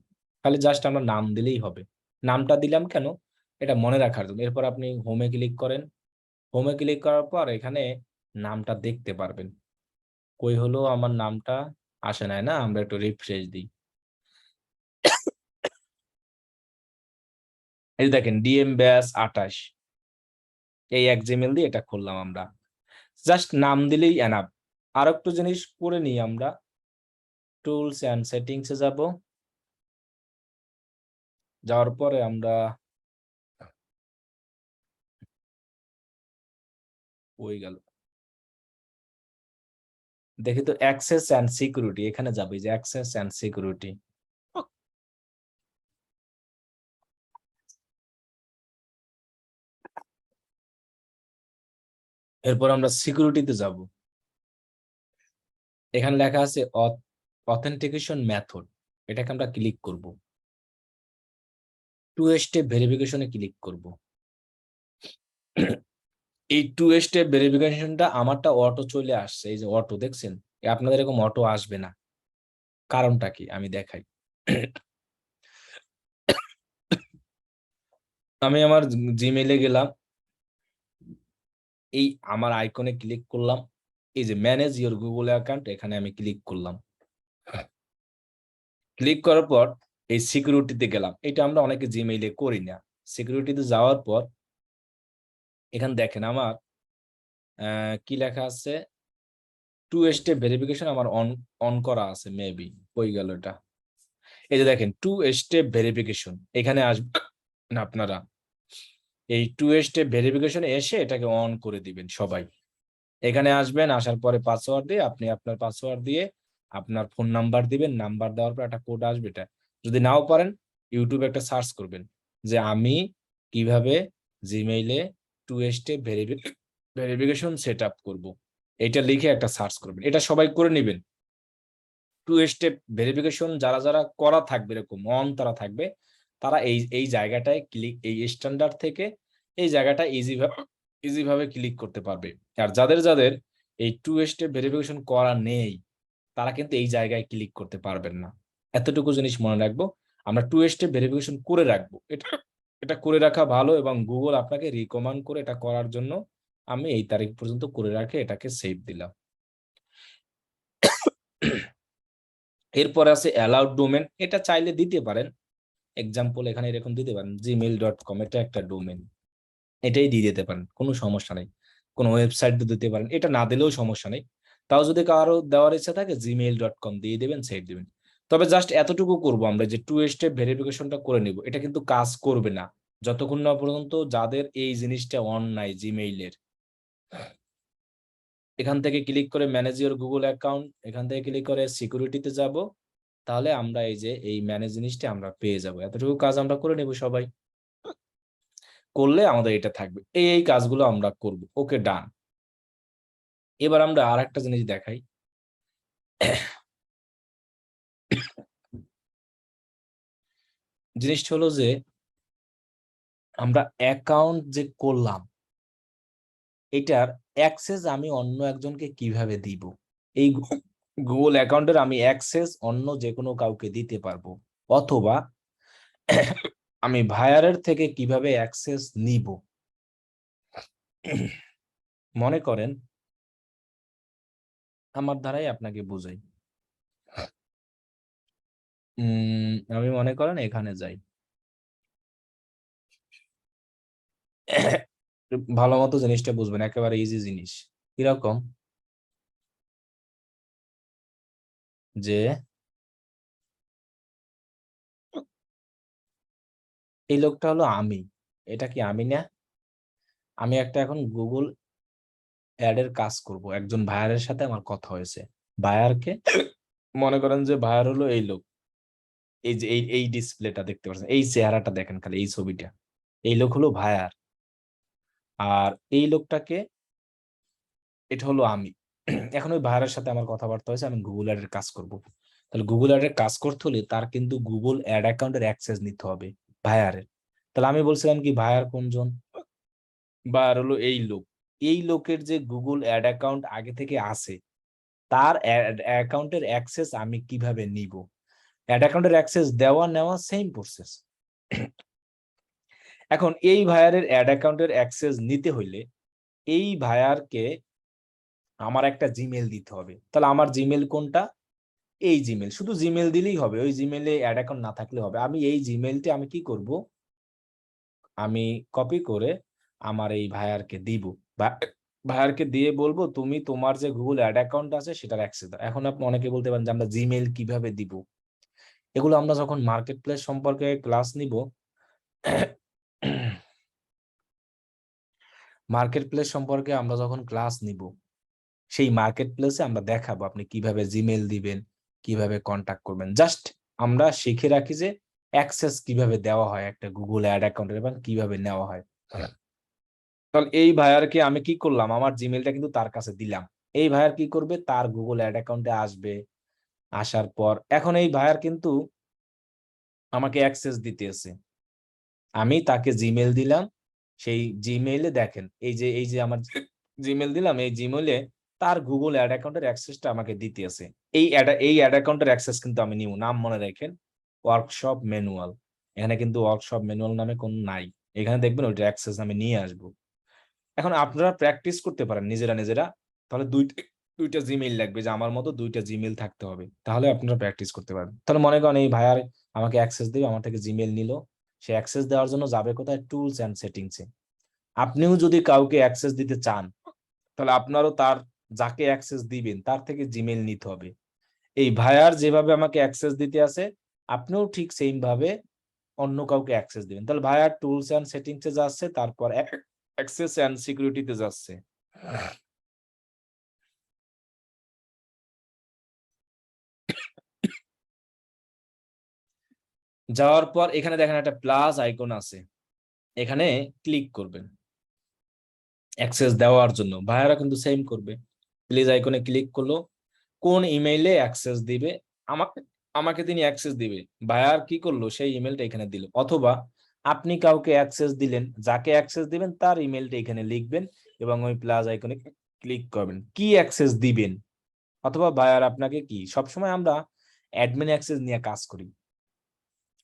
Speaker 1: খালি জাস্ট আমরা নাম দিলেই হবে। নামটা দিলাম কেন, এটা মনে রাখার জন্য। এরপর আপনি হোমে ক্লিক করেন, হোমে ক্লিক করার পর এখানে নামটা দেখতে পারবেন, কই হলো আমার নামটা, আসে নাই না, আমরা একটু রিফ্রেশ দিই, এই দেখেন ডিএম ব্যাস 28, এই এক জিমেল দিয়ে এটা খুললাম আমরা, জাস্ট নাম দিলেই এনাফ। আর একটু জিনিস করে নিই আমরা, টুলস অ্যান্ড সেটিংসে যাব, যাওয়ার পরে আমরা ওই গেল, দেখি তো অ্যাক্সেস অ্যান্ড সিকিউরিটি, এখানে যাবে যে অ্যাক্সেস অ্যান্ড সিকিউরিটি। এরপর আমরা সিকিউরিটিতে যাব, এখানে লেখা আছে অথেন্টিকেশন মেথড, এটাকে আমরা ক্লিক করব, 2 স্টেপ ভেরিফিকেশনে ক্লিক করব। এই 2 স্টেপ ভেরিফিকেশনটা আমারটা অটো চলে আসছে, এই যে অটো দেখছেন, আপনাদের এরকম অটো আসবে না, কারণটা কি আমি দেখাই। আমি আমার জিমেইলে গেলাম, এই আমার আইকনে ক্লিক করলাম, এই যে ম্যানেজ ইওর গুগল অ্যাকাউন্ট, এখানে আমি ক্লিক করলাম। ক্লিক করার পর এই সিকিউরিটিতে গেলাম, এটা আমরা অনেকে জিমেইলে করি না। সিকিউরিটিতে যাওয়ার পর এখানে দেখেন আমার কি লেখা আছে, 2 স্টেপ ভেরিফিকেশন আমার অন করা আছে, মেবি কই গেল এটা, এই যে দেখেন 2 স্টেপ ভেরিফিকেশন, এখানে আসবেন আপনারা, এই 2 স্টেপ ভেরিফিকেশন এসে এটাকে অন করে দিবেন সবাই। এখানে আসবেন, আসার পরে পাসওয়ার্ড দিয়ে আপনি আপনার পাসওয়ার্ড দিয়ে আপনার ফোন নাম্বার দিবেন, নাম্বার দেওয়ার পর একটা কোড আসবে, এটা যদি নাও পারেন ইউটিউবে একটা সার্চ করবেন যে আমি কিভাবে জিমেইলে 2 স্টেপ ভেরিফিকেশন সেট আপ করবো, এটা লিখে একটা সার্চ করবেন, এটা সবাই করে নেবেন। 2 স্টেপ ভেরিফিকেশন যারা যারা করা থাকবে, এরকম অন তারা থাকবে, তারা এই জায়গাটায় ক্লিক, এই স্ট্যান্ডার্ড থেকে এই জায়গাটা ইজি ভাবে ক্লিক করতে পারবে। আর যাদের যাদের এই 2 স্টেপ ভেরিফিকেশন করা নেই, তারা কিন্তু এই জায়গায় ক্লিক করতে পারবেন না। এতটুকু জিনিস মনে রাখবো, আমরা 2 স্টেপ ভেরিফিকেশন করে রাখবো, এটা করে রাখা ভালো, এবং গুগল আপনাকে রিকমেন্ড করে এটা করার জন্য। আমি এই তারিখ পর্যন্ত করে রাখে এটাকে সেভ দিলাম। এরপর আছে অ্যালাউড ডোমেন, এটা চাইলে দিতে পারেন, এক্সাম্পল এখানে এরকম দিতে পারেন gmail.com, এটা একটা ডোমেন, এটাই দিয়ে দিতে পারেন, কোনো সমস্যা নেই। কোনো ওয়েবসাইট দিতে পারেন, এটা না দিলেও সমস্যা নেই। তাও যদি কারো দেওয়ার ইচ্ছা থাকে gmail.com দিয়ে দেবেন, সেভ দিবেন। তবে জাস্ট এতটুকু করবো আমরা, যে 2 স্টেপ ভেরিফিকেশনটা করে নিব, এটা কিন্তু কাজ করবে না যতক্ষণ না পর্যন্ত যাদের এই জিনিসটা অন নাই জিমেইলের। এখান থেকে ক্লিক করে ম্যানেজ ইওর গুগল অ্যাকাউন্ট, এখান থেকে ক্লিক করে সিকিউরিটিতে যাব, তাহলে আমরা এই যে এই ম্যানেজ জিনিসটা আমরা পেয়ে যাব। এতটুকু কাজ আমরা করে নেব সবাই, করলে আমাদের এটা থাকবে, এই কাজগুলো আমরা করব। ওকে, ডান। এবার আমরা আর একটা জিনিস দেখাই, জিনিসটা হলো যে আমরা অ্যাকাউন্ট যে করলাম, এটার অ্যাক্সেস আমি অন্য একজনকে কিভাবে দিব। এই গুগল অ্যাকাউন্টের আমি অ্যাক্সেস অন্য যে কোনো কাউকে দিতে পারবো, অথবা আমি ভায়ারের থেকে কিভাবে অ্যাক্সেস নিব। মনে করেন আমার দ্বারাই আপনাকে বুঝাই, আমি মনে করেন এখানে যাই, ভালো মতো জিনিসটা বুঝবেন, একেবারে ইজি জিনিস। কিরকম, যে এই লোকটা হলো আমি, এটা কি আমি না? আমি একটা এখন গুগল অ্যাড এর কাজ করব, একজন ভাইয়ারের সাথে আমার কথা হয়েছে, ভাইয়ারকে মনে করেন যে ভাইয়ার হলো এই লোক, এই যে এই ডিসপ্লেটা দেখতে পাচ্ছেন, এই চেহারাটা দেখেন খালি, এই ছবিটা, এই লোক হলো ভাইয়ার, আর এই লোকটাকে, এটা হলো আমি। এখন ওই ভাইয়ারের সাথে আমার কথাবার্তা হয়েছে, আমি গুগল অ্যাড এর কাজ করব। তাহলে গুগল অ্যাড এর কাজ করতে হলে তার কিন্তু গুগল অ্যাড অ্যাকাউন্টের অ্যাক্সেস নিতে হবে ভাইয়ারের। তাহলে আমি বলছিলাম কি, ভাইয়ার কোনজন, বা হলো এই লোক, এই লোকের যে গুগল অ্যাড অ্যাকাউন্ট আগে থেকে আছে, তার অ্যাকাউন্টের অ্যাক্সেস আমি কিভাবে নিব। অ্যাড অ্যাকাউন্টের অ্যাক্সেস দেওয়া নেওয়া সেম প্রসেস। এখন এই ভাইয়ারের অ্যাড অ্যাকাউন্টের অ্যাক্সেস নিতে হইলে এই ভাইয়ারকে আমার একটা জিমেল দিতে হবে। তাহলে আমার জিমেল কোনটা, এই জিমেল, শুধু জিমেল দিলেই হবে, ওই জিমেলে অ্যাড অ্যাকাউন্ট না থাকলে হবে। আমি এই জিমেলটা আমি কি করব, আমি কপি করে আমার এই ভাইয়ারকে দিব, বা ভাইয়ারকে দিয়ে বলবো তুমি তোমার যে গুগল অ্যাড অ্যাকাউন্ট আছে সেটার অ্যাক্সেস দাও। এখন আপনি অনেকে বলতে পারেন যে আমরা জিমেইল কিভাবে দিব। এগুলো আমরা যখন মার্কেট প্লেস সম্পর্কে ক্লাস নিব, মার্কেট প্লেস সম্পর্কে আমরা যখন ক্লাস নিব, সেই মার্কেট প্লেসে আমরা দেখাবো আপনি কিভাবে জিমেইল দিবেন, কিভাবে কন্টাক্ট করবেন। জাস্ট আমরা শিখে রাখি যে অ্যাক্সেস কিভাবে দেওয়া হয় একটা গুগল অ্যাড অ্যাকাউন্টের এবং কিভাবে নেওয়া হয়। তাহলে এই ভাইয়ারকে আমি কি করলাম, আমার জিমেইলটা কিন্তু তার কাছে দিলাম। এই ভাইয়ার কি করবে, তার গুগল অ্যাড অ্যাকাউন্টে আসবে, আসার পর এখন এই ভাইয়ার কিন্তু আমাকে অ্যাক্সেস দিতেছে। আমি তাকে জিমেইল দিলাম, সেই জিমেইলে দেখেন এই যে আমার জিমেইল দিলাম, এই জিমেইলে তার গুগল অ্যাড অ্যাকাউন্টের অ্যাক্সেসটা আমাকে দিতেছে। এই অ্যাড অ্যাকাউন্টের অ্যাক্সেস কিন্তু আমি নিব, নাম মনে রাখেন ওয়ার্কশপ ম্যানুয়াল। এখানে কিন্তু ওয়ার্কশপ ম্যানুয়াল নামে কোন নাই, এখানে দেখবেন ওইটা অ্যাক্সেস আমি নিয়ে আসবো। এখন আপনারা প্র্যাকটিস করতে পারেন নিজেরা। তাহলে দুইটা জিমেইল লাগবে, যে আমার মতো দুইটা জিমেইল থাকতে হবে, তাহলে আপনারা প্র্যাকটিস করতে পারবেন। তাহলে মনে করেন এই ভাইয়ার আমাকে অ্যাক্সেস দিবে, আমার থেকে জিমেইল নিল, সে অ্যাক্সেস দেওয়ার জন্য যাবে কোথায়, টুলস এন্ড সেটিংসে। আপনিও যদি কাউকে অ্যাক্সেস দিতে চান, তাহলে আপনারও তার যাকে অ্যাক্সেস দিবেন তার থেকে জিমেইল নিতে হবে। এই ভাইয়ার যেভাবে আমাকে অ্যাক্সেস দিতে আছে, আপনিও ঠিক সেম ভাবে অন্য কাউকে অ্যাক্সেস দিবেন। তাহলে ভাইয়ার টুলস এন্ড সেটিংসে যাচ্ছে, তারপর অ্যাক্সেস এন্ড সিকিউরিটিতে যাচ্ছে। যাওয়ার পর এখানে দেখেন একটা প্লাস আইকন আছে, এখানে ক্লিক করবেন অ্যাক্সেস দেওয়ার জন্য। ভাইয়ারা কিন্তু সেম করবে, প্লিজ আইকনে ক্লিক করলো, কোন ইমেইলে অ্যাক্সেস দিবে, আমাকে আমাকে তিনি অ্যাক্সেস দিবে, ভাইয়ার কি করলো সেই ইমেলটা এখানে দিল। অথবা আপনি কাউকে অ্যাক্সেস দিলেন, যাকে অ্যাক্সেস দিবেন তার ইমেলটা এখানে লিখবেন এবং ওই প্লাস আইকনে ক্লিক করবেন কি অ্যাক্সেস দিবেন। অথবা ভাইয়ার আপনাকে কি, সবসময় আমরা অ্যাডমিন অ্যাক্সেস নিয়ে কাজ করি।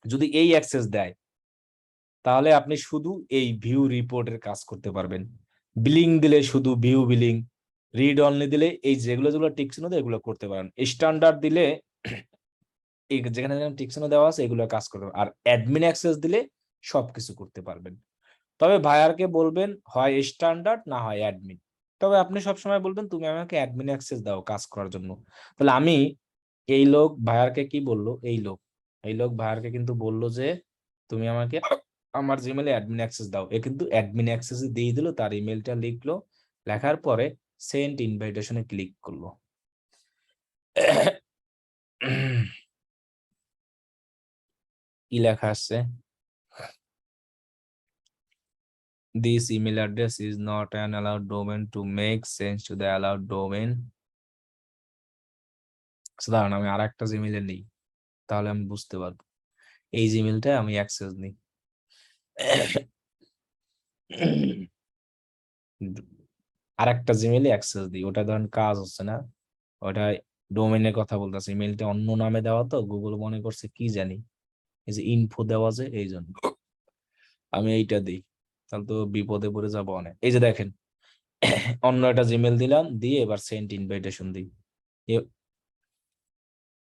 Speaker 1: যদি এই অ্যাক্সেস দেয় তাহলে আপনি শুধু এই ভিউ রিপোর্টের কাজ করতে পারবেন। বিলিং দিলে শুধু ভিউ বিলিং, রিড অনলি দিলে এই যেগুলো টিকচিহ্ন দেয় এগুলো করতে পারেন। স্ট্যান্ডার্ড দিলে এই যেখানে টিকচিহ্ন দেওয়া আছে এগুলো কাজ করতে পারবেন। আর অ্যাডমিন অ্যাক্সেস দিলে সবকিছু করতে পারবেন। তবে ভাইয়ারকে বলবেন হয় স্ট্যান্ডার্ড না হয় অ্যাডমিন। তবে আপনি সবসময় বলবেন তুমি আমাকে অ্যাডমিন অ্যাক্সেস দাও কাজ করার জন্য। তাহলে আমি এই লোক ভাইয়ারকে কি বললো, এই লোক ভাইয়ারকে কিন্তু বললো যে তুমি আমাকে আমার জিমেইলে অ্যাডমিন অ্যাক্সেস দাও। এ কিন্তু অ্যাডমিন অ্যাক্সেস দিয়ে দিল, তার ইমেলটা লিখলো, লেখার পরে সেন্ড ইনভাইটেশনে ক্লিক করলো। কি লেখা আছে, this email address is not an allowed domain to make sense to the allowed domain. দাঁড়ান আমি আর একটা জিমেইলে নেই, তাহলে আমি বুঝতে পারবো। এই জিমেইলটা আমি অ্যাক্সেস নিই, আর একটা জিমেইলে অ্যাক্সেস দিই, ওটা ধরেন কাজ হচ্ছে না, ওটা ডোমেইনের কথা বলতেছে, ইমেইলটা অন্য নামে দেওয়া তো গুগল মনে করছে কি জানি, এই যে ইনফো দেওয়া যে এই জন্য আমি এইটা দিই, তাহলে তো বিপদে পড়ে যাবো অনেক। এই যে দেখেন অন্য একটা জিমেইল দিলাম, দিয়ে এবার সেন্ড ইনভাইটেশন দিই।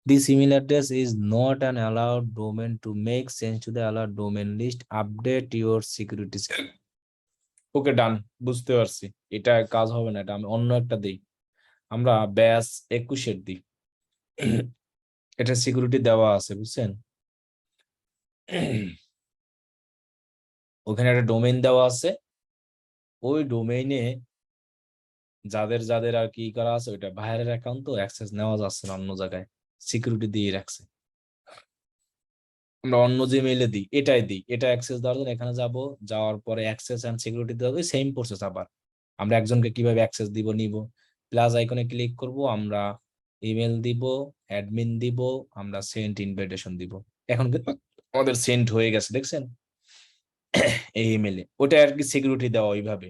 Speaker 1: This email address is not an allowed domain to make sense to the allowed domain list. Update your security. ওকে ডান, বুঝতে পারছি, এটা কাজ হবে না, এটা আমি অন্য একটা দিই, আমরা ব্যাস 21 দিই, এটা সিকিউরিটি দেওয়া আছে বুঝছেন। ওখানে একটা ডোমেইন দেওয়া আছে, ওই ডোমেইনে যাদের আর কি করা আছে, ওইটা বাইরের অ্যাকাউন্ট তো অ্যাক্সেস নেওয়া যাচ্ছে না, অন্য জায়গায় সিকিউরিটি দিয়ে রাখছে। আমরা অন্য জিমেইলে দিই, এটা অ্যাক্সেস দেওয়ার জন্য এখানে যাব, যাওয়ার পরে অ্যাক্সেস এন্ড সিকিউরিটি দেওয়া হবে, সেম প্রসেস। আবার আমরা একজনকে কিভাবে অ্যাক্সেস নিব, প্লাস আইকনে ক্লিক করব, আমরা ইমেল দিব, অ্যাডমিন দিব, আমরা সেন্ড ইনভাইটেশন দিব। এখন আমাদের সেন্ড হয়ে গেছে দেখছেন এই ইমেলে। ওটা আর কি সিকিউরিটি দেওয়া ওইভাবে।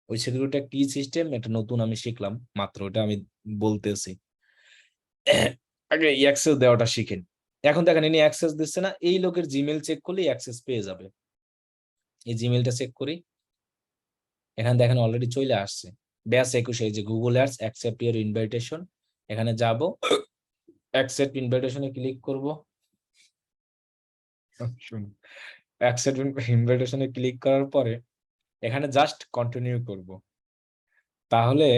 Speaker 1: ওই সিকিউরিটি কি সিস্টেম, এটা নতুন আমি শিখলাম মাত্র, ওটা আমি বলতেছি। আগে অ্যাক্সেস দেওয়াটা শিখেন। এখন দেখেন ইনি অ্যাক্সেস দিচ্ছে না, এই লোকের জিমেইল চেক করলেই অ্যাক্সেস পেয়ে যাবে। এই জিমেইলটা চেক করি, এখানে দেখেন অলরেডি চলে আসছে ব্যাস 21, এই যে Google ads accept your invitation, এখানে যাব, অ্যাকসেপ্ট ইনভাইটেশনে ক্লিক করব, অ্যাকসেপ্ট ইনভাইটেশনে ক্লিক করার পরে এখানে জাস্ট কন্টিনিউ করব, তাহলে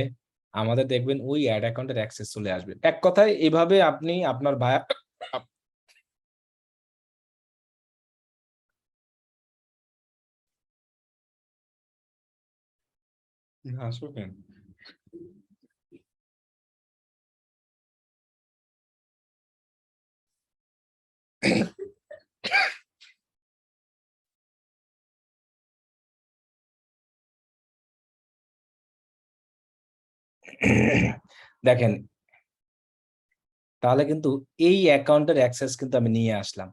Speaker 1: আমাদের দেখবেন ওই অ্যাড অ্যাকাউন্টের অ্যাক্সেস চলে আসবে। এক কথায় এইভাবে আপনি আপনার ভায়া হাসো কেন? দেখেন, তাহলে কিন্তু এই অ্যাকাউন্টের অ্যাক্সেস কিন্তু আমি নিয়ে আসলাম।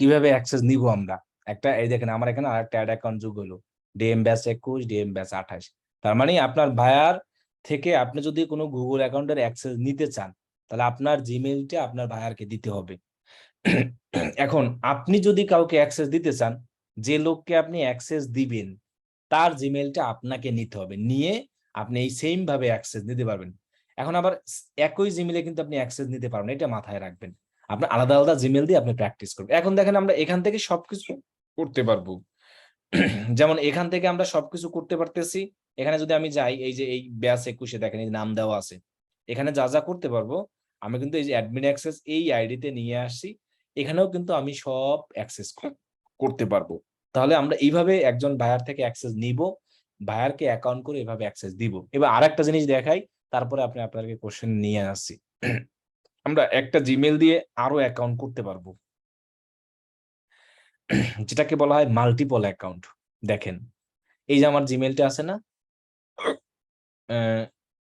Speaker 1: কিভাবে অ্যাক্সেস নিব আমরা? একটা এই দেখেন আমার এখানে আরেকটা অ্যাড অ্যাকাউন্ট যোগ হলো, ডিএম ব্যাচ 21, ডিএম ব্যাচ 28। তার মানে আপনার ভায়ার থেকে আপনি যদি কোনো গুগল অ্যাকাউন্টের অ্যাক্সেস নিতে চান, তাহলে আপনার জিমেইলটা আপনার ভায়ারকে দিতে হবে। এখন আপনি যদি কাউকে অ্যাক্সেস দিতে চান, যে লোককে আপনি অ্যাক্সেস দিবেন তার জিমেইলটা আপনাকে নিতে হবে, নিয়ে আপনি এই সেম ভাবে অ্যাক্সেস নিতে পারবেন। এখন আবার একই জিমেইলে কিন্তু আপনি অ্যাক্সেস নিতে পারবেন, এটা মাথায় রাখবেন। আপনার আলাদা আলাদা জিমেইল দিয়ে আপনি প্র্যাকটিস করবেন। এখন দেখেন আমরা এখান থেকে সবকিছু করতে পারবো। যেমন এখান থেকে আমরা সবকিছু করতে পারতেছি। এখানে যদি আমি যাই, এই যে এই ব্যাচ 21-এ দেখেন এই নাম দেওয়া আছে, এখানে যা যা করতে পারবো আমি কিন্তু এই যে অ্যাডমিন অ্যাক্সেস এই আইডিতে নিয়ে আসছি, এখানেও কিন্তু আমি সব অ্যাক্সেস করতে পারবো। তাহলে আমরা এইভাবে একজন বায়ার থেকে অ্যাক্সেস নিব, বায়ারকে অ্যাকাউন্ট করে এভাবে অ্যাক্সেস দিব। এবার আরেকটা জিনিস দেখাই, তারপরে আপনি আপনাদেরকে কোশ্চেন নিয়ে আসছি। আমরা একটা জিমেইল দিয়ে আরো অ্যাকাউন্ট করতে পারবো, যেটাকে বলা হয় মাল্টিপল অ্যাকাউন্ট। দেখেন এই যে আমার জিমেইলটা আছে না,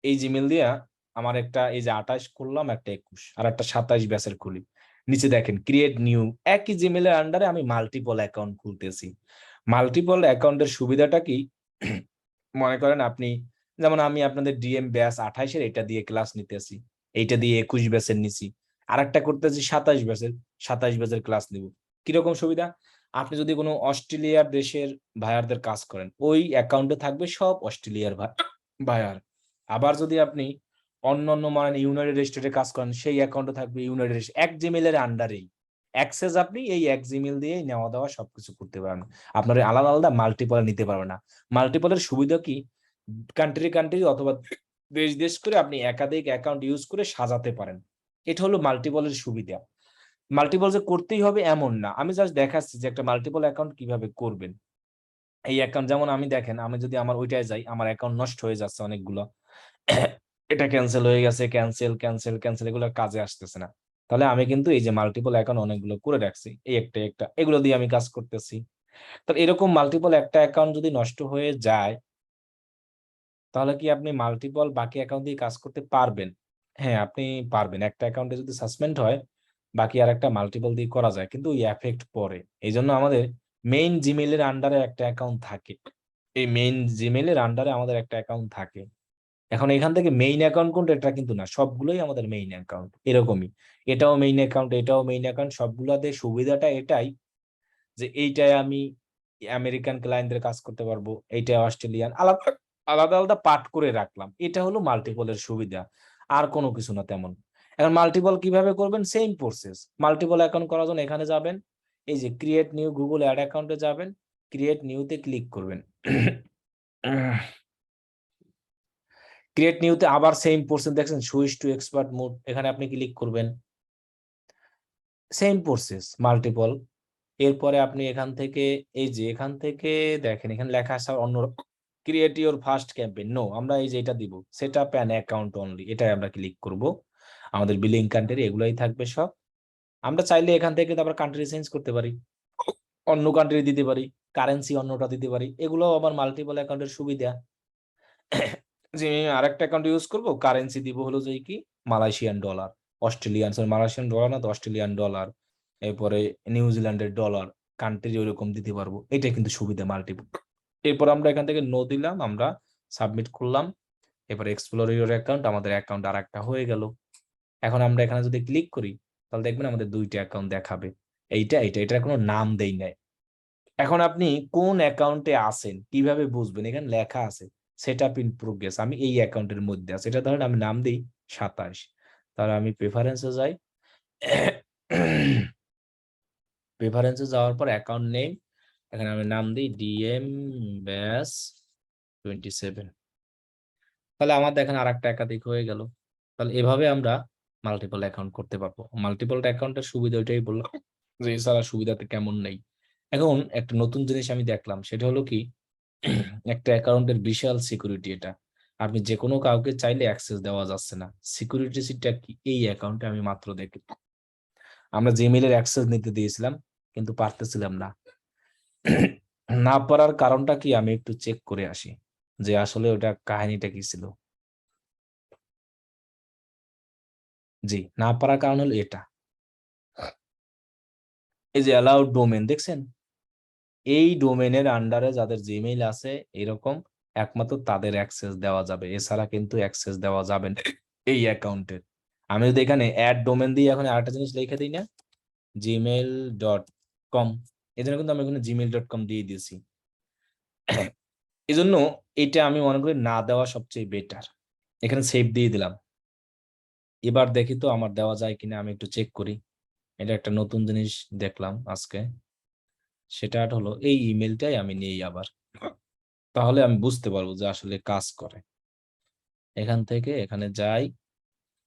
Speaker 1: এই জিমেইল দিয়া আমার একটা এই যে 28 করলাম, একটা 21 আর একটা 27 ব্যাচের খুলি। নিচে দেখেন ক্রিয়েট নিউ, একই জিমেইলের আন্ডারে আমি মাল্টিপল অ্যাকাউন্ট খুলতেছি। মাল্টিপল অ্যাকাউন্টের সুবিধাটা কি? মনে করেন আপনি, যেমন আমি আপনাদের ডিএম ব্যাচ 28-এর এটা দিয়ে ক্লাস নিতেছি, এইটা দিয়ে 21 ব্যাচের নিছি, আর একটা করতেছি 27 ব্যাচের ক্লাস নিব। কিরকম সুবিধা? আপনি যদি কোনো অস্ট্রেলিয়ার দেশের ভাইয়ারদের কাজ করেন, ওই অ্যাকাউন্টে থাকবে সব অস্ট্রেলিয়ার ভাইয়ার। আবার যদি আপনি অন্যান্য মানে ইউনাইটেড স্টেটে কাজ করেন, সেই অ্যাকাউন্টে থাকবে ইউনাইটেড স্টেট। এক জিমেইলের আন্ডারেই অ্যাক্সেস আপনি এই এক জিমেইল দিয়েই নেওয়া দেওয়া সবকিছু করতে পারবেন। আপনার আলাদা আলাদা মাল্টিপল নিতে পারবেন না। মাল্টিপলের সুবিধা কি? কান্ট্রি অথবা দেশ করে আপনি একাধিক অ্যাকাউন্ট ইউজ করে সাজাতে পারেন। এটা হলো মাল্টিপলের সুবিধা। মাল্টিপল যে করতেই হবে এমন না, আমি জাস্ট দেখাচ্ছি যে একটা মাল্টিপল অ্যাকাউন্ট কিভাবে করবেন। এই অ্যাকাউন্ট যেমন আমি দেখেন, আমি যদি আমার ওইটায় যাই, আমার অ্যাকাউন্ট নষ্ট হয়ে যাচ্ছে অনেকগুলো, এটা ক্যান্সেল হয়ে গেছে, ক্যান্সেল, এগুলো কাজে আসতেছে না। তাহলে আমি কিন্তু এই যে মাল্টিপল অ্যাকাউন্ট অনেকগুলো করে রাখছি, এই একটা এগুলো দিয়ে আমি কাজ করতেছি। তাহলে এরকম মাল্টিপল একটা অ্যাকাউন্ট যদি নষ্ট হয়ে যায়, তাহলে কি আপনি মাল্টিপল বাকি অ্যাকাউন্ট দিয়ে কাজ করতে পারবেন? হ্যাঁ, আপনি পারবেন। একটা অ্যাকাউন্টে যদি সাসপেন্ড হয়, বাকি আর একটা মাল্টিপল দিয়ে করা যায়, কিন্তু ওই এফেক্ট পড়ে। এই জন্য আমাদের মেইন জিমেইলের আন্ডারে একটা অ্যাকাউন্ট থাকে, এই মেইন জিমেইলের আন্ডারে আমাদের একটা অ্যাকাউন্ট থাকে। এখন এখান থেকে মেইন অ্যাকাউন্ট কোনটা, এটা কিন্তু না, সবগুলোই আমাদের মেইন অ্যাকাউন্ট। এরকমই এটাও মেইন অ্যাকাউন্ট, এটাও মেইন অ্যাকাউন্ট। সবগুলোতে সুবিধাটা এটাই যে এইটায় আমি আমেরিকান ক্লায়েন্টদের কাজ করতে পারবো, এইটা অস্ট্রেলিয়ান, আলাদা আলাদা আলাদা পার্ট করে রাখলাম। এটা হলো মাল্টিপলের সুবিধা, আর কোনো কিছু না তেমন। এখন মাল্টিপল কিভাবে করবেন? Same process. মাল্টিপল অ্যাকাউন্ট করার জন্য এখানে যাবেন, এই যে ক্রিয়েট নিউ গুগল অ্যাড অ্যাকাউন্টে যাবেন, ক্রিয়েট নিউতে ক্লিক করবেন। ক্রিয়েট নিউতে আবার সেম প্রসেস, দেখছেন সুইচ টু এক্সপার্ট মোড, এখানে আপনি ক্লিক করবেন। Same process multiple. এরপরে আপনি এখান থেকে এই যে এখান থেকে দেখেন এখানে লেখা আছে অন্য create your first campaign. No, আমরা এই যে এটা দিব set up an account only, এটাই আমরা ক্লিক করব। আমাদের বিলিং কান্ট্রি এগুলাই থাকবে সব। আমরা চাইলে এখান থেকে তারপর কান্ট্রি চেঞ্জ করতে পারি, অন্য কান্ট্রি দিতে পারি, কারেন্সি অন্যটা দিতে পারি। এগুলো আবার মাল্টিপল অ্যাকাউন্টের সুবিধা। যে আরেকটা অ্যাকাউন্ট ইউজ করব, কারেন্সি দিব হলো যে কি মালয়েশিয়ান ডলার, মালয়েশিয়ান ডলার না তো অস্ট্রেলিয়ান ডলার, এরপরে নিউজিল্যান্ডের ডলার, কান্ট্রি ওইরকম দিতে পারবো। এটা কিন্তু সুবিধা মাল্টিপল। এরপর আমরা এখান থেকে নো দিলাম, আমরা সাবমিট করলাম। এরপর এক্সপ্লোর ইওর অ্যাকাউন্ট, আমাদের অ্যাকাউন্ট আর একটা হয়ে গেল। এখন আমরা এখানে যদি ক্লিক করি, তাহলে দেখবেন আমাদের দুইটা অ্যাকাউন্ট দেখাবে, এটার কোনো নাম দেই নাই। এখন আপনি কোন অ্যাকাউন্টে আছেন কিভাবে বুঝবেন? এখানে লেখা আছে সেট আপ ইন প্রোগ্রেস, আমি এই অ্যাকাউন্টের মধ্যে আছি। এটা ধরেন আমি নাম দিই 27, তাহলে আমি প্রেফারেন্সে যাই। প্রেফারেন্সে যাওয়ার পর অ্যাকাউন্ট নেম, এখানে আমি নাম দিই ডিএম ব্যাস 27। তাহলে আমার দেখেন আর একটা একাধিক হয়ে গেল। তাহলে এভাবে আমরা মাল্টিপল অ্যাকাউন্ট করতে পারবো। মাল্টিপল অ্যাকাউন্টের সুবিধা ওইটাই বললাম, যে এছাড়া সুবিধাতে কেমন নেই। এখন একটা নতুন জিনিস আমি দেখলাম, সেটা হলো কি একটা অ্যাকাউন্টের বিশাল সিকিউরিটি। এটা আপনি যে কোনো কাউকে চাইলে অ্যাক্সেস দেওয়া যাচ্ছে না। সিকিউরিটিটা কি এই অ্যাকাউন্টে আমি মাত্র দেখি। আমরা জিমেইলের অ্যাক্সেস নিতে দিয়েছিলাম কিন্তু পারতেছিলাম না। না পারার কারণটা কি আমি একটু চেক করে আসি যে আসলে ওটা কাহিনীটা কি ছিল। জি, না পারার কারণ হলো এটা। এই যে অ্যালাউড ডোমেন দেখছেন, এই ডোমেনের আন্ডারে যাদের জিমেইল আছে এরকম একমাত্র তাদের অ্যাক্সেস দেওয়া যাবে, এছাড়া কিন্তু অ্যাক্সেস দেওয়া যাবে না এই অ্যাকাউন্টের। আমি যদি এখানে অ্যাড ডোমেন দিয়ে এখন আরেকটা জিনিস লিখে দিই না, gmail.com, এই জন্য কিন্তু আমি এখানে gmail.com দিয়ে দিয়েছি। এই জন্য এটা আমি মনে করি না দেওয়া সবচেয়ে বেটার। এখানে সেভ দিয়ে দিলাম। এবার দেখি তো আমার দেওয়া যায় কিনা, আমি একটু চেক করি। এটা একটা নতুন জিনিস দেখলাম আজকে, সেটা হলো এই ইমেলটাই আমি নেই আবার, তাহলে আমি বুঝতে পারবো যে আসলে কাজ করে। এখান থেকে এখানে যাই,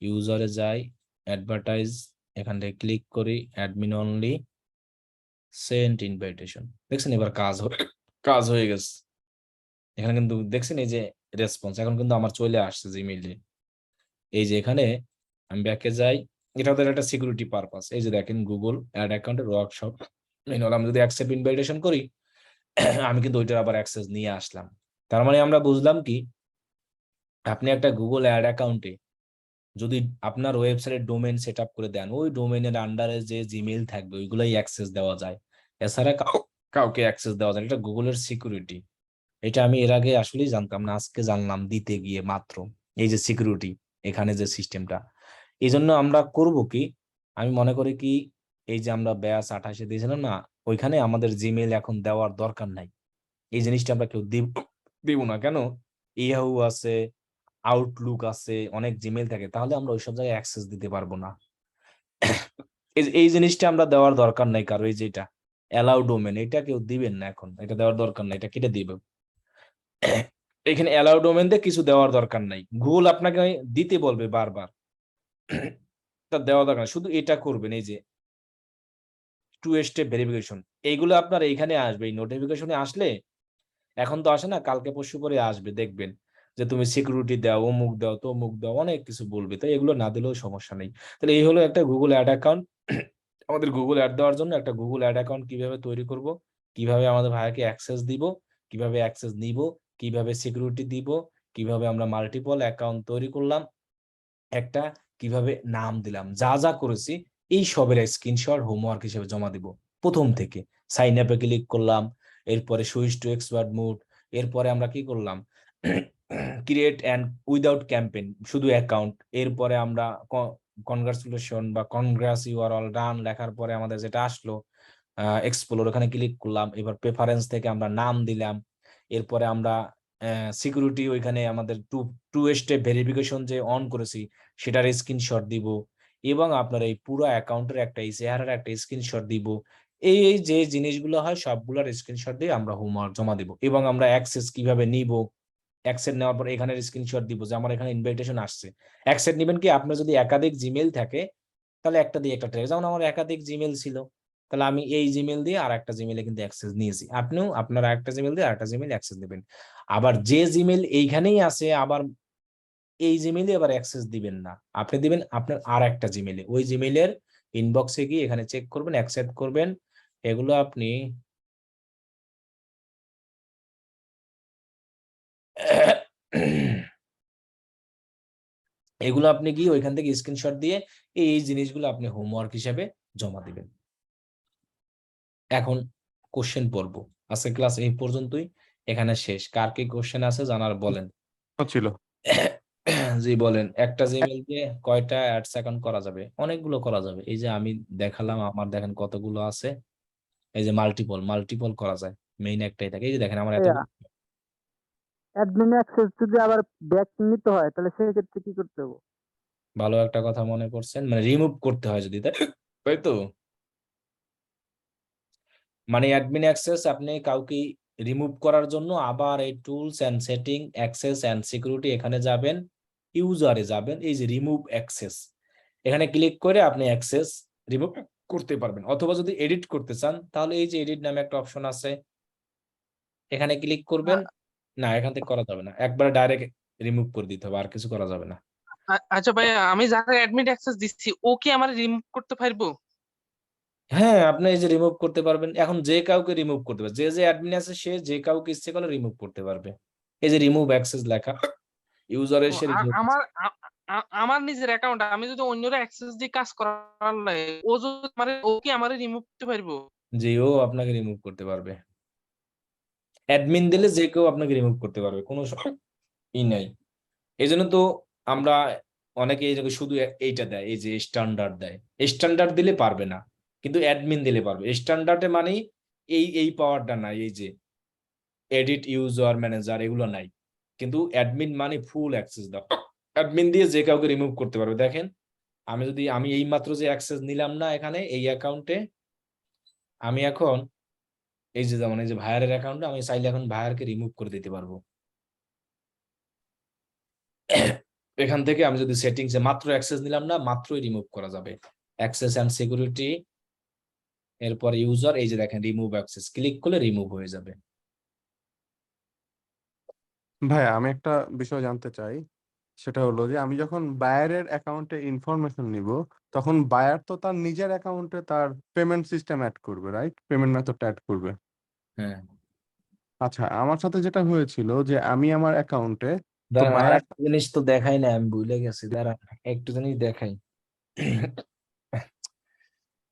Speaker 1: ইউজারে যাই, অ্যাডভার্টাইজ, এখান থেকে ক্লিক করি, অ্যাডমিন অনলি, সেন্ড ইনভাইটেশন। দেখছেন এবার কাজ হয়ে গেছে। এখানে কিন্তু দেখছেন এই যে রেসপন্স এখন কিন্তু আমার চলে আসছে জিমেইলে। এই যে এখানে আমি ব্যাকে যাই, এটা ওদের একটা সিকিউরিটি পারপাস। এই যে দেখেন গুগল অ্যাড অ্যাকাউন্টের ওয়ার্কশপ, আমি যদি অ্যাকসেপ্ট ইনভাইটেশন করি আমি কিন্তু ওইটার আবার অ্যাক্সেস নিয়ে আসলাম। তার মানে আমরা বুঝলাম কি, আপনি একটা গুগল অ্যাড অ্যাকাউন্টে যদি আপনার ওয়েবসাইটের ডোমেইন সেট আপ করে দেন, ওই ডোমেইনের আন্ডারে যে জিমেইল থাকবে ওইগুলাই অ্যাক্সেস দেওয়া যায়, এছাড়া কাউকে অ্যাক্সেস দেওয়া যায় না। এটা গুগলের সিকিউরিটি। এটা আমি এর আগে আসলেই জানতাম না, আজকে জানলাম দিতে গিয়ে মাত্র। এই যে সিকিউরিটি এখানে যে সিস্টেমটা, এই জন্য আমরা করব কি, আমি মনে করি কি, এই যে আমরা ব্যাস 28-এ দিয়েছিলাম না, ওইখানে আমাদের জিমেইল এখন দেওয়ার দরকার নাই। এই জিনিসটা আমরা কেউ দিব না। কেন? ইয়াহু আছে, আউটলুক আছে, অনেক জিমেইল থাকে, তাহলে আমরা ওইসব জায়গায় অ্যাক্সেস দিতে পারবো না। এই জিনিসটা আমরা দেওয়ার দরকার নাই কারো। এই যেটা অ্যালাউ ডোমেন, এটা কেউ দিবেন না এখন, এটা দেওয়ার দরকার নাই, এটা কেটে দিবে। এখানে অ্যালাউ ডোমেন দিয়ে কিছু দেওয়ার দরকার নাই, গুগল আপনাকে দিতে বলবে বারবার, তা দেওয়া দরকার নাই। শুধু এটা করবেন, এই যে 2 স্টেপ ভেরিফিকেশন, এইগুলো আপনার এইখানে আসবে। এই নোটিফিকেশনে আসলে, এখন তো আসে না, কালকে পরশু পরে আসবে, দেখবেন যে তুমি সিকিউরিটি দাও, অমুক দাও, তমুক দাও, অনেক কিছু বলবে। তাই এগুলো না দিলেও সমস্যা নেই। তাহলে এই হলো একটা গুগল অ্যাড অ্যাকাউন্ট। আমাদের গুগল অ্যাড দেওয়ার জন্য একটা গুগল অ্যাড অ্যাকাউন্ট কিভাবে তৈরি করব, কিভাবে আমাদের ভাইয়াকে অ্যাক্সেস দিব, কিভাবে অ্যাক্সেস নিব, কিভাবে সিকিউরিটি দিব, কিভাবে আমরা মাল্টিপল অ্যাকাউন্ট তৈরি করলাম একটা, কিভাবে নাম দিলাম, যা যা করেছি এই সবের স্ক্রিনশট হোমওয়ার্ক হিসেবে জমা দিব। প্রথম থেকে সাইন আপে ক্লিক করলাম, এরপরে সুইচ টু এক্সপার্ট মোড, এরপরে আমরা কি করলাম ক্রিয়েট অ্যান্ড উইদাউট ক্যাম্পেইন, শুধু অ্যাকাউন্ট, এরপরে আমরা কনগ্রাচুলেশন বা কনগ্রাস ইউ আর অল ডান লেখার পরে আমাদের যেটা আসলো এক্সপ্লোর, ওখানে ক্লিক করলাম। এবার প্রেফারেন্স থেকে আমরা নাম দিলাম, এরপরে আমরা সিকিউরিটি ওইখানে আমাদের টু স্টেপ ভেরিফিকেশন যে অন করেছি সেটার স্ক্রিনশট দিব, এবং আপনার এই পুরো অ্যাকাউন্টের একটা এই চেহারার একটা স্ক্রিনশট দিব। এই যে জিনিসগুলো হয় সবগুলোর স্ক্রিনশট দিয়ে আমরা হোমওয়ার্ক জমা দিব, এবং আমরা অ্যাক্সেস কিভাবে নিব, অ্যাক্সেস নেওয়ার পর এখানে স্ক্রিনশট দিব যে আমার এখানে ইনভাইটেশন আসছে। অ্যাক্সেস নেবেন কি, আপনার যদি একাধিক জিমেইল থাকে তাহলে একটা দিয়ে একটা ট্রেক, যেমন আমার একাধিক জিমেইল ছিল, তাহলে আমি এই জিমেইল দিয়ে আর একটা জিমেইলে কিন্তু অ্যাক্সেস নিয়েছি। আপনিও আপনার একটা জিমেইল দিয়ে আরেকটা জিমেইল অ্যাক্সেস নেবেন। আবার যে জিমেইল এইখানেই আছে, আবার এই জিমেইলে আবার অ্যাক্সেস দিবেন না, আপনি দিবেন আপনার আর একটা জিমেইলে। ওই জিমেইলের ইনবক্সে গিয়ে এখানে চেক করবেন, অ্যাকসেপ্ট করবেন। এগুলো আপনি এগুলো আপনি গিয়ে ওইখান থেকে স্ক্রিনশট দিয়ে এই জিনিসগুলো আপনি হোমওয়ার্ক হিসেবে জমা দিবেন। এখন কোশ্চেন পড়ব। আজকে ক্লাস এই পর্যন্তই, এখানে শেষ। কার কি কোশ্চেন আছে জানার বলেন।
Speaker 4: ছিল
Speaker 1: জি বলেন, একটা জিমেইল দিয়ে কয়টা অ্যাডস অ্যাকাউন্ট করা যাবে? অনেকগুলো করা যাবে। এই যে আমি দেখালাম, আমার দেখেন কতগুলো আছে। এই যে মাল্টিপল করা যায়, মেইন একটাই থাকে। এই যে দেখেন আমার এতগুলো।
Speaker 3: অ্যাডমিন অ্যাক্সেস যদি আবার ব্যাক নিতে হয় তাহলে সেক্ষেত্রে কি করতে হবে?
Speaker 1: ভালো একটা কথা মনে করছেন, মানে রিমুভ করতে হয় যদি, তাই তো? মানে অ্যাডমিন অ্যাক্সেস আপনি কাউকে রিমুভ করার জন্য আবার এই tools and setting access and security এখানে যাবেন, ইউজারে যাবেন, এই যে রিমুভ অ্যাক্সেস এখানে ক্লিক করে আপনি অ্যাক্সেস রিমুভ করতে পারবেন। অথবা যদি এডিট করতে চান তাহলে এই যে এডিট নামে একটা অপশন আছে, এখানে ক্লিক করবেন। না, এখান থেকে করা যাবে না, একবার ডাইরেক্ট রিমুভ করে দিতে হবে, আর কিছু করা যাবে না।
Speaker 8: আচ্ছা ভাইয়া, আমি যারা অ্যাডমিন অ্যাক্সেস দিচ্ছি ও কি আমার রিমুভ করতে পারবো?
Speaker 1: হ্যাঁ, আপনি এই যে রিমুভ করতে পারবেন, এখন যে কাউকে রিমুভ করতে পারবে, যে অ্যাডমিন আছে সে যে কাউকে ইচ্ছে করলে রিমুভ করতে পারবে। এই যে রিমুভ অ্যাক্সেস লেখা, ইউজার
Speaker 8: ও,
Speaker 1: এসে
Speaker 8: আর
Speaker 1: remove
Speaker 8: আমার নিজের অ্যাকাউন্ট আমি যদি অন্যরা অ্যাক্সেস দিয়ে কাজ করার লাগে, ও যদি ও কি আমারে রিমুভ করতে পারবো?
Speaker 1: যে ও আপনাকে রিমুভ করতে পারবে। অ্যাডমিন দিলে যে কেউ আপনাকে রিমুভ করতে পারবে, কোনো ই নাই। এই জন্য তো আমরা অনেকে এই জায়গায় শুধু এইটা দেয়, এই যে স্ট্যান্ডার্ড দেয়, স্ট্যান্ডার্ড দিলে পারবে না, কিন্তু অ্যাডমিন দিলে পারবে। স্ট্যান্ডার্ডে মানে এই পাওয়ারটা নাই, এই যে এডিট ইউজার ম্যানেজার এগুলো নাই, কিন্তু অ্যাডমিন মানে ফুল অ্যাক্সেস দাও, অ্যাডমিন দিয়ে যে কাউকে রিমুভ করতে পারবে। দেখেন আমি এই মাত্র যে অ্যাক্সেস নিলাম না এখানে এই অ্যাকাউন্টে, আমি এখন এই যে যেমন এই যে ভাইয়ারের অ্যাকাউন্টে আমি চাইলে এখন ভাইয়ারকে রিমুভ করে দিতে পারবো। এখান থেকে আমি যদি সেটিংসে মাত্র অ্যাক্সেস নিলাম না, মাত্রই রিমুভ করা যাবে। অ্যাক্সেস এন্ড সিকিউরিটি, এরপর ইউজার, এই যে দেখেন রিমুভ অ্যাক্সেস, ক্লিক করলে রিমুভ হয়ে যাবে।
Speaker 4: ভাই আমি একটা বিষয় জানতে চাই, সেটা হলো যে আমি যখন বায়ারের অ্যাকাউন্টে ইনফরমেশন নিব, তখন বায়ার তো তার নিজের অ্যাকাউন্টে তার পেমেন্ট সিস্টেম অ্যাড করবে, রাইট? পেমেন্ট মেথডটা অ্যাড করবে।
Speaker 1: হ্যাঁ,
Speaker 4: আচ্ছা, আমার সাথে যেটা হয়েছিল যে আমি আমার অ্যাকাউন্টে তো
Speaker 1: দাঁড়ান আর
Speaker 4: বায়ার
Speaker 1: একটা জিনিস তো দেখাই না, আমি ভুলে গেছি, দাঁড়ান একটু জিনিস দেখাই।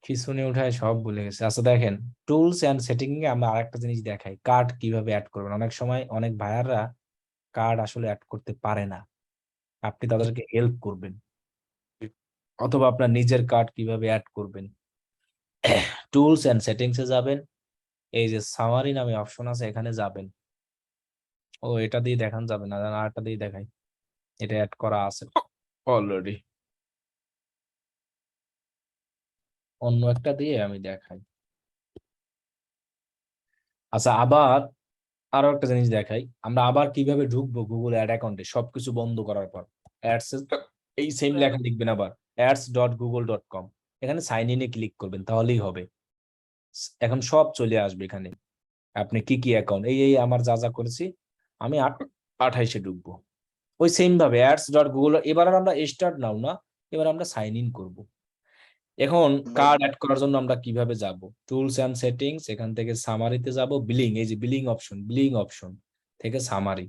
Speaker 1: খিঁচুনি উঠায় সব ভুলে গেছে। আচ্ছা দেখেন, টুলস এন্ড সেটিং এ আমরা আরেকটা জিনিস দেখাই, কার্ড কিভাবে অ্যাড করবেন। অনেক সময় অনেক ভাইয়াররা কার্ড আসলে অ্যাড করতে পারে না, আপনি তাদেরকে হেল্প করবেন, অথবা আপনার নিজের কার্ড কিভাবে অ্যাড করবেন। টুলস এন্ড সেটিংস এ যাবেন, এই যে সামারি নামে অপশন আছে, এখানে যাবেন। ও, এটা দিয়ে দেখান যাবে না, আরেকটা দিয়ে দেখাই, এটা অ্যাড করা আছে অলরেডি, অন্য একটা দিয়ে আমি দেখাই। আচ্ছা, আবার আরো একটা জিনিস দেখাই, আমরা আবার কিভাবে ঢুকবো গুগল অ্যাড অ্যাকাউন্টে সবকিছু বন্ধ করার পর। অ্যাডস এই সেম লেখা লিখবেন আবার, ads.google.com, এখানে সাইন ইনে ক্লিক করবেন, তাহলেই হবে। এখন সব চলে আসবে এখানে, আপনি কি কি অ্যাকাউন্ট, এই আমার যা যা করেছি, আমি 28-এ ঢুকবো। ওই সেম ভাবে ads.google, এবার আর আমরা স্টার্ট নাও না, এবার আমরা সাইন ইন করবো। এখন কার্ড অ্যাড করার জন্য আমরা কিভাবে যাব? টুলস এন্ড সেটিংস, এখান থেকে সামারিতে যাব, বিলিং, এই যে বিলিং অপশন থেকে সামারি।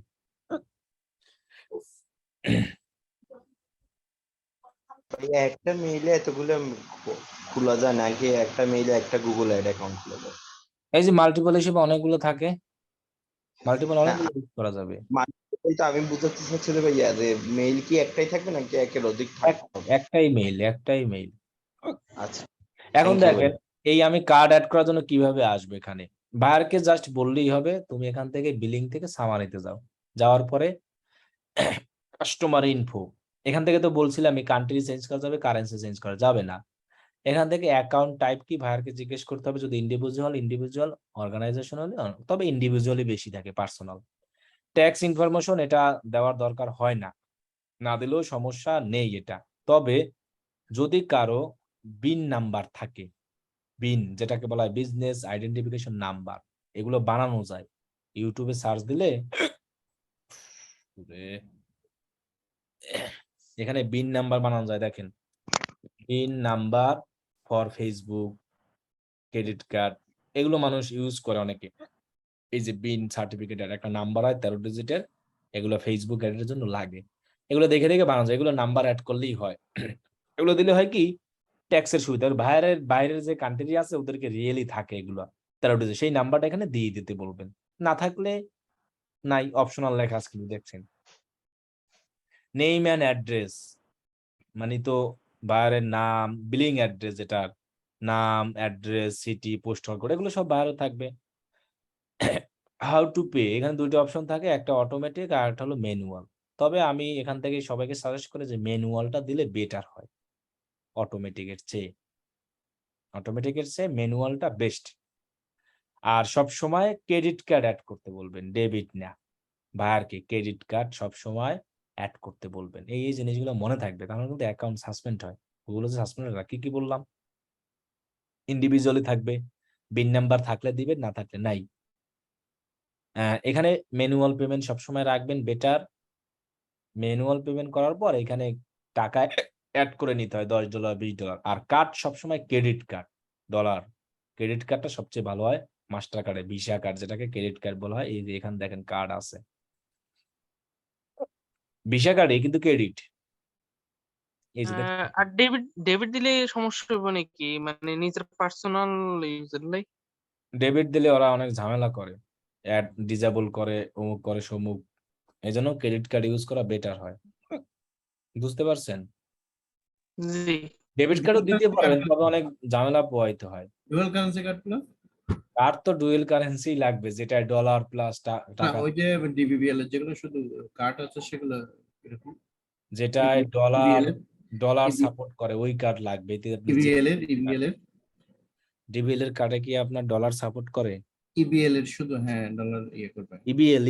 Speaker 13: একটা মেইলে এতগুলো খোলা যায় নাকি একটা মেইলে একটা গুগল অ্যাড অ্যাকাউন্ট খোলা যায়?
Speaker 1: এই যে মাল্টিপল হিসেবে অনেকগুলো থাকে, মাল্টিপল
Speaker 13: না,
Speaker 1: অনেকগুলো ইউজ করা যাবে।
Speaker 13: বলতে আমি বুঝাতে চাচ্ছি যে ভাইয়া যে মেইল কি একটাই থাকবে নাকি একের অধিক থাকবে?
Speaker 1: একটাই মেইল।
Speaker 13: আচ্ছা,
Speaker 1: এখন
Speaker 13: থ্যাংক ইউ ভাই।
Speaker 1: দেখেন, এই আমি কার্ড অ্যাড করার জন্য কিভাবে আসবে এখানে, বায়ারকে জাস্ট বললেই হবে তুমি এখান থেকে বিলিং থেকে সামারিতে যাও, যাওয়ার পরে কাস্টমার ইনফো, এখান থেকে তো বলছিলাম এই কান্ট্রি চেঞ্জ করা যাবে, কারেন্সি চেঞ্জ করা যাবে না। এখান থেকে অ্যাকাউন্ট টাইপ কি ভাইয়ারকে জিজ্ঞেস করতে হবে, যদি ইন্ডিভিজুয়াল, অর্গানাইজেশন হলে তবে ইন্ডিভিজুয়ালি বেশি থাকে, পার্সোনাল। ট্যাক্স ইনফরমেশন এটা দেওয়ার দরকার হয় না, না দিলেও সমস্যা নেই এটা। তবে যদি কারো বিন নাম্বার থাকে, বিন যেটাকে বলা হয় বিজনেস আইডেন্টিফিকেশন নাম্বার, এগুলো বানানো যায়, ইউটিউবে সার্চ দিলে এখানে বিন নাম্বার বানানো যায়। দেখেন, bin number for Facebook, credit card, এগুলো মানুষ ইউজ করে অনেকে। এই যে বিন সার্টিফিকেটের একটা নাম্বার হয় 13 ডিজিটের, এগুলো ফেসবুক অ্যাডের জন্য লাগে, এগুলো দেখে দেখে বানানো যায়, এগুলো নাম্বার অ্যাড করলেই হয়। এগুলো দিলে হয় কি, ট্যাক্সের সুবিধা, বাইরের যে কান্ট্রি আছে ওদেরকে রিয়েলি থাকে এগুলো 13 ডিজিট, সেই নাম্বারটা এখানে দিয়ে দিতে বলবেন, না থাকলে নাই, অপশনাল লেখা আছে কিন্তু দেখছেন। নেম অ্যান্ড অ্যাড্রেস মানে তো বায়ারের নাম, বিলিং অ্যাড্রেস, যেটা নাম, অ্যাড্রেস, সিটি, পোস্টাল কোড, এগুলো সব বায়ারে থাকবে। হাউ টু পে, এখানে দুটো অপশন থাকে, একটা অটোমেটিক আর একটা হলো ম্যানুয়াল। তবে আমি এখান থেকে সবাইকে সাজেস্ট করি যে ম্যানুয়ালটা দিলে বেটার হয়, অটোমেটিকের চেয়ে ম্যানুয়ালটা বেস্ট। আর সব সময় ক্রেডিট কার্ড অ্যাড করতে বলবেন, ডেবিট না। ভাইয়ারকে ক্রেডিট কার্ড সব সময় অ্যাড করতে বলবেন। এই জিনিসগুলো মনে থাকবে, তাহলে কিন্তু অ্যাকাউন্ট সাসপেন্ড হয়। গুগলে যে সাসপেন্ড হয়, কি বললাম? ইন্ডিভিজুয়ালি থাকবে, বিন নাম্বার থাকলে দিবেন, না থাকলে নাই। এখানে ম্যানুয়াল পেমেন্ট সবসময় রাখবেন বেটার। ম্যানুয়াল পেমেন্ট করার পর এখানে টাকা অ্যাড করে নিতে হয়, $10, $20। আর কার্ড সবসময় ক্রেডিট কার্ড, ডলার। ক্রেডিট কার্ডটা সবচেয়ে ভালো হয়, মাস্টার কার্ডে, ভিসা কার্ড যেটাকে ক্রেডিট কার্ড বলা হয়। এই যে এখানে দেখেন কার্ড আছে, ভিসা কার্ডে কিন্তু ক্রেডিট। এই যে দেখেন,
Speaker 8: আর ডেবিট ডেবিট দিলে সমস্যা হবে নাকি, মানে নিজের পার্সোনাল ইউজের লাই?
Speaker 1: ডেবিট দিলে ওরা অনেক ঝামেলা করে, অ্যাড ডিসেবল করে, অমুক করে সমুক। এই জন্য ক্রেডিট কার্ড ইউজ করা বেটার হয়। বুঝতে পারছেন?
Speaker 8: জি।
Speaker 1: ডেবিট কার্ডও দিতে পারবেন, তবে অনেক ঝামেলা পোহাইতে হয়।
Speaker 12: ডুয়াল কারেন্সি কার্ডগুলো
Speaker 1: কার্ড তো ডুয়েল কারেন্সি লাগবে, যেটা ডলার প্লাস
Speaker 12: না,
Speaker 1: টাকা,
Speaker 12: ওই যে ডিবিবিএল এর যেগুলো শুধু কার্ড আছে সেগুলো এরকম।
Speaker 1: যেটায় ডলার
Speaker 12: EBL
Speaker 1: সাপোর্ট করে, ওই কার্ড লাগবে।
Speaker 12: ইবিএল এর
Speaker 1: ডিবিএল এর কার্ডে কি আপনার ডলার সাপোর্ট করে?
Speaker 12: ইবিএল এর শুধু হ্যাঁ ডলার করবে।
Speaker 1: ইবিএল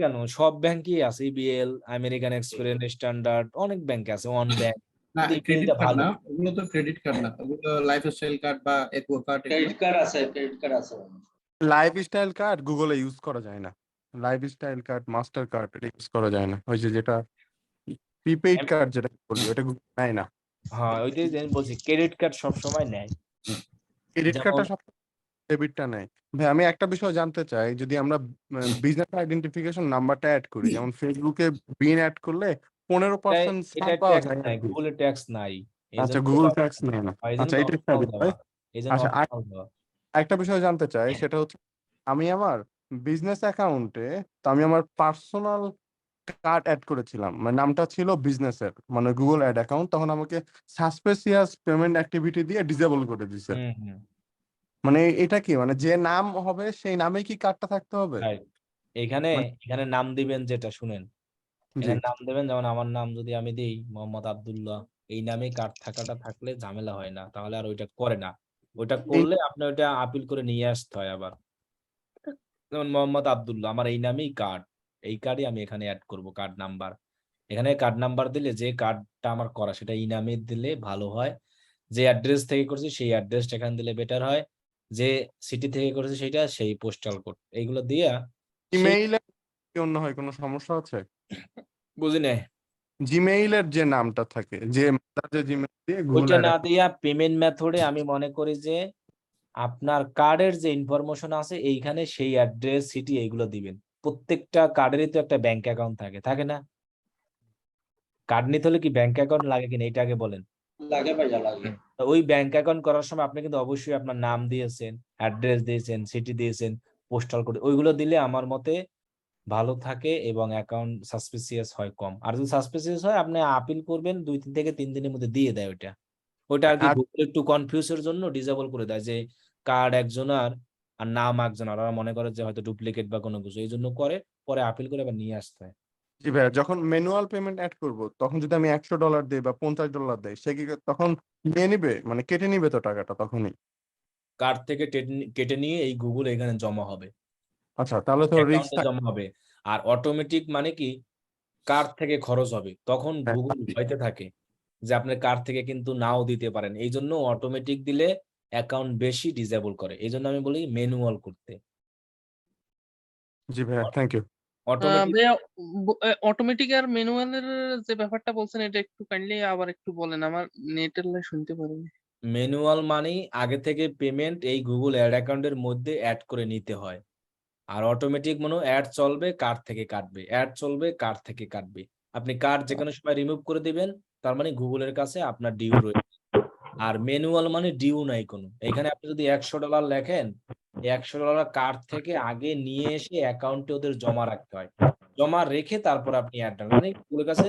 Speaker 1: কেন? সব ব্যাংকই আছে ইবিএল, আমেরিকান এক্সপ্রেস, স্ট্যান্ডার্ড, অনেক ব্যাংক আছে, ওয়ান ব্যাংক।
Speaker 12: না, ক্রেডিট কার্ড না, ওগুলো তো ক্রেডিট কার্ড না, ওগুলো লাইফস্টাইল কার্ড বা একুয়া কার্ড।
Speaker 13: ক্রেডিট কার্ড আছে।
Speaker 4: লাইফস্টাইল কার্ড গুগলে ইউজ করা যায় না। Lifestyle card, master card use করা যায় না। ওই যে যেটা প্রিপেইড কার্ড যেটা বলি, ওটা গুগল নেয় না।
Speaker 1: হ্যাঁ, ওইটাই আমি বলছি, ক্রেডিট কার্ড সব সময় নেয়।
Speaker 4: ক্রেডিট কার্ডটা সব, ডেবিটটা নেয়। ভাই আমি একটা বিষয় জানতে চাই, যদি আমরা বিজনেস আইডেন্টিফিকেশন নাম্বারটা অ্যাড করি, যেমন ফেসবুকে বিন অ্যাড করলে 15% ছাড় পাওয়া যায় না।
Speaker 1: গুগলে ট্যাক্স নাই।
Speaker 4: আচ্ছা, গুগল ট্যাক্স নেয় না। আচ্ছা, এটা একটা বিষয়। আচ্ছা, একটা বিষয় জানতে চাই, সেটা হচ্ছে আমি আমার বিজনেস অ্যাকাউন্টে, তো আমি আমার পার্সোনাল কার্ড অ্যাড করেছিলাম, মানে নামটা ছিল বিজনেসের, মানে গুগল অ্যাড অ্যাকাউন্ট, তখন আমাকে সাসপিসিয়াস পেমেন্ট অ্যাক্টিভিটি দিয়ে ডিসেবল করে দিয়েছে। মানে এটা কি, মানে যে নাম হবে সেই নামে কি কার্ডটা থাকতে হবে?
Speaker 1: এখানে নাম দিবেন, যেটা শুনেন, এখানে নাম দেবেন। যেমন আমার নাম যদি আমি দিই মোহাম্মদ আব্দুল্লাহ, এই নামে কার্ড থাকলে ঝামেলা হয় না, তাহলে আর ওইটা করে না। ওইটা করলে আপনি ওইটা আপিল করে নিয়ে আসতে হয় আবার। যেমন মোহাম্মদ আব্দুল্লাহ, আমার এই নামেই কার্ড, এই কার্ডই আমি এখানে অ্যাড করব, কার্ড নাম্বার। এখানে কার্ড নাম্বার দিলে যে কার্ডটা আমার করা সেটা এই নামে দিলে ভালো হয়। যে অ্যাড্রেস থেকে করছি সেই অ্যাড্রেসটা এখানে দিলে বেটার হয়। যে সিটি থেকে করেছে সেটা, সেই পোস্টাল কোড, এইগুলো দিয়া।
Speaker 4: ইমেইলে কি অন্য হয় কোনো সমস্যা আছে?
Speaker 1: বুঝি নাই।
Speaker 4: জিমেইলের যে নামটা থাকে, যে জিমেইল দিয়ে
Speaker 1: ওইটা না দিয়া পেমেন্ট মেথডে আমি মনে করি যে আপনার কার্ডের যে ইনফরমেশন আছে এইখানে সেই অ্যাড্রেস, সিটি, এইগুলো দিবেন। প্রত্যেকটা কার্ডেরই তো একটা ব্যাংক অ্যাকাউন্ট থাকে না? কার্ড নিতে হলে কি ব্যাংক অ্যাকাউন্ট লাগে কিনা, এটা আগে বলেন।
Speaker 13: লাগে ভাইয়া, লাগে।
Speaker 1: তো ওই ব্যাংক অ্যাকাউন্ট করার সময় আপনি কিন্তু অবশ্যই আপনার নাম দিয়েছেন, অ্যাড্রেস দিয়েছেন, সিটি দিয়েছেন, পোস্টাল কোড, ওইগুলো দিলে আমার মতে ভালো থাকে এবং অ্যাকাউন্ট সাসপিসিয়াস হয় কম। আর যদি সাসপিসিয়াস হয়, আপনি আপিল করবেন, 2 থেকে 3 দিনের মধ্যে দিয়ে দেয় ওইটা আর কি। গুগল একটু কনফিউজের জন্য ডিসেবল করে দেয়, যে কার্ড একজনের আর নাম একজনের, ওরা মনে করে যে হয়তো ডুপ্লিকেট বা কোনো কিছু, এই জন্য করে, পরে আপিল করে আবার নিয়ে আসতে হয়।
Speaker 4: জি ভাইয়া, যখন ম্যানুয়াল পেমেন্ট অ্যাড করব, তখন যদি আমি $100 দিই বা $50 দেই, সে কি তখন নিয়ে নিবে, মানে কেটে নিবে তো টাকাটা তখনই?
Speaker 1: কার্ড থেকে কেটে নিয়ে এই গুগল এখানে জমা হবে।
Speaker 4: আচ্ছা, তাহলে তো রিস্ক
Speaker 1: জমা হবে। আর অটোমেটিক মানে কি, কার্ড থেকে খরচ হবে, তখন গুগল ভয়তে থাকে যে আপনার কার্ড থেকে কিন্তু নাও দিতে পারেন। এই জন্য অটোমেটিক দিলে অ্যাকাউন্ট বেশি ডিসেবল করে, এই জন্য আমি বলি ম্যানুয়াল করতে।
Speaker 4: জি ভাইয়া, থ্যাংক ইউ।
Speaker 8: অটোমেটিক আর ম্যানুয়ালের যে ব্যাপারটা বলছেন, এটা একটু কাইন্ডলি আবার একটু বলেন, আমার নেটের লাই শুনতে পারিনি।
Speaker 1: ম্যানুয়াল মানে আগে থেকে পেমেন্ট এই গুগল অ্যাড অ্যাকাউন্টের মধ্যে অ্যাড করে নিতে হয়। আর অটোমেটিক মানে অ্যাড চলবে, কার্ড থেকে কাটবে, অ্যাড চলবে, কার্ড থেকে কাটবে। আপনি কার্ড যে কোনো সময় রিমুভ করে দিবেন, তার মানে গুগলের কাছে আপনার ডিউ রয়েছে। আর ম্যানুয়াল মানে ডিউ নাই কোনো। এখানে আপনি যদি $100 লেখেন, $100 কার্ড থেকে আগে নিয়ে এসে অ্যাকাউন্টে ওদের জমা রাখতে হয়। জমা রেখে তারপর আপনি অ্যাড দেন, মানে গুগলের কাছে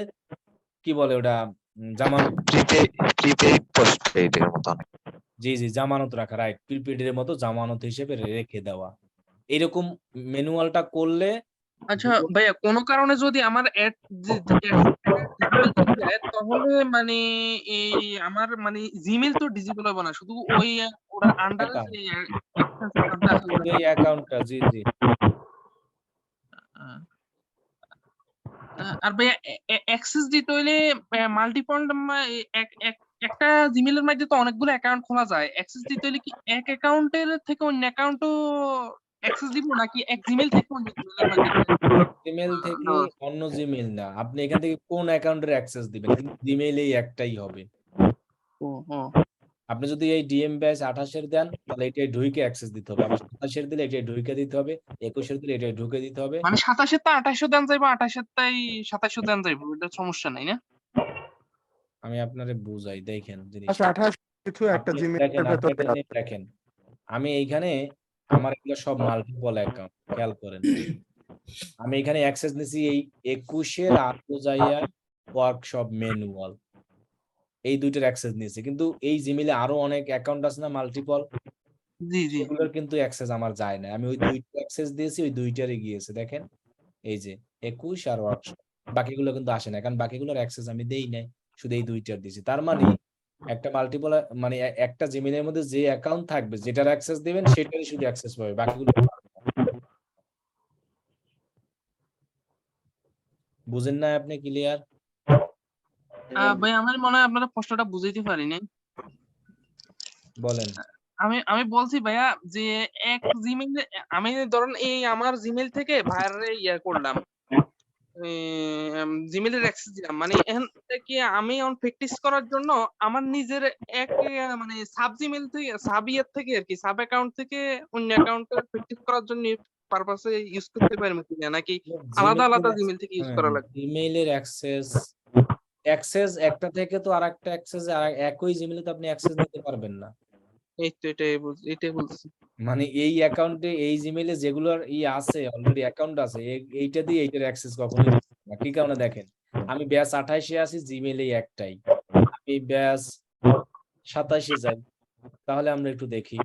Speaker 1: কি বলে ওটা, জামানত,
Speaker 14: প্রিপেইড পোস্টপেইড এর মত।
Speaker 1: জি জামানত রাখা, রাইট, প্রিপেডের মতো জামানত হিসেবে রেখে দেওয়া। এরকম ম্যানুয়ালটা করলে।
Speaker 8: আচ্ছা ভাইয়া, কোনো কারণে যদি আমার অ্যাড তাহলে মানে এই আমার মানে জিমেল তো ডিজেবল হবে না, শুধু ওই ওটার আন্ডারে
Speaker 1: অ্যাকাউন্ট
Speaker 8: যে অ্যাক্সেস অ্যাকাউন্টটা আছে ওটা
Speaker 1: এই অ্যাকাউন্টটা, জি জি।
Speaker 8: আহ, আর ভাইয়া অ্যাক্সেস দিতে হইলে মাল্টিপয়েন্ট একটা জিমেলের মধ্যে তো অনেকগুলো অ্যাকাউন্ট খোলা যায়, অ্যাক্সেস দিতে হইলে কি এক অ্যাকাউন্টের থেকে অন্য অ্যাকাউন্টও অ্যাক্সেস দিব, নাকি এক জিমেল থেকে অন্য জিমেলের মধ্যে
Speaker 1: জিমেল থেকে
Speaker 8: নেওয়া?
Speaker 1: অন্য জিমেল না, আপনি এখান থেকে কোন অ্যাকাউন্টের অ্যাক্সেস দিবেন, কিন্তু জিমেইল এই একটাই হবে।
Speaker 8: ও ও
Speaker 1: আপনি যদি এই ডিএম ব্যাচ 28-এর দেন তাহলে এটাই ঢুকে অ্যাক্সেস দিতে হবে, আবার 27-এর দিলে এটাই ঢুকে দিতে হবে, 21-এর দিলে এটাই ঢুকে দিতে হবে।
Speaker 8: মানে 27 টা 28 দেন যাইবো, 28 তাই 27 দেন যাইবো, এটা সমস্যা নাই না?
Speaker 1: আমি আপনারে বুঝাই, দেখেন জিনিস
Speaker 4: 28 কিছু একটা
Speaker 1: আপনি
Speaker 4: জিমেলের
Speaker 1: দেখেন, আপনি
Speaker 4: ভেতরে
Speaker 1: একটা জিনিস দেখেন, আমি এইখানে আমার এগুলো সব মাল্টিপল অ্যাকাউন্ট, খেয়াল করেন। আমি এখানে অ্যাক্সেস নিছি এই 21-এর আত্মজাইয়া ওয়ার্কশপ ম্যানুয়াল, এই দুইটার অ্যাক্সেস নিয়েছি, কিন্তু এই জিমেইলে আরো অনেক অ্যাকাউন্ট আছে না মাল্টিপল,
Speaker 8: জি জি
Speaker 1: সেগুলোর কিন্তু অ্যাক্সেস আমার যায় না, আমি ওই দুইটা অ্যাক্সেস দিয়েছি, ওই দুইটারই গিয়েছে, দেখেন এই যে 21 আর ওয়ার্কশপ, বাকিগুলো কিন্তু আসে না, কারণ বাকিগুলোর অ্যাক্সেস আমি দেই নাই, শুধু এই দুইটার দিয়েছি। তার মানে একটা মাল্টিপল মানে একটা জিমেইলের মধ্যে যে অ্যাকাউন্ট থাকবে, যেটার অ্যাক্সেস দিবেন সেটারই শুধু অ্যাক্সেস পাবে, বাকিগুলো পাবে না। বুঝেন না আপনি? ক্লিয়ার?
Speaker 8: ভাই আমার মনে হয় আপনারা প্রশ্নটা বুঝাইতে পারি নাই।
Speaker 1: বলেন।
Speaker 8: আমি বলছি ভাইয়া যে এক জিমেইল, আমি ধরেন এই আমার জিমেইল থেকে ভাইয়ারে ইয়া করলাম, জিমেইলের অ্যাক্সেস দিলাম, মানে এখান থেকে আমি অন প্র্যাকটিস করার জন্য আমার নিজের এক মানে সাব জিমেইল থেকে, সাব ইয়ের থেকে আর কি, সাব অ্যাকাউন্ট থেকে অন্য অ্যাকাউন্টে প্র্যাকটিস করার জন্য পারপাসে ইউজ করতে পারি নাকি আলাদা আলাদা জিমেইল থেকে ইউজ করা লাগবে?
Speaker 1: জিমেইলের অ্যাক্সেস একটা থেকে তো আরেকটা অ্যাক্সেস, একই জিমেইলে তো আপনি অ্যাক্সেস নিতে পারবেন না।
Speaker 8: এই তো এটাই বলছি।
Speaker 1: মানে এই অ্যাকাউন্টে এই জিমেইলে যেগুলোর আছে অলরেডি অ্যাকাউন্ট আছে, এইটা দিয়ে এইটার অ্যাক্সেস কখনোই দিতে পারবেন না। কি কারণে দেখেন, আমি ব্যাচ 28-এ আছি, জিমেইলে একটাই, আমি ব্যাচ 27-এ যাই, তাহলে আমরা একটু দেখি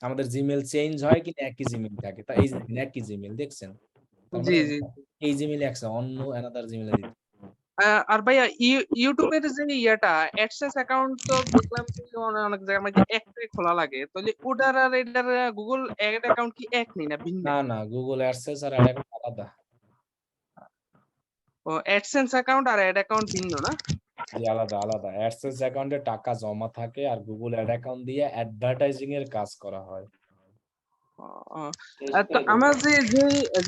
Speaker 1: আমাদের জিমেইল চেঞ্জ হয় কিনা একই জিমেইল থাকে, তা এই যে একই জিমেইল দেখছেন, তার
Speaker 8: জি
Speaker 1: মানে
Speaker 8: জি
Speaker 1: এই জিমেইলে অ্যাক্সেস অন্য অ্যানাদার জিমেইলে দিতে।
Speaker 8: আর ভাইয়া ইউটিউবের যে ইয়াটা অ্যাডসেন্স অ্যাকাউন্ট তো দেখলাম যে অনেক জায়গার মধ্যে একটাই খোলা লাগে, তাহলে ওটার আর এটার গুগল অ্যাড অ্যাকাউন্ট কি এক নেই না ভিন্ন?
Speaker 1: না না, গুগল অ্যাডসেন্স আর অ্যাড অ্যাকাউন্ট আলাদা।
Speaker 8: ও অ্যাডসেন্স অ্যাকাউন্ট আর অ্যাড অ্যাকাউন্ট ভিন্ন না?
Speaker 1: জি আলাদা আলাদা, অ্যাডসেন্স অ্যাকাউন্টে টাকা জমা থাকে আর গুগল অ্যাড অ্যাকাউন্ট দিয়ে অ্যাডভার্টাইজিং এর কাজ করা হয়।
Speaker 8: তো আমার যে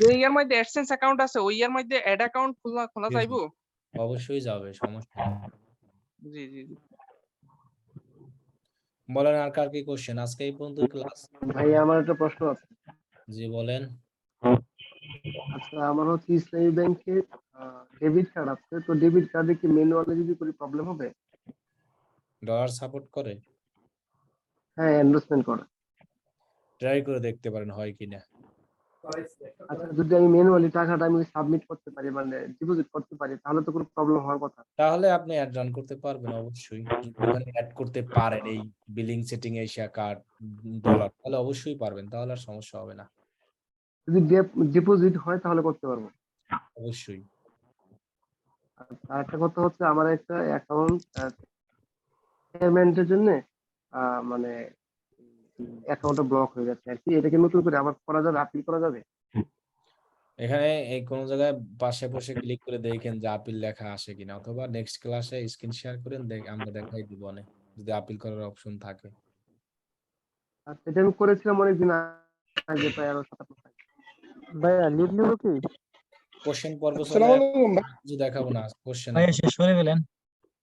Speaker 8: যে ইয়ার মধ্যে অ্যাডসেন্স অ্যাকাউন্ট আছে ওই ইয়ার মধ্যে অ্যাড অ্যাকাউন্ট খোলা যাইবো?
Speaker 1: অবশ্যই যাবে, সমস্যা নেই।
Speaker 8: জি জি জি
Speaker 1: বলেন আর কার কি কোশ্চেন? আজকে এই পর্যন্ত ক্লাস।
Speaker 15: ভাই আমার একটা প্রশ্ন আছে।
Speaker 1: জি বলেন।
Speaker 15: আচ্ছা আমার হচ্ছে ইসলামী ব্যাংকে ডেবিট কার্ড আছে, তো ডেবিট কার্ডে কি ম্যানুয়ালি যদি করি প্রবলেম হবে?
Speaker 1: ডলার সাপোর্ট করে?
Speaker 15: হ্যাঁ এনরোলমেন্ট করে।
Speaker 1: ট্রাই করে দেখতে পারেন হয় কিনা।
Speaker 15: আচ্ছা যদি আমি ম্যানুয়ালি টাকাটা আমি সাবমিট করতে পারি, মানে ডিপোজিট করতে পারি, তাহলে তো কোনো প্রবলেম হওয়ার কথা না।
Speaker 1: তাহলে আপনি অ্যাড রান করতে পারবেন অবশ্যই, যদি ওখানে অ্যাড করতে পারেন এই billing setting Asia card dollar, তাহলে অবশ্যই পারবেন, তাহলে আর সমস্যা হবে না।
Speaker 15: যদি ডিপোজিট হয় তাহলে করতে পারবো।
Speaker 1: অবশ্যই।
Speaker 15: আর একটা কথা হচ্ছে আমার একটা অ্যাকাউন্ট পেমেন্টের জন্য মানে অ্যাকাউন্টটা ব্লক হয়ে যাচ্ছে আর কি, এটাকে নতুন করে আবার করা যাবে, আপিল করা যাবে?
Speaker 1: এখানে এই কোন জায়গায় পাশে বসে ক্লিক করে দেখেন যে আপিল লেখা আসে কিনা, অথবা নেক্সট ক্লাসে স্ক্রিন শেয়ার করেন, আমরা দেখাই দিব অনেক, যদি আপিল করার অপশন থাকে।
Speaker 15: আচ্ছা এটা আমি করেছিলাম অনেকদিন আগে, প্রায় আরো 7-8 মাস আগে।
Speaker 3: ভাইয়া লিভ নিব কি?
Speaker 1: কোশ্চেন পর্ব চলে,
Speaker 2: আসসালামু আলাইকুম ভাই।
Speaker 1: কিছু দেখাবো না কোশ্চেন।
Speaker 3: ভাইয়া শেষ করে ফেলেন।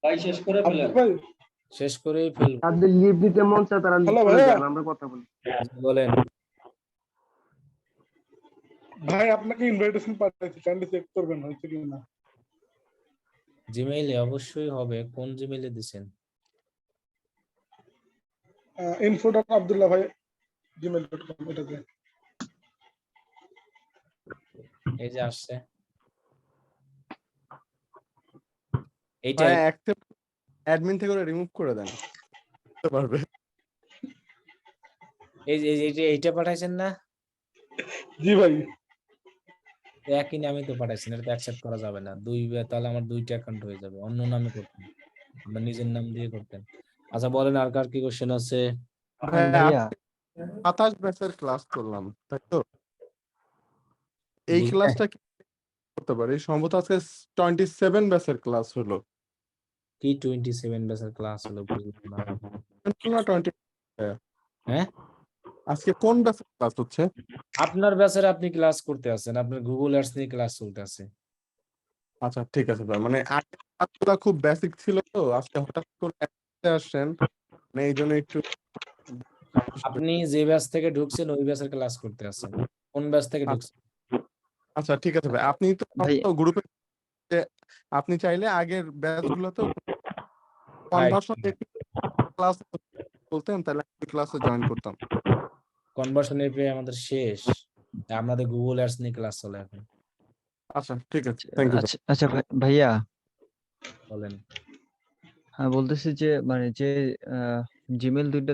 Speaker 2: ভাই শেষ করে ফেলেন। ভাই
Speaker 1: শেষ করেই ফেলবো।
Speaker 15: তাদের লিভ দিতে মন চায় তারা লিভ
Speaker 2: হ্যালো
Speaker 15: করে
Speaker 2: ভাইয়া।
Speaker 15: দেন, আমরা কথা বলি।
Speaker 1: বলেন।
Speaker 2: ভাই আপনাকে ইনভাইটেশন পাঠাইছি, কাইন্ডলি চেক করবেন হয়েছে কিনা।
Speaker 1: জিমেইলে অবশ্যই হবে, কোন জিমেইলে দিবেন?
Speaker 2: info.abdullah ভাই gmail.com এটাতে।
Speaker 1: এই যে আসছে, এইটা
Speaker 4: ভাই অ্যাকসেপ্ট অ্যাডমিন থেকে রিমুভ করে দেন, বুঝতে পারবে।
Speaker 1: এই যে এইটা পাঠাইছেন না?
Speaker 2: জি ভাই।
Speaker 1: একই নামে তো পাঠাইছেন, এটা তো অ্যাকসেপ্ট করা যাবে না। তাহলে আমার 2টা অ্যাকাউন্ট হয়ে যাবে, অন্য নামে করতেন, আপনার নিজের নাম দিয়ে করতেন। আচ্ছা বলেন আর কার কি কোশ্চেন আছে?
Speaker 4: ভাইয়া
Speaker 7: ভাইয়া
Speaker 4: 27 ব্যাচের ক্লাস করলাম, তাই তো? এই
Speaker 1: বুঝলেন?
Speaker 4: ক্লাসটা কি করতে পারি? সম্ভবত আজকে 27 ব্যাচের ক্লাস হলো
Speaker 1: কি 27 ব্যাচের ক্লাস হলো বুঝলাম না।
Speaker 4: না 20?
Speaker 1: হ্যাঁ,
Speaker 4: আজকে কোন ব্যাচের ক্লাস হচ্ছে?
Speaker 1: আপনার ব্যাচের আপনি ক্লাস করতে আছেন, আপনার গুগল অ্যাডস নিয়ে ক্লাস চলতে আছে।
Speaker 4: আচ্ছা ঠিক আছে ভাই, মানে আগে ক্লাসগুলো খুব বেসিক ছিল তো, আজকে হঠাৎ করে একটা আসছেন, মানে এই জন্য একটু
Speaker 1: আপনি যে ব্যাচ থেকে ঢুকছেন ওই ব্যাচের ক্লাস করতে আছেন, কোন ব্যাচ থেকে ঢুকছেন?
Speaker 4: আচ্ছা ঠিক আছে ভাই, আপনি তো
Speaker 7: ভাই
Speaker 4: গ্রুপে, আপনি চাইলে আগের ব্যাচ গুলোতে
Speaker 1: রাইট,
Speaker 4: কনভার্সন ক্লাস বলতেন, তাহলে আমি ক্লাসে জয়েন করতাম।
Speaker 1: কনভার্সন এপিআই আমাদের শেষ, আমাদের গুগল অ্যাডস নিয়ে ক্লাস চলে এখন।
Speaker 4: আচ্ছা ঠিক আছে, থ্যাংক ইউ।
Speaker 7: আচ্ছা আচ্ছা ভাইয়া,
Speaker 1: বলেন।
Speaker 7: বলতেছি যে মানে যে জিমেল দুইটা